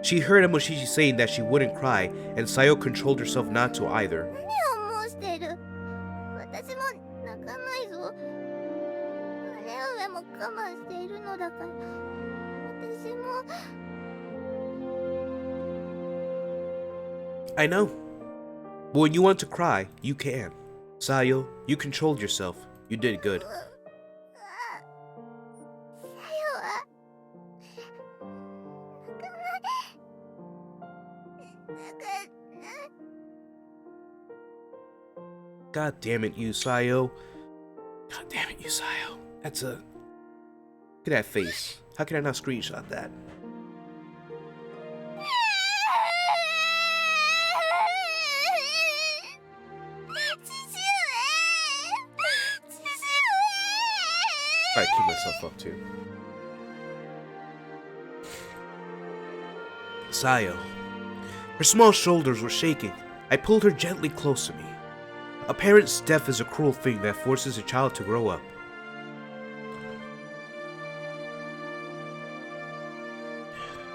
She heard Emoshichi saying that she wouldn't cry, and Sayo controlled herself not to either. 何を申している。私も泣かないぞ。姉上も我慢しているのだから。私も。 I know. But when you want to cry, you can. Sayo, you controlled yourself. You did good. さよは泣かない。泣かない。 God damn it, you Sayo. God damn it, you Sayo. That's a... Look at that face. How can I not screenshot that? I keep myself up too. Sayo. Her small shoulders were shaking. I pulled her gently close to me. A parent's death is a cruel thing that forces a child to grow up.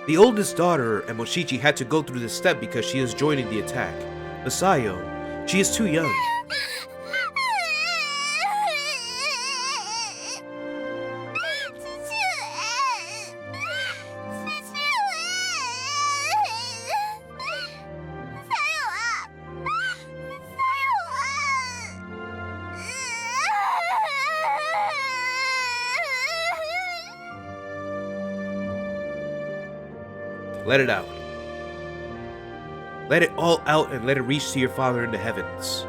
The oldest daughter, Emoshichi, had to go through this step because she is joining the attack. But Sayo, she is too young. Let it out. Let it all out and let it reach to your father in the heavens.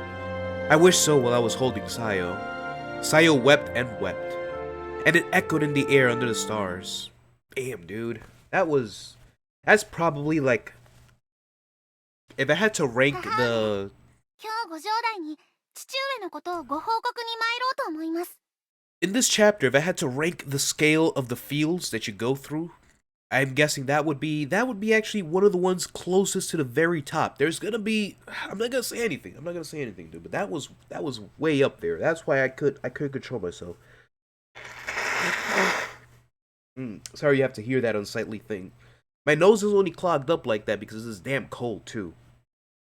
I wished so while I was holding Sayo. Sayo wept and wept, and it echoed in the air under the stars. Damn, dude. That's probably like... If I had to rank the... 今日ご城代に父上のことをご報告に参ろうと思います。 In this chapter, if I had to rank the scale of the fields that you go through, I'm guessing that would be actually one of the ones closest to the very top. There's gonna be... I'm not gonna say anything, dude, but that was way up there. That's why I couldn't control myself. Sorry you have to hear that unsightly thing. My nose is only clogged up like that because it's damn cold, too.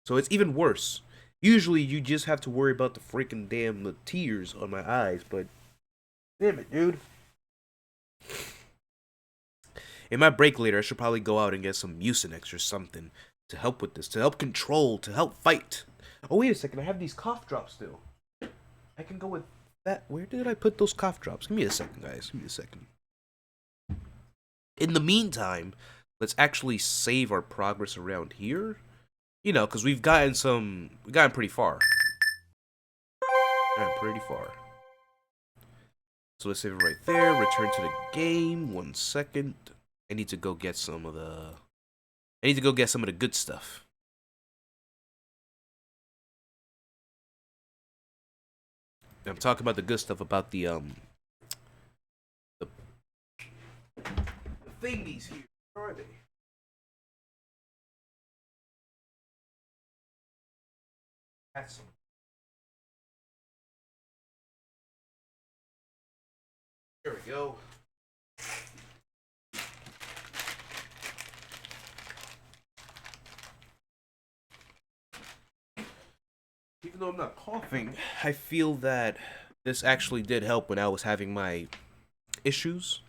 So it's even worse. Usually you just have to worry about the freaking damn tears on my eyes, but... Damn it, dude. In my break later, I should probably go out and get some Mucinex or something to help with this, to help control, to help fight. Oh, wait a second, I have these cough drops still. I can go with that. Where did I put those cough drops? Give me a second, guys. Give me a second. In the meantime, let's actually save our progress around here. You know, because we've gotten pretty far. So let's save it right there. Return to the game. 1 second. I need to go get some of the good stuff. I'm talking about the good stuff about the thingies here. Where are they? That's some. There we go. Even though I'm not coughing, I feel that this actually did help when I was having my issues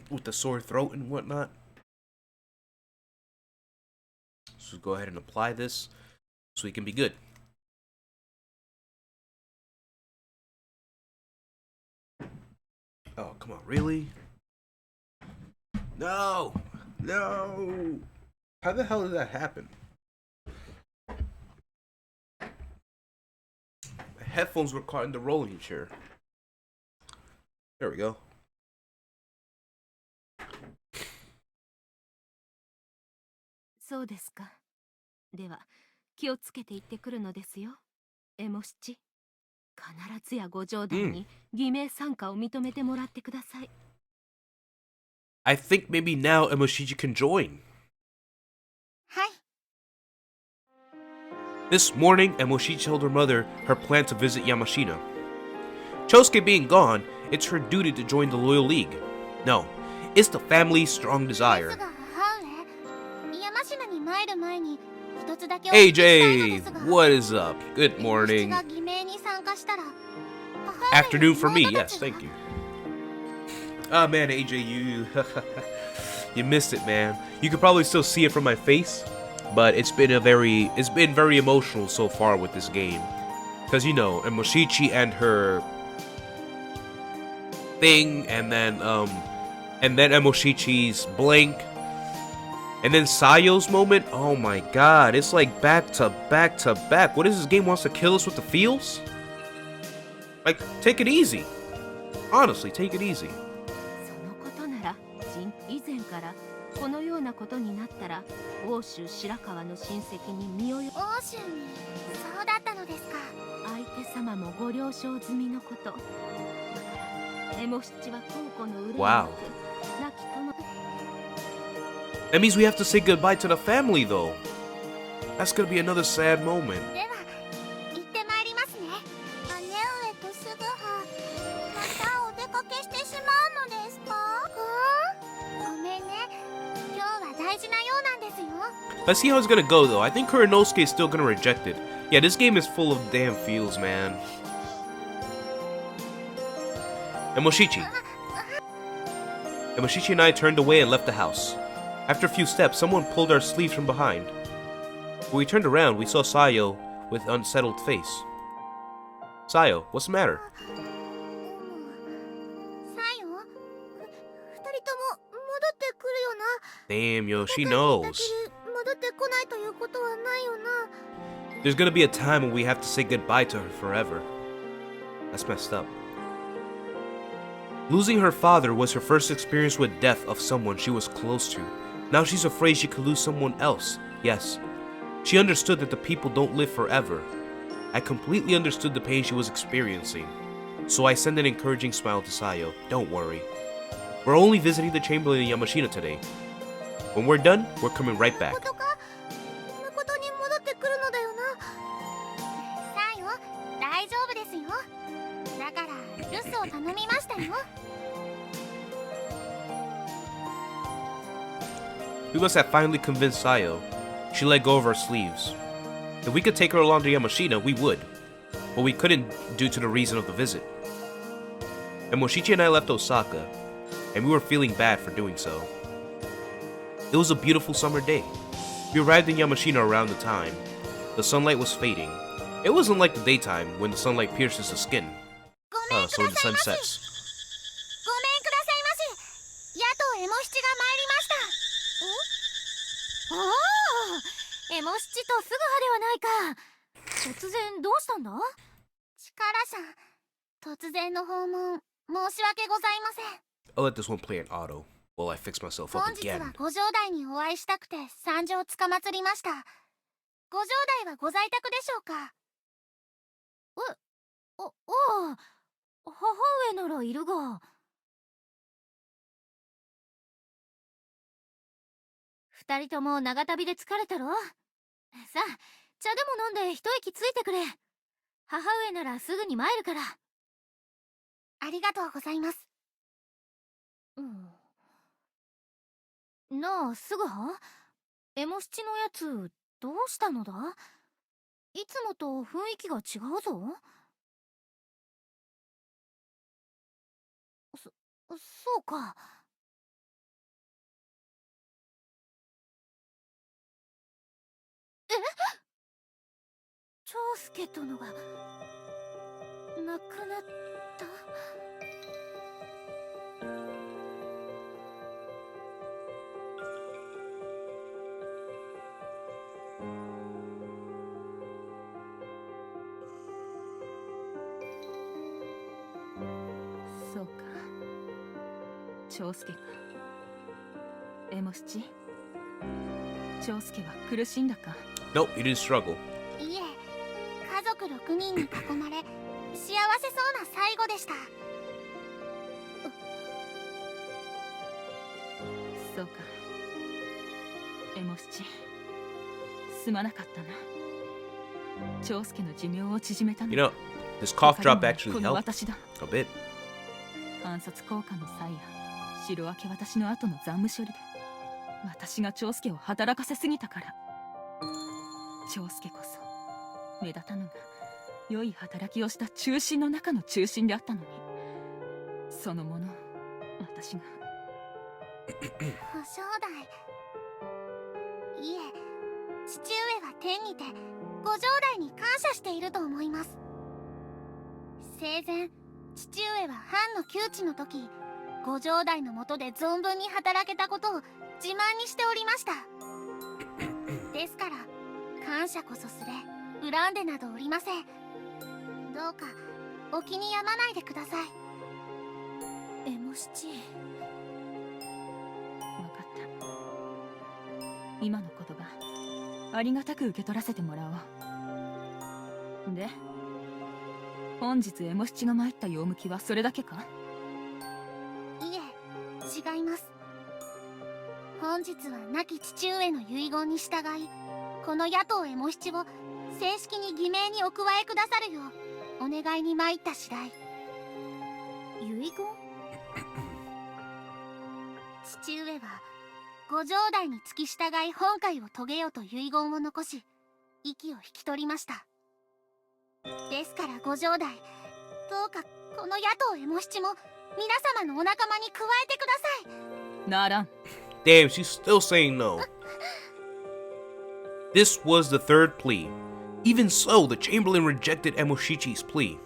with the sore throat and whatnot. So go ahead and apply this so we can be good. Oh, come on, really? No! No! How the hell did that happen? My headphones were caught in the rolling chair. There we go. そうですか。では気をつけて行ってくるのですよ。エモ七。必ずやご冗談に偽名参加を認めてもらってください。I think maybe now Emoshichi can join. はい。 This morning, Emoshichi told her mother her plan to visit Yamashina. Chosuke being gone, it's her duty to join the Loyal League. No, it's the family's strong です desire. が母上、山科に参る前に一つだけお聞きしたいの AJ, ですが、 what is up? Good エモ七 morning. が偽名に参加したら、母上 Afternoon の for me, 妹た yes, ちが thank you. Ah, man, AJ, you missed it, man. You could probably still see it from my face, but it's been very emotional so far with this game. Because, you know, Emoshichi and her thing, and then Emoshichi's blink, and then Sayo's moment. Oh my god, it's like back to back to back. What is this game wants to kill us with the feels? Like, take it easy. Honestly, take it easy. そのことなら以前からこのようなことになったら欧州白河の親戚に身をよ欧州にそうだったのですか。相手様もご了承済みのことだからエモ七は孝行の憂いなく Wow. 亡き友 That means we have to say goodbye to the family, though. That's gonna be another sad moment. では行ってまいりますね。姉上とすぐはまたお出かけしてしまうのですか？ごめんね。今日は大事なようなんですよ。 Let's see how it's gonna go, though. I think Kuranosuke is still gonna reject it. Yeah, this game is full of damn feels, man. Emoshichi. Emoshichi and I turned away and left the house. After a few steps, someone pulled our sleeves from behind. When we turned around, we saw Sayo with unsettled face. Sayo, what's the matter? サイオ、二人とも戻ってくるよな。 Damn, yo, she だから knows. 戻ってこないということはないよな。 There's gonna be a time when we have to say goodbye to her forever. That's messed up. Losing her father was her first experience with death of someone she was close to. Now she's afraid she could lose someone else. Yes. She understood that the people don't live forever. I completely understood the pain she was experiencing. So I sent an encouraging smile to Sayo. Don't worry. We're only visiting the Chamberlain in Yamashina today. When we're done, we're coming right back. 誠か？誠に戻ってくるのだよな。サイオ、大丈夫ですよ。だから留守を頼みましたよ。 We must have finally convinced Sayo. She let go of our sleeves. If we could take her along to Yamashina, we would. But we couldn't due to the reason of the visit. And Moshichi and I left Osaka, and we were feeling bad for doing so. It was a beautiful summer day. We arrived in Yamashina around the time. The sunlight was fading. It wasn't like the daytime when the sunlight pierces the skin. ごめんく So だ the さい sun まし。 sets. ごめんくださいまし。野党エモ七が参りました。おお、エモ七とすぐはではないか。突然どうしたんだ？力さん、突然の訪問申し訳ございません。 I'll let this one play in auto while I fix myself up 本日は again. ご城代にお会いしたくて参上つかまつりました。ご城代はご在宅でしょうか？母上ならいるが。二人とも長旅で疲れたろ？さあ、茶でも飲んで一息ついてくれ。母上ならすぐに参るから。ありがとうございます。なあ、すぐは？エモ七のやつ、どうしたのだ？いつもと雰囲気が違うぞ。そうか。長介殿が亡くなった。そうか。長介か。エモ七、長介は苦しんだか。 Nope, he didn't struggle. いえ、家族6人に囲まれ幸せそうな最後でした。そうか。エモ七、すまなかったな。長介の寿命を縮めたの。 You know, this cough drop こ actually の helped 私だ。 a bit. 暗殺効果の際や城明け渡しの後の残務処理で私が長介を働かせすぎたから。長介こそ目立たぬが良い働きをした中心の中の中心であったのに、そのものを私が。ご兄弟、いえ、父上は天にてご兄弟に感謝していると思います。生前父上は藩の窮地の時、ご兄弟のもとで存分に働けたことを自慢にしておりました。ですから感謝こそすれ、恨んでなどおりません。どうかお気に病まないでください。エモ七、分かった。今の言葉ありがたく受け取らせてもらおう。で、本日エモ七が参った用向きはそれだけか？いえ、違います。本日は亡き父上の遺言に従い、この野党エモ七を正式に偽名にお加えくださるようお願いに参った次第。遺言？父上はご兄弟に付き従い本会を遂げよと遺言を残し、息を引き取りました。ですからご兄弟、どうかこの野党エモ七も皆様のお仲間に加えてください。ならん。 Damn, she's still saying no. This was the third plea. Even so, the Chamberlain rejected Emoshichi's plea.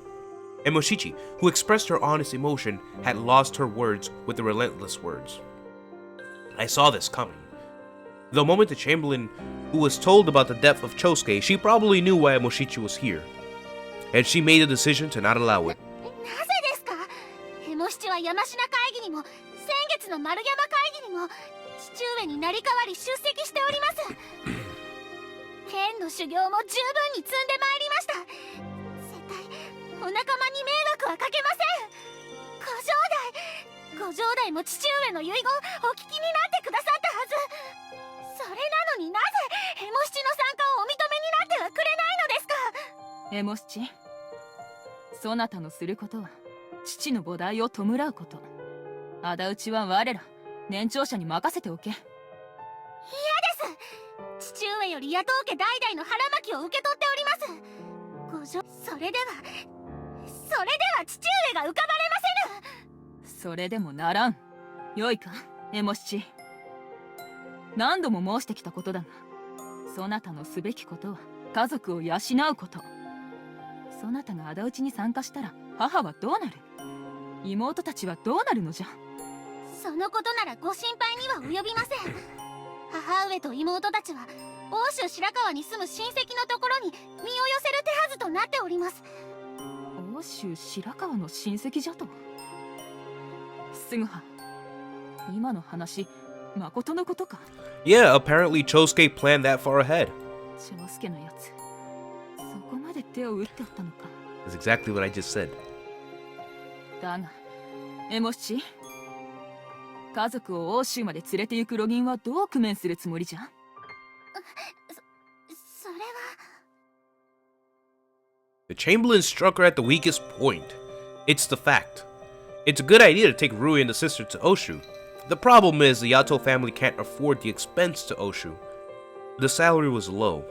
Emoshichi, who expressed her honest emotion, had lost her words with the relentless words. I saw this coming. The moment the Chamberlain, who was told about the death of Chosuke, she probably knew why Emoshichi was here. And she made a decision to not allow it. なぜですか？エモ七は山科会議にも先月の丸山会議にも父上になり代わり出席しております。剣の修行も十分に積んでまいりました。絶対お仲間に迷惑はかけません。ご兄弟も父上の遺言お聞きになってくださったはず。それなのになぜエモ七の参加をお認めになってはくれないのですか？エモ七、そなたのすることは父の菩提を弔うこと。仇討ちは我ら年長者に任せておけ。嫌です。父上より野党家代々の腹巻きを受け取っております。それでは父上が浮かばれませぬ。それでもならん。よいか、エモ七。何度も申してきたことだが、そなたのすべきことは家族を養うこと。そなたが仇討ちに参加したら母はどうなる？妹たちはどうなるのじゃ？そのことならご心配には及びません。母上と妹たちは欧州白河に住む親戚のところに身を寄せる手はずとなっております。欧州白河の親戚じゃと？すぐは、今の話まことのことか？ Yeah, apparently Chosuke planned that far ahead. 長介のやつ、そこまで手を打っておったのか。 That's exactly what I just said. だがエモ七、家族を欧州まで連れて行く路銀はどう工面するつもりじゃ？それは。 The Chamberlain struck her at the weakest point. It's the fact. It's a good idea to take Rui and the sister to Oshu. The problem is the Yato family can't afford the expense to Oshu. The salary was low.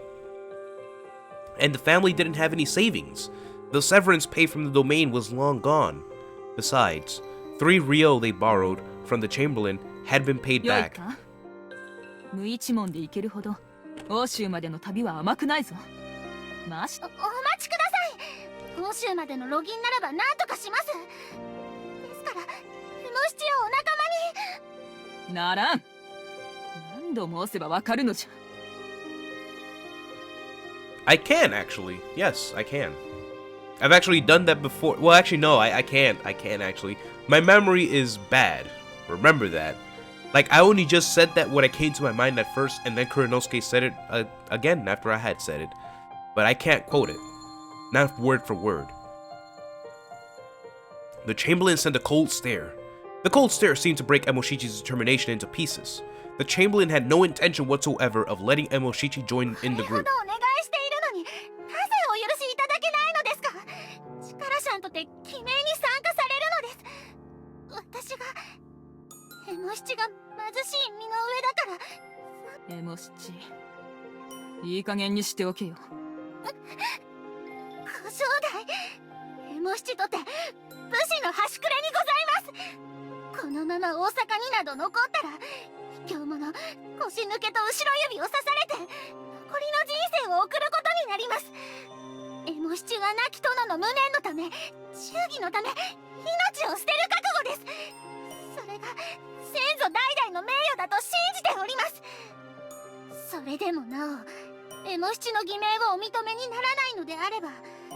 and the family didn't have any savings. The severance pay from the domain was long gone. Besides, 3 ryo they borrowed from the Chamberlain had been paid よい back. か無一文で行けるほど欧州までの旅は甘くないぞ。ましお待ちください。欧州までのロギンならば何とかします。ですから M7 をお仲間に。ならん。何度申せばわかるのじゃ。I can actually. Yes, I can. I've actually done that before. Well, actually, no, I can't. I can't actually. My memory is bad. Remember that. Like, I only just said that when I came to my mind at first, and then Kuranosuke said it again after I had said it. But I can't quote it. Not word for word. The Chamberlain sent a cold stare. The cold stare seemed to break Emoshichi's determination into pieces. The Chamberlain had no intention whatsoever of letting Emoshichi join in the これほ group. どお願いしているのになぜお許しいただけないのですか。力さんとて記名に参加されるのです。私が M7 が貧しい身の上だから。エモ七、いい加減にしておけよ。小正代 M7 とて武士の端くれにございます。このまま大阪になど残ったら卑怯者腰抜けと後ろ指を刺されて残りの人生を送ることになります。 M7 は亡き殿の無念のため忠義のため命を捨てる覚悟です。それが先祖代々の名誉だと信じております。それでもなお M7 の偽名をお認めにならないのであればこ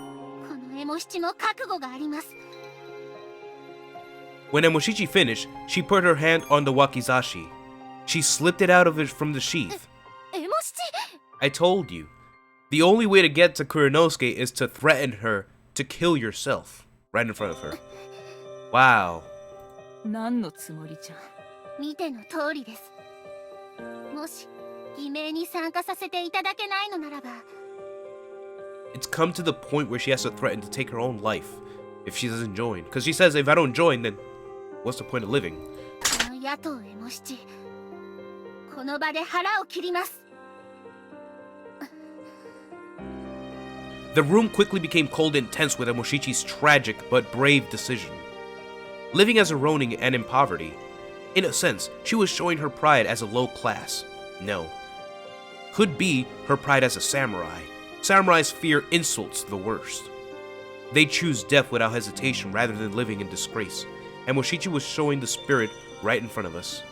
の M7 も覚悟があります。 When Emoshichi finished, she put her hand on the wakizashi. She slipped it out of it from the sheath. M7 I told you. The only way to get to Kuranosuke is to threaten her to kill yourself. Right in front of her. Wow. 何のつもりじゃ。見ての通りです。もし偽名に参加させていただけないのならば It's come to the point where she has to threaten to take her own life if she doesn't join. Because she says, if I don't join, then what's the point of living? この野党 M7 この場で腹を切ります。 The room quickly became cold and tense with Emoshichi's tragic but brave decision. Living as a Ronin and in poverty, in a sense, she was showing her pride as a low class. No. Could be her pride as a samurai. Samurais fear insults the worst. They choose death without hesitation rather than living in disgrace. Emoshichi was showing the spirit right in front of us.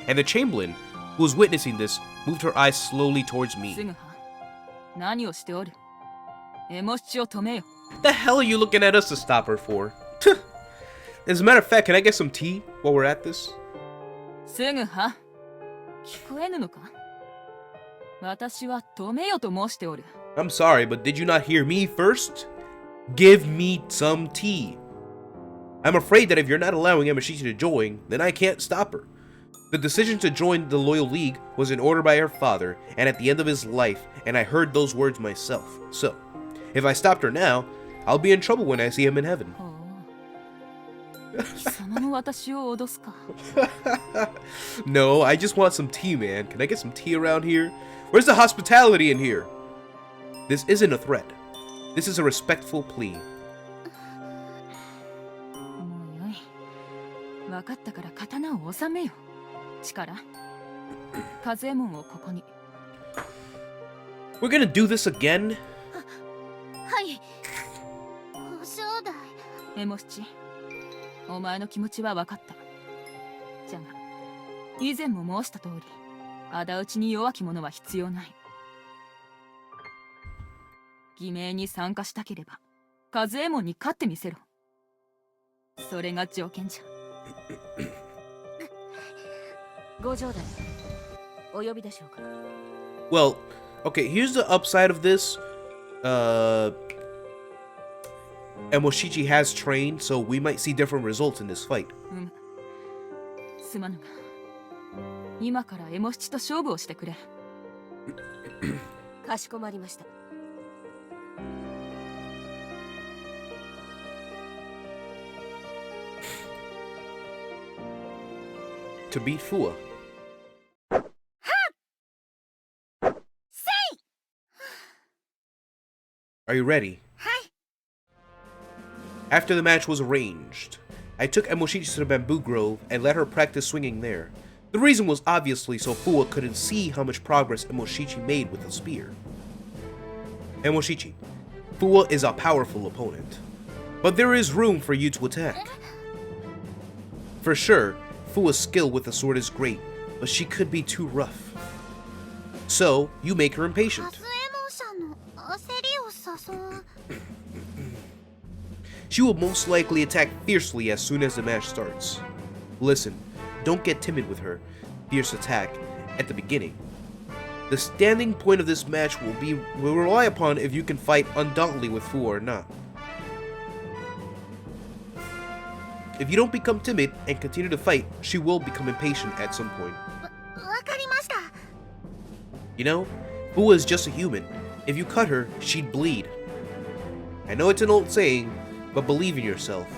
And the Chamberlain, who was witnessing this, moved her eyes slowly towards す me. ぐは何をしておる。エモ七を止めよ。 The hell are you looking at us to stop her for? As a matter of fact, can I get some tea while we're at this? すぐは聞こえぬのか。私は止めよと申しておる。 I'm sorry, but did you not hear me first? Give me some tea. I'm afraid that if you're not allowing Emoshichi to join, then I can't stop her. The decision to join the Loyal League was in order by her father, and at the end of his life, and I heard those words myself. So, if I stopped her now, I'll be in trouble when I see him in heaven. ほう。貴様も私を脅すか。 No, I just want some tea, man. Can I get some tea around here? Where's the hospitality in here? This isn't a threat. This is a respectful plea. もうよい。分かったから刀を収めよ。力。風右衛門をここに。 We're gonna do this again? はい小正代エモ七、お前の気持ちは分かった。じゃが、以前も申した通り、仇討ちに弱き者は必要ない。偽名に参加したければ、風右衛門に勝ってみせろ。それが条件じゃ。ご城代、お呼びでしょうか。 Well, okay, here's the upside of this. Emoshichi has trained, so we might see different results in this fight. すまぬが、今からエモ七と勝負をしてくれ。かしこまりました。 To beat Fua. Are you ready? Hi. After the match was arranged, I took Emoshichi to the bamboo grove and let her practice swinging there. The reason was obviously so Fuwa couldn't see how much progress Emoshichi made with the spear. Emoshichi, Fuwa is a powerful opponent, but there is room for you to attack. For sure, Fuwa's skill with the sword is great, but she could be too rough. So, you make her impatient. She will most likely attack fiercely as soon as the match starts. Listen, don't get timid with her fierce attack at the beginning. The standing point of this match will rely upon if you can fight undauntedly with Fuwa or not. If you don't become timid and continue to fight, she will become impatient at some point. You know, Fuwa is just a human. If you cut her, she'd bleed. I know it's an old saying, but believe in yourself.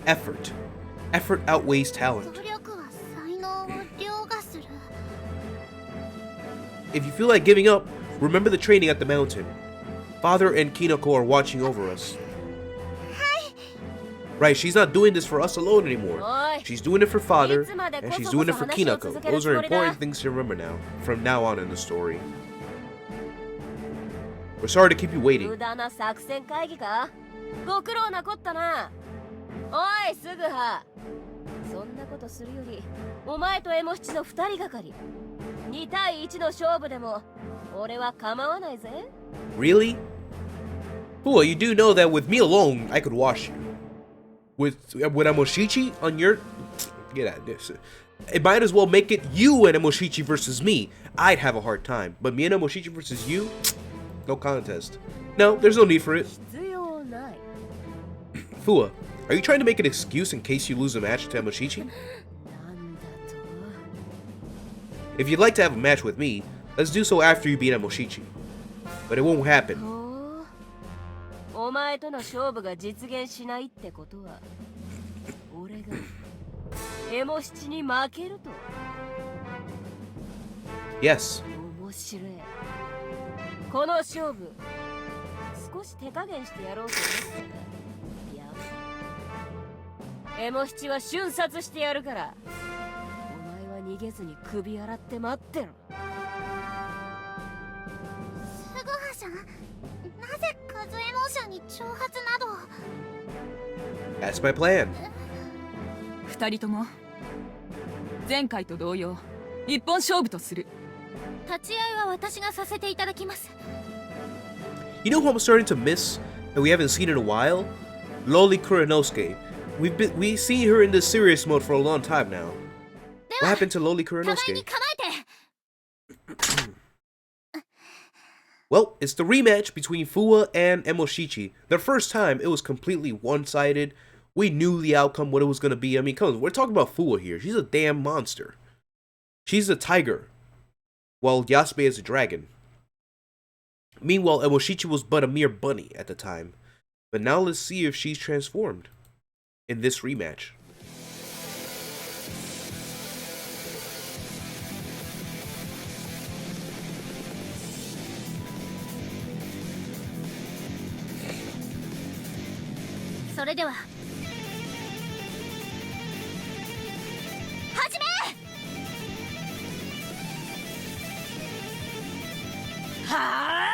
Effort. Effort outweighs talent. If you feel like giving up, remember the training at the mountain. Father and Kinako are watching over us. Right, she's not doing this for us alone anymore. She's doing it for Father, and she's doing it for Kinako. Those are important things to remember now, from now on in the story. We're sorry to keep you waiting. ご苦労なこったな。おい、すぐは。そんなことするより、お前とエモ七の二人がかり。2対1の勝負でも、俺は構わないぜ。Really? Fuwa, you do know that with me alone, I could wash you. With Emoshichi on your... Get at this. It might as well make it you and Emoshichi versus me. I'd have a hard time. But me and Emoshichi versus you? No contest. No, there's no need for it. Fuwa, are you trying to make an excuse in case you lose a match to Emoshichi? If you'd like to have a match with me, let's do so after you beat Emoshichi. But it won't happen. Yes. この勝負、少し手加減してやろうと思ってた。エモ七は瞬殺してやるから、お前は逃げずに首洗って待ってろ。すぐはさん、なぜカズエモ社に挑発など。That's my plan. 二人とも前回と同様、一本勝負とする。立ち会いは私がさせていただきます。You know who I'm starting to miss that we haven't seen in a while? Loli Kuranosuke. We've seen her in this serious mode for a long time now. What happened to Loli Kuranosuke? Well, it's the rematch between Fuwa and Emoshichi. The first time, it was completely one-sided. We knew the outcome, what it was going to be. I mean, come on, we're talking about Fuwa here. She's a damn monster. She's a tiger, while Yasuke is a dragon. Meanwhile, Emoshichi was but a mere bunny at the time. But now let's see if she's transformed in this rematch. So, それでは始め。はあ。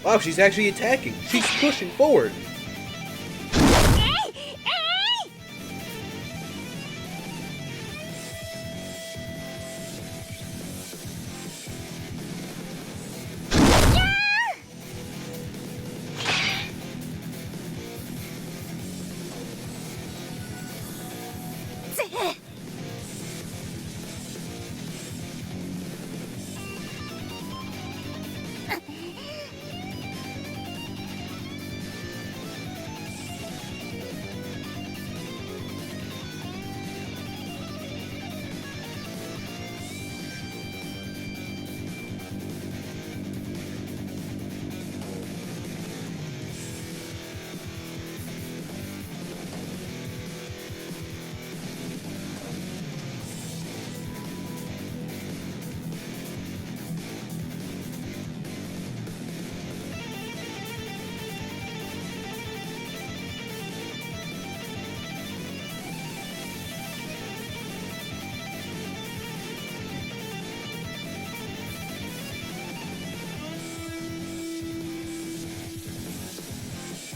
Wow, she's actually attacking. She's pushing forward.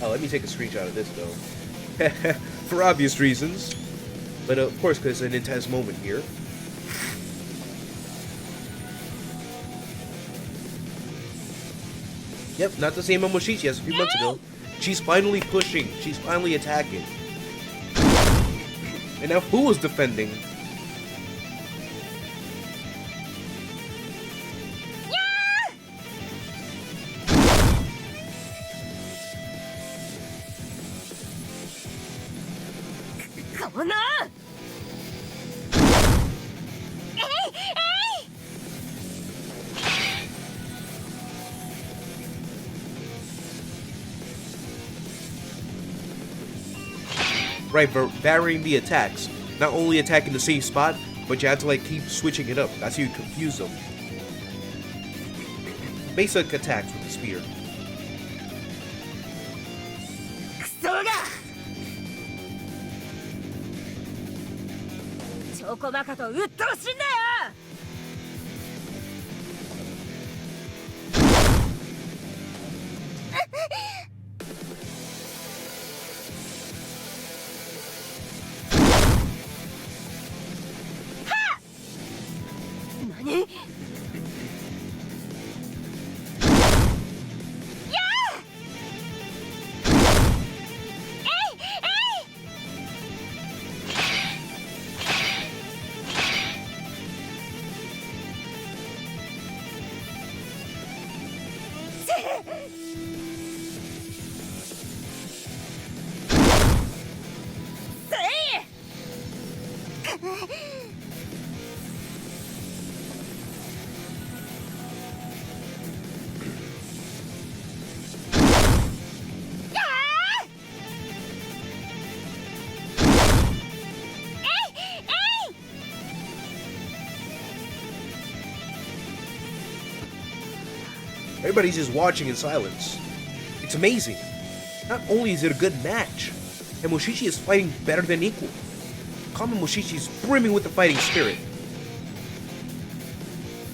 Oh, let me take a screenshot of this though. For obvious reasons. But of course, because it's an intense moment here. Yep, not the same Momoshichi as a few months ago. She's finally pushing. She's finally attacking. And now who was defending? Right, varying the attacks. Not only attacking the same spot, but you have to like keep switching it up. That's how you confuse them. Basic attacks with the spear. チョコバカとうっとうしいんだよ。何？ Everybody's just watching in silence. It's amazing. Not only is it a good match, and Moshichi is fighting better than equal. Kame Moshichi is brimming with the fighting spirit.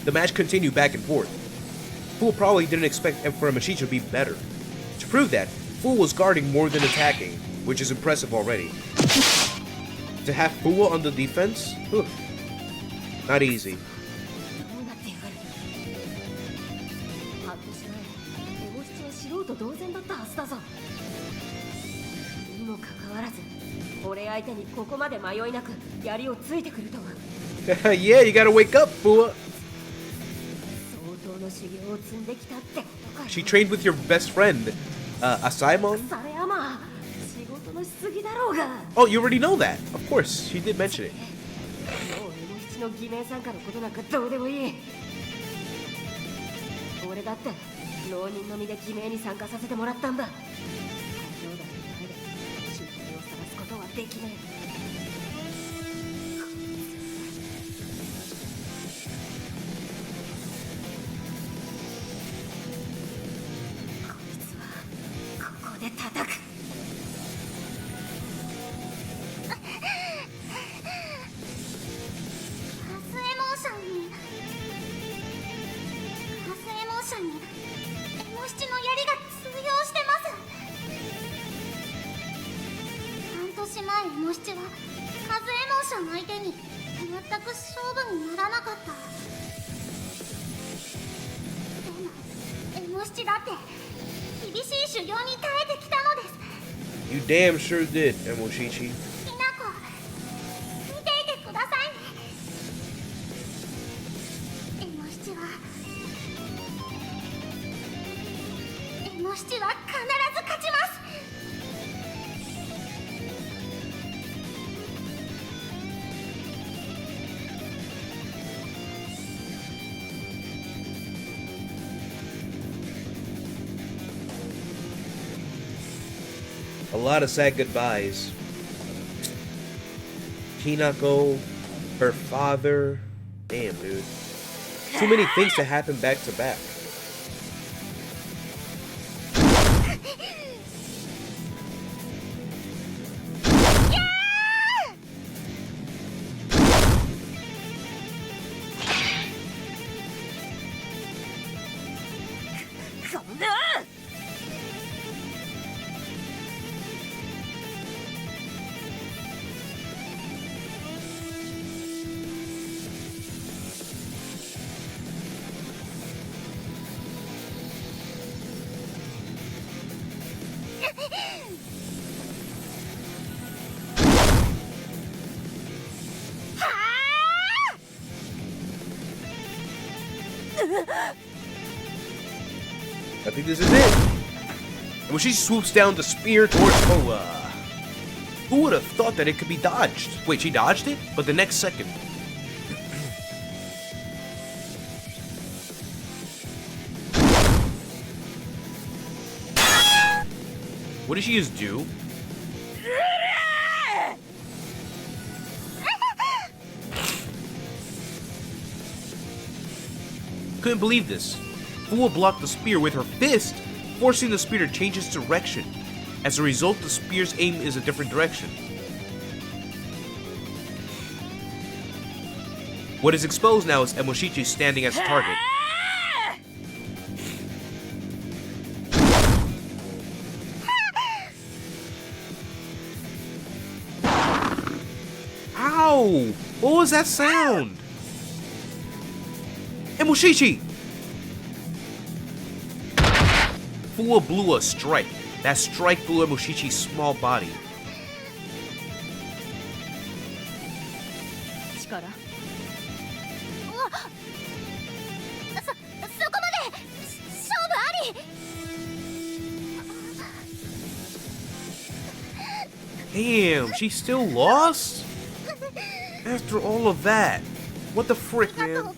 The match continued back and forth. Fool probably didn't expect for Moshichi to be better. To prove that, Fool was guarding more than attacking, which is impressive already. To have Fool on the defense? Whew. Not easy. 同然だったはずだぞ。にもかかわらず、俺相手にここまで迷いなく槍をついてくるとは。Yeah, you gotta wake up, Fua. 相当の修行を積んできたってことか。 She trained with your best friend, Asaemon? それはまあ、仕事のしすぎだろうが。Oh, you already know that. Of course, she did mention it. もうM7の偽名参加のことなんかどうでもいい。俺だって。 浪人の身で偽名に参加させてもらったんだ。兄弟の前で失敗を探すことはできない。こいつはここで叩く。ハスエモーションにM7の槍が通用してます。半年前M7はカズエモーション相手に全く勝負にならなかった。でもM7だって厳しい修行に耐えてきたのです。 You damn sure did, Emoshichi. みなこ、見ていてくださいね。M7は必ず勝ちます。A lot of sad goodbyes. Hinako, her father. Damn, dude. Too many things to happen back to back. I think this is it. And when she swoops down the spear towards Fua, who would have thought that it could be dodged? Wait, she dodged it? But the next second. What did she just do? Couldn't believe this. Fua blocked the spear with her fist, forcing the spear to change its direction. As a result, the spear's aim is a different direction. What is exposed now is Emoshichi standing as a target. Ow! What was that sound? Emoshichi! Fua blew a strike. That strike blew Emoshichi's small body. 力そこまで勝負あり。 Damn, she still lost? After all of that. What the frick, ありがとう man?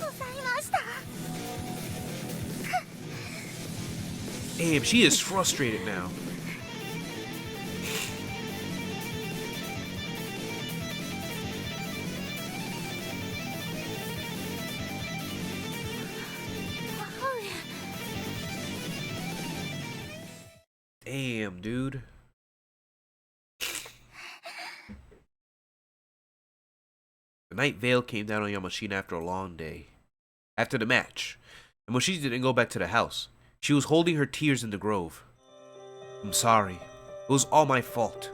ございました。 Damn, she is frustrated now. Damn, dude. The night veil came down on Yamashina after a long day. After the match, Yamashita didn't go back to the house. She was holding her tears in the grove. I'm sorry. It was all my fault.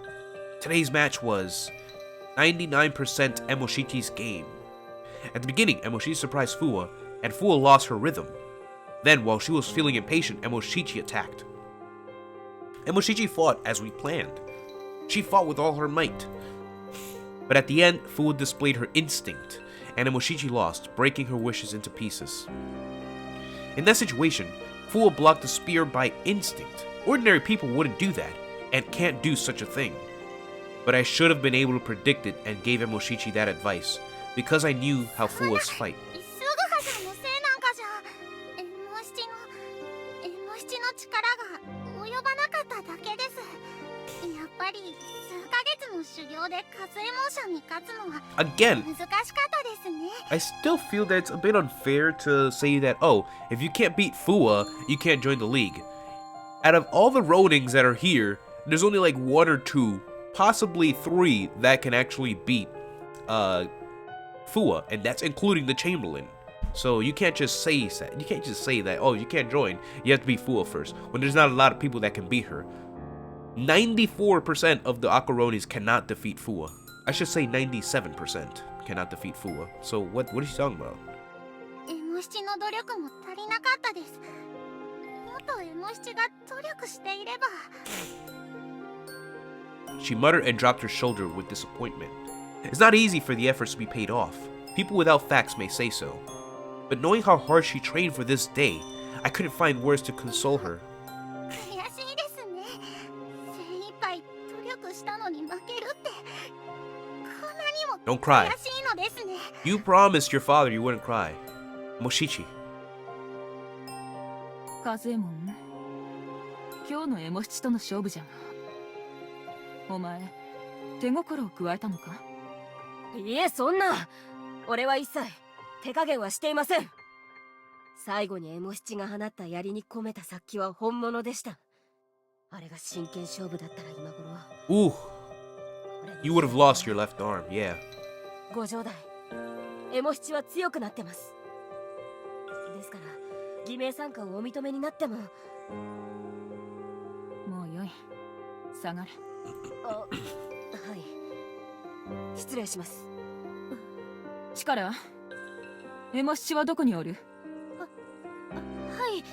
Today's match was 99% Emoshichi's game. At the beginning, Emoshichi surprised Fua, and Fua lost her rhythm. Then, while she was feeling impatient, Emoshichi attacked. Emoshichi fought as we planned. She fought with all her might. But at the end, Fua displayed her instinct, and Emoshichi lost, breaking her wishes into pieces. In that situation, Fua blocked the spear by instinct. Ordinary people wouldn't do that, and can't do such a thing. But I should have been able to predict it and gave Emoshichi that advice, because I knew how Fua's fight. すぐはさんのせいなんかじゃ。エモ七の力が及ばなかっただけです。やっぱり数ヶ月の修行でカズエモーションに勝つのは Again, 難しかったですね。 I still feel that it's a bit unfair to say that, oh, if you can't beat Fua, you can't join the league. Out of all the Ronings that are here, there's only like 1 or 2, possibly 3 that can actually beat Fua, and that's including the Chamberlain. So you can't just say that, oh, you can't join, you have to beat Fua first, when there's not a lot of people that can beat her. 94% of the Akaronis cannot defeat Fua. I should say 97% cannot defeat Fua. So what is she talking about? エモ七の努力も足りなかったです。もっとエモ七が努力していれば。 She muttered and dropped her shoulder with disappointment. It's not easy for the efforts to be paid off. People without facts may say so. But knowing how hard she trained for this day, I couldn't find words to console her. 悔しいですね。精一杯努力したのに負けるってこんなにも Don't cry. 悔しいのですね。 You promised your father you wouldn't cry. Moshichi. カズエモン、今日のエモ七との勝負じゃが、お前手心を加えたのか？いえ、そんな。俺は一切手加減はしていません。最後にエモ七が放った槍に込めた殺気は本物でした。あれが真剣勝負だったら今頃は。Ooh. You would have lost your left arm, yeah. ご城代、エモ七は強くなってます。ですから偽名参加をお認めになっても。もうよい、下がれ。はい、失礼します。力、エモ七はどこにおる？はい。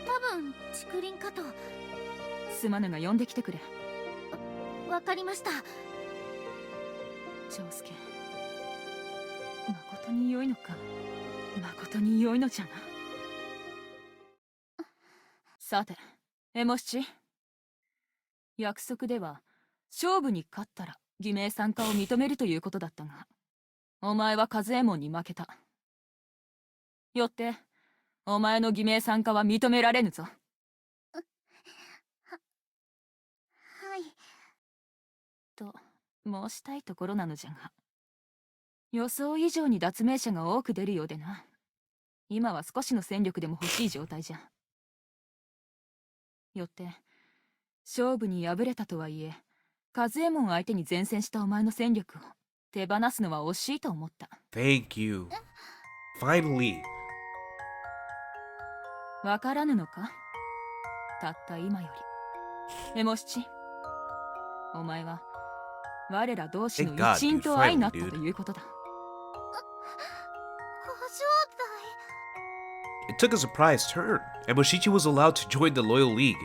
多分竹林かと。すまぬが呼んできてくれ。わかりました。長介、誠に良いのか。誠に良いのじゃな。さて、エモ七、約束では勝負に勝ったら偽名参加を認めるということだったが、お前は和右衛門に負けた。よってお前の偽名参加は認められぬぞ。はい。と申したいところなのじゃが、予想以上に脱名者が多く出るようでな。今は少しの戦力でも欲しい状態じゃ。よって勝負に敗れたとはいえ、和右衛門相手に善戦したお前の戦力を手放すのは惜しいと思った。 Thank you. Finally. わからぬのか。たった今より、エモ七、お前は我ら同士の Thank God, 一員 dude. と相 Finally, なった dude. ということだ。ご招 It took a surprise turn, and Moshichi was allowed to join the Loyal League.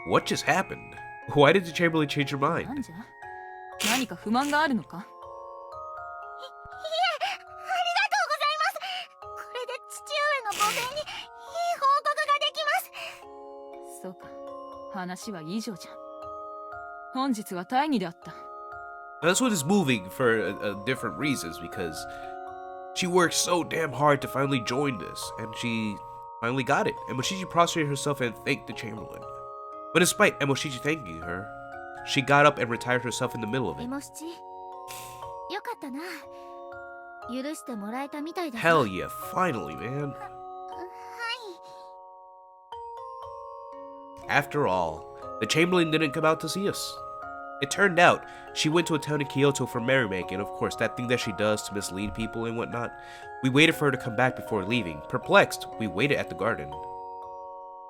What just happened? Why did the Chamberlain change her な mind? んじゃ、何か不満があるのか。待。ありがとうございます。これで父上の母親にいい報告ができます。そうか、話は以上じゃ。本日は大義であった。Now, this one is moving for different reasons because she worked so damn hard to finally join this, and she finally got it. And Moshichi prostrated herself and thanked the Chamberlain. But despite Moshichi thanking her, she got up and retired herself in the middle of エ it. モ七、よかったな。許してもらえたみたいだぞ。 Hell yeah, finally, man. はい。 After all, the Chamberlain didn't come out to see us. It turned out she went to a town in Kyoto for merrymaking, of course, that thing that she does to mislead people and whatnot. We waited for her to come back before leaving. Perplexed, we waited at the garden.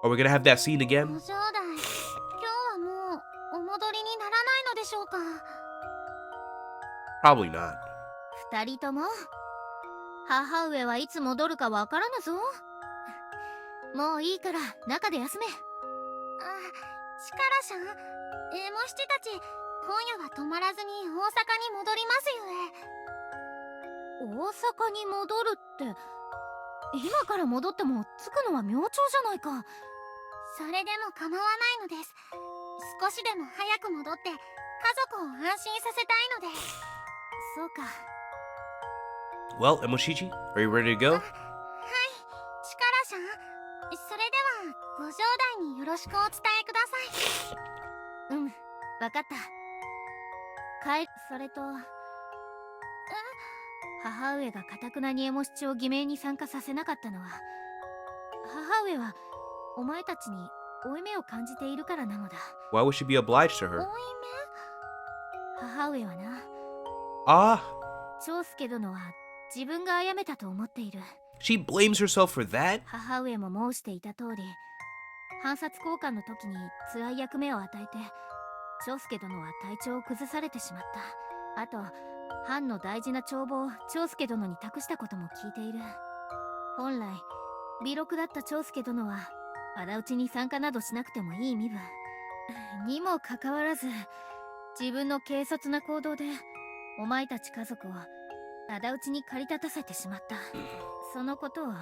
Are we gonna have that scene ご again? 兄弟、今日はもうお戻りにならないのでしょうか。 Probably not. 二人とも母上はいつ戻るかわからぬぞ。もういいから中で休め。あ、チカラシャン、エモ七たち、今夜は泊まらずに大阪に戻りますゆえ。大阪に戻るって、今から戻っても着くのは明朝じゃないか。それでも構わないのです。少しでも早く戻って家族を安心させたいので。そうか。 Well, Moshichi, are you ready to go? はい、チカラシャン。それではご兄弟によろしくお伝えください。うん、わかった。それと、母上が堅くなにエモ七を偽名に参加させなかったのは、母上はお前たちに負い目を感じているからなのだ。 Why would she be obliged to 負い her? 目？母上はな、 Ah, 長介殿は自分が殺めたと思っている。 she blames herself for that? 母上も申していた通り、反殺交換の時に辛い役目を与えて長介殿は体調を崩されてしまった。あと藩の大事な帳簿を長介殿に託したことも聞いている。本来微禄だった長介殿は仇討ちに参加などしなくてもいい身分にもかかわらず、自分の軽率な行動でお前たち家族を仇討ちに駆り立たせてしまった。そのことを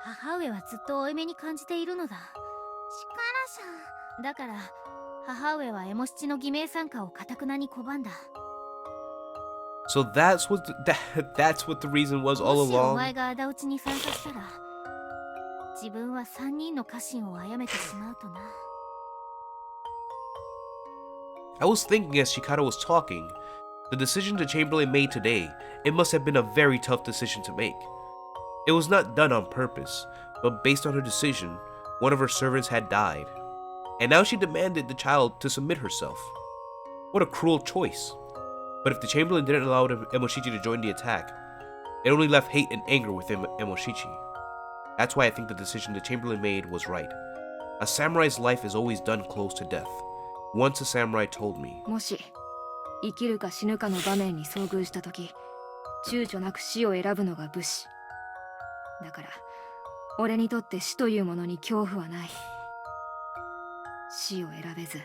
母上はずっと負い目に感じているのだ。しからしゃ。だから母上はエモ七の偽名参加を堅くなに拒んだ。 So that's what the reason was all もしお along. 前が仇討ちに参加したら、自分は3人の家臣を殺めてしまうとな。 I was thinking as Shikata was talking, the decision the Chamberlain made today, it must have been a very tough decision to make. It was not done on purpose, but based on her decision, one of her servants had died. And now she demanded the child to submit herself. What a cruel choice. But if the Chamberlain didn't allow Emoshichi to join the attack, it only left hate and anger within Emoshichi. That's why I think the decision the Chamberlain made was right. A samurai's life is always done close to death. Once a samurai told me. もし生きるか死ぬかの場面に遭遇した時、躊躇なく死を選ぶのが武士だから、俺にとって死というものに恐怖はない。死を選べず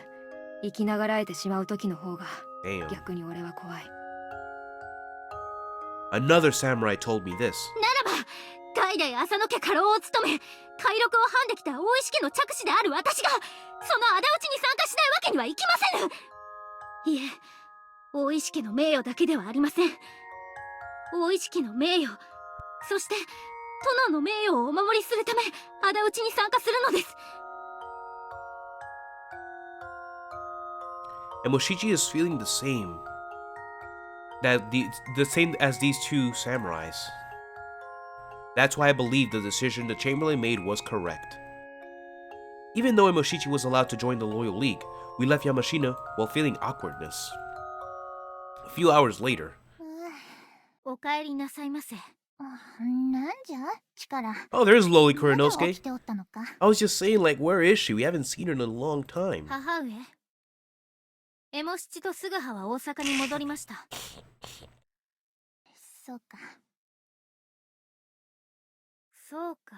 生きながらえてしまう時の方が Damn. 逆に俺は怖い。 Another samurai told me this. ならば代々浅野家家老を務め海禄を藩できた大石家の嫡子である私がその仇討ちに参加しないわけにはいきませぬ。いえ、大石家の名誉だけではありません。大石家の名誉、そして殿の名誉をお守りするため仇討ちに参加するのです。 And Moshichi is feeling the same. The same as these two samurais. That's why I believe the decision the Chamberlain made was correct. Even though Emoshichi was allowed to join the Loyal League, we left Yamashina while feeling awkwardness. A few hours later. お帰りなさいませ。なんじゃ力。 Oh, there's Loli まだ起 Kurinosuke. きておったのか。 I was just saying, like, where is she? We haven't seen her in a long time. 母上、エモ七とスグハは大阪に戻りました。そうか。そうか。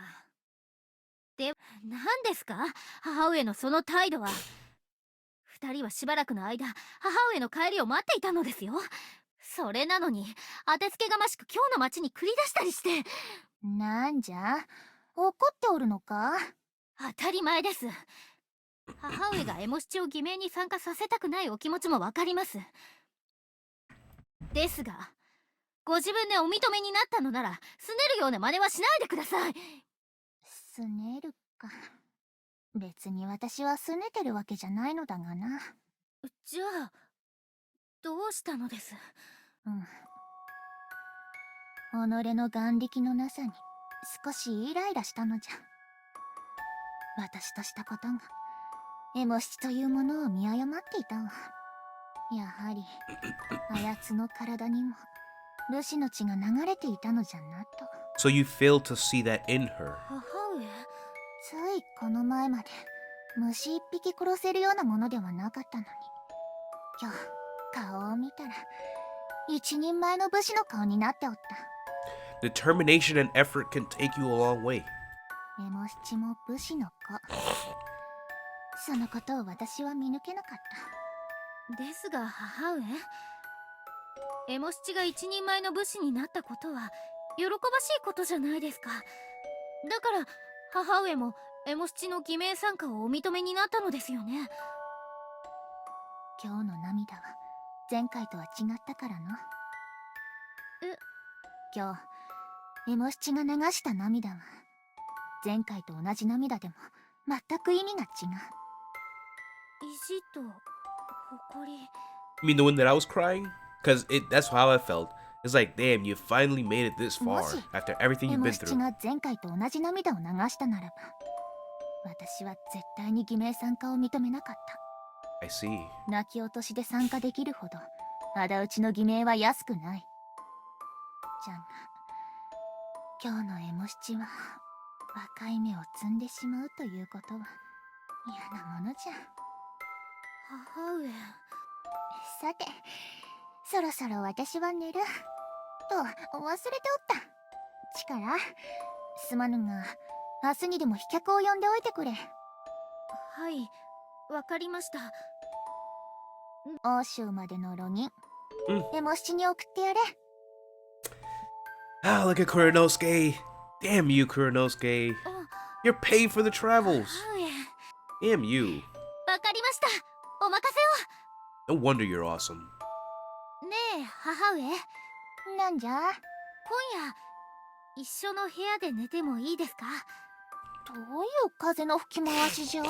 で、何ですか母上のその態度は。二人はしばらくの間、母上の帰りを待っていたのですよ。それなのに、当てつけがましく今日の町に繰り出したりして。なんじゃ怒っておるのか。当たり前です。母上がエモ七を偽名に参加させたくないお気持ちもわかります。ですが、ご自分でお認めになったのなら、すねるような真似はしないでください。すねるか。別に私はすねてるわけじゃないのだがな。じゃあ、どうしたのです？己の眼力のなさに少しイライラしたのじゃ。私としたことがエモ七というものを見誤っていたわ。やはりあやつの体にも武士の血が流れていたのじゃなと。 So you failed to see that in her. 母上？ついこの前まで虫一匹殺せるようなものではなかったのに、今日顔を見たら一人前の武士の顔になっておった。 Determination and effort can take you a long way. エモ七も武士の子。そのことを私は見抜けなかった。ですが母上、エモ七が一人前の武士になったことは喜ばしいことじゃないですか。だから母上もエモ七の偽名参加をお認めになったのですよね。今日の涙は前回とは違ったからな。今日エモ七が流した涙は前回と同じ涙でも全く意味が違う。意地と誇り。 You mean the one that I was crying? Because that's how I felt. It's like, damn, you finally made it this far after everything エ you've モ been 七 through. が前回と同じ涙を流したならば、私は絶対に偽名参加を認めなかった。 I see. 泣き落としで参加できるほど仇討ちの偽名は安くない。じゃが今日のエモ七は若い芽を摘んでしまうということは嫌なものじゃ。母上。さて、そろそろ私は寝ると忘れておった。力、すまぬが明日にでも飛脚を呼んでおいてくれ。はい、わかりました。欧州までの路銀、うんエモ七に送ってやれ。 Ah, look at Kurinosuke. Damn you, Kurinosuke. あ、 You're paid for the travels. 母上。 Damn you. わかりました。お任せ No wonder you're awesome. を。ねえ、母上。なんじゃ。今夜、一緒の部屋で寝てもいいですか？どういう風の吹き回しじゃ。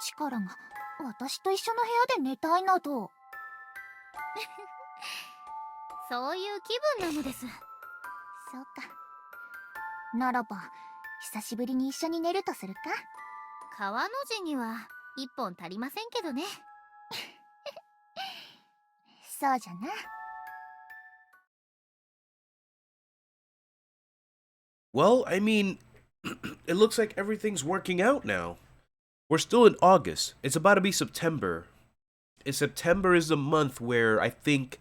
力が私と一緒の部屋で寝たいなど。そういう気分なのです。そうか。ならば久しぶりに一緒に寝るとするか。川の字には一本足りませんけどね。そうじゃな。 Well, I mean, it looks like everything's working out now. We're still in August. It's about to be September. And September is the month where I think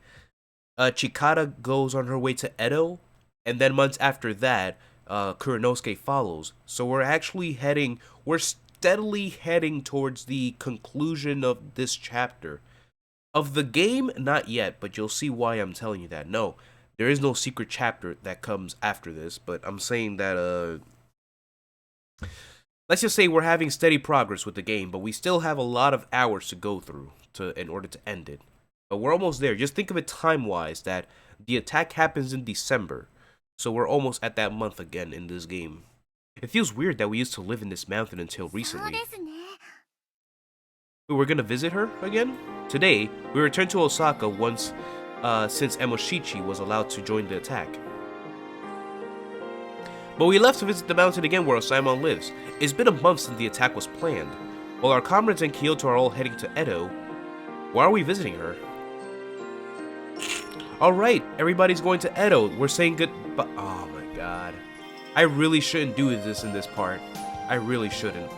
Chikara goes on her way to Edo. And then months after that, Kurinosuke follows. So we're actually heading... steadily heading towards the conclusion of this chapter. Of the game, not yet, but you'll see why I'm telling you that. No, there is no secret chapter that comes after this, but I'm saying that, let's just say we're having steady progress with the game, but we still have a lot of hours to go through in order to end it. But we're almost there. Just think of it time-wise, that the attack happens in December, so we're almost at that month again in this game. It feels weird that we used to live in this mountain until recently. We're gonna visit her again? Today, we return to Osaka once since Emoshichi was allowed to join the attack. But we left to visit the mountain again where Osaemon lives. It's been a month since the attack was planned. While our comrades in Kyoto are all heading to Edo, why are we visiting her? Alright, everybody's going to Edo. We're saying goodbye. Oh my god. I really shouldn't do this in this part. I really shouldn't.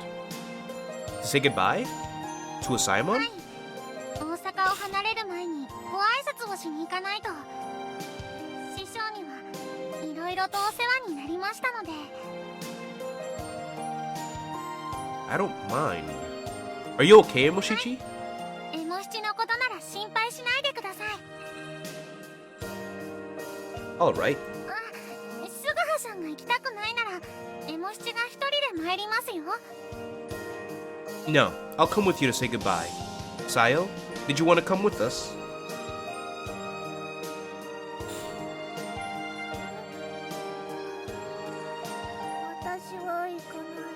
To say goodbye? To Osaemon? 大阪を離れる前にご挨拶をしに行かないと。師匠にはいろいろとお世話になりましたので。I don't mind. Are you okay, Emoshichi? エモ七のことなら心配しないでください。Alright. すぐはさんが行きたくないならエモ七が一人で参りますよ。No, I'll come with you to say goodbye. Sayo, did you want to come with us? 私は行かない。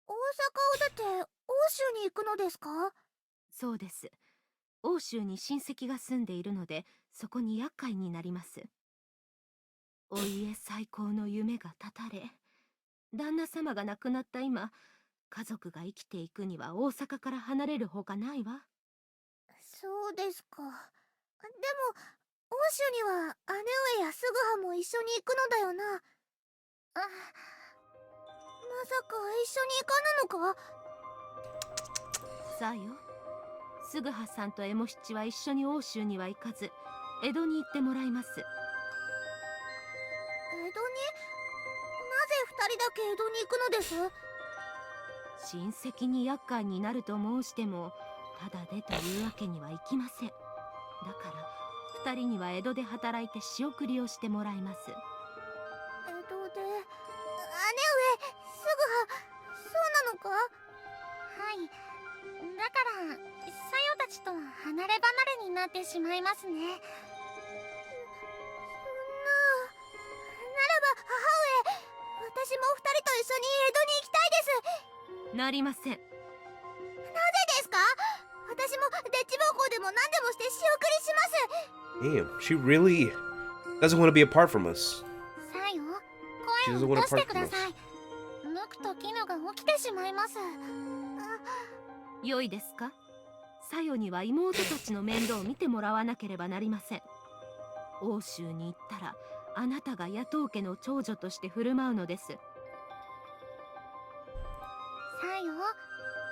大阪を出て欧州に行くのですか？そうです。欧州に親戚が住んでいるので、そこに厄介になります。お家最高の夢が絶たれ、旦那様が亡くなった今、家族が生きていくには大阪から離れるほかないわ。そうですか。でも欧州には姉上やすぐはも一緒に行くのだよな。まさか一緒に行かぬのか？さよ。すぐはさんとエモ七は一緒に欧州には行かず、江戸に行ってもらいます。江戸に？なぜ二人だけ江戸に行くのです？親戚に厄介になると申しても、ただでというわけにはいきません。だから二人には江戸で働いて仕送りをしてもらいます。江戸で？姉上、すぐは、そうなのか？はい。だから、さよたちとは離れ離れになってしまいますね。そんな。ならば母上、私も二人と一緒に江戸に行きたいです。なりません。なぜですか？私もデッチ奉公でも何でもして仕送りします。 Damn, she really doesn't want to be apart from us. さよ、声を落としてください。ぬくと絹が起きてしまいます。良いですか？さよには妹たちの面倒を見てもらわなければなりません。欧州に行ったら、あなたが野党家の長女として振る舞うのです。さよ、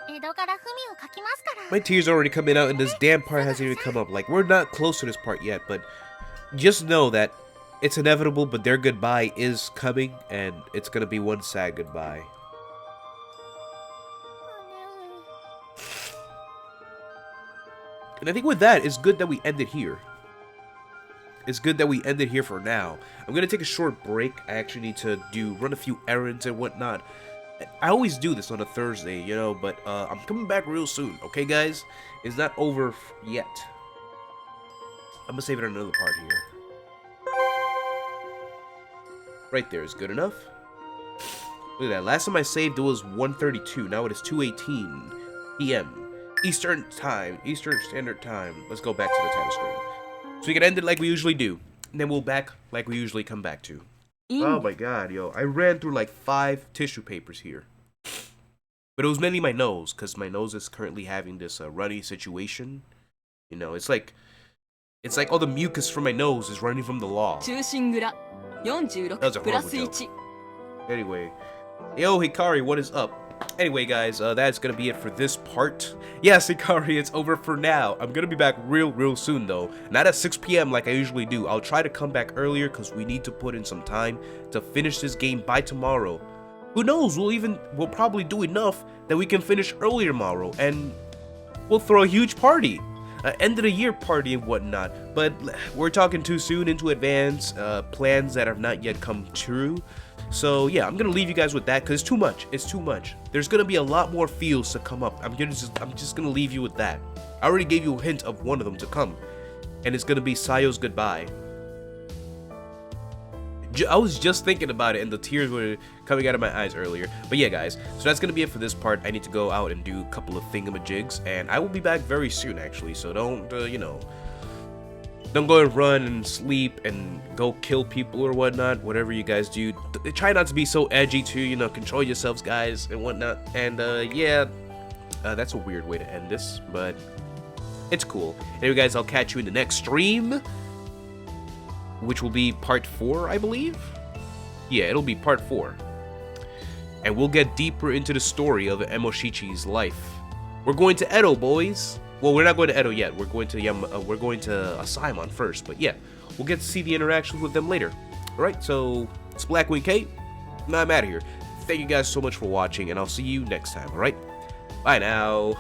江戸から文を書きますから。 My tears are already coming out and this damn part hasn't even come up. Like, we're not close to this part yet, but just know that it's inevitable, but their goodbye is coming, and it's gonna be one sad goodbye. And I think with that, it's good that we end it here. It's good that we end it here for now. I'm gonna take a short break. I actually need to run a few errands and whatnot. I always do this on a Thursday, you know, but I'm coming back real soon, okay, guys? It's not over yet. I'm gonna save it on another part here. Right there is good enough. Look at that. Last time I saved, it was 1:32. Now it is 2:18 p.m. Eastern Standard Time. Let's go back to the title screen. So we can end it like we usually do. And then we'll back like we usually come back to. Oh my god, yo. I ran through like 5 tissue papers here. But it was mainly my nose, because my nose is currently having this runny situation. You know, it's like all the mucus from my nose is running from the law. Chusingura 46+1. Anyway. Yo, Hikari, what is up? Anyway, guys, that's gonna be it for this part. Yes, Ikari, it's over for now. I'm gonna be back real soon, though. Not at 6 p.m. like I usually do. I'll try to come back earlier because we need to put in some time to finish this game by tomorrow. Who knows? We'll probably do enough that we can finish earlier tomorrow, and we'll throw a huge party. End of the year party and whatnot. But we're talking too soon into advance, plans that have not yet come true. So yeah, I'm gonna leave you guys with that because it's too much. It's too much. There's gonna be a lot more fields to come up. I'm just gonna leave you with that. I already gave you a hint of one of them to come, and it's gonna be Sayo's goodbye. I was just thinking about it, and the tears were coming out of my eyes earlier. But yeah, guys, so that's gonna be it for this part. I need to go out and do a couple of thingamajigs, and I will be back very soon, actually. So don't, you know. Don't go and run and sleep and go kill people or whatnot, whatever you guys do. Try not to be so edgy too, you know, control yourselves, guys, and whatnot. And yeah, that's a weird way to end this, but it's cool. Anyway, guys, I'll catch you in the next stream, which will be part 4, I believe? Yeah, it'll be part 4. And we'll get deeper into the story of Emoshichi's life. We're going to Edo, boys. Well, we're not going to Edo yet. We're going to Asaimon first. But yeah, we'll get to see the interactions with them later. Alright, so it's BlackwingKei. I'm out of here. Thank you guys so much for watching, and I'll see you next time, alright? Bye now.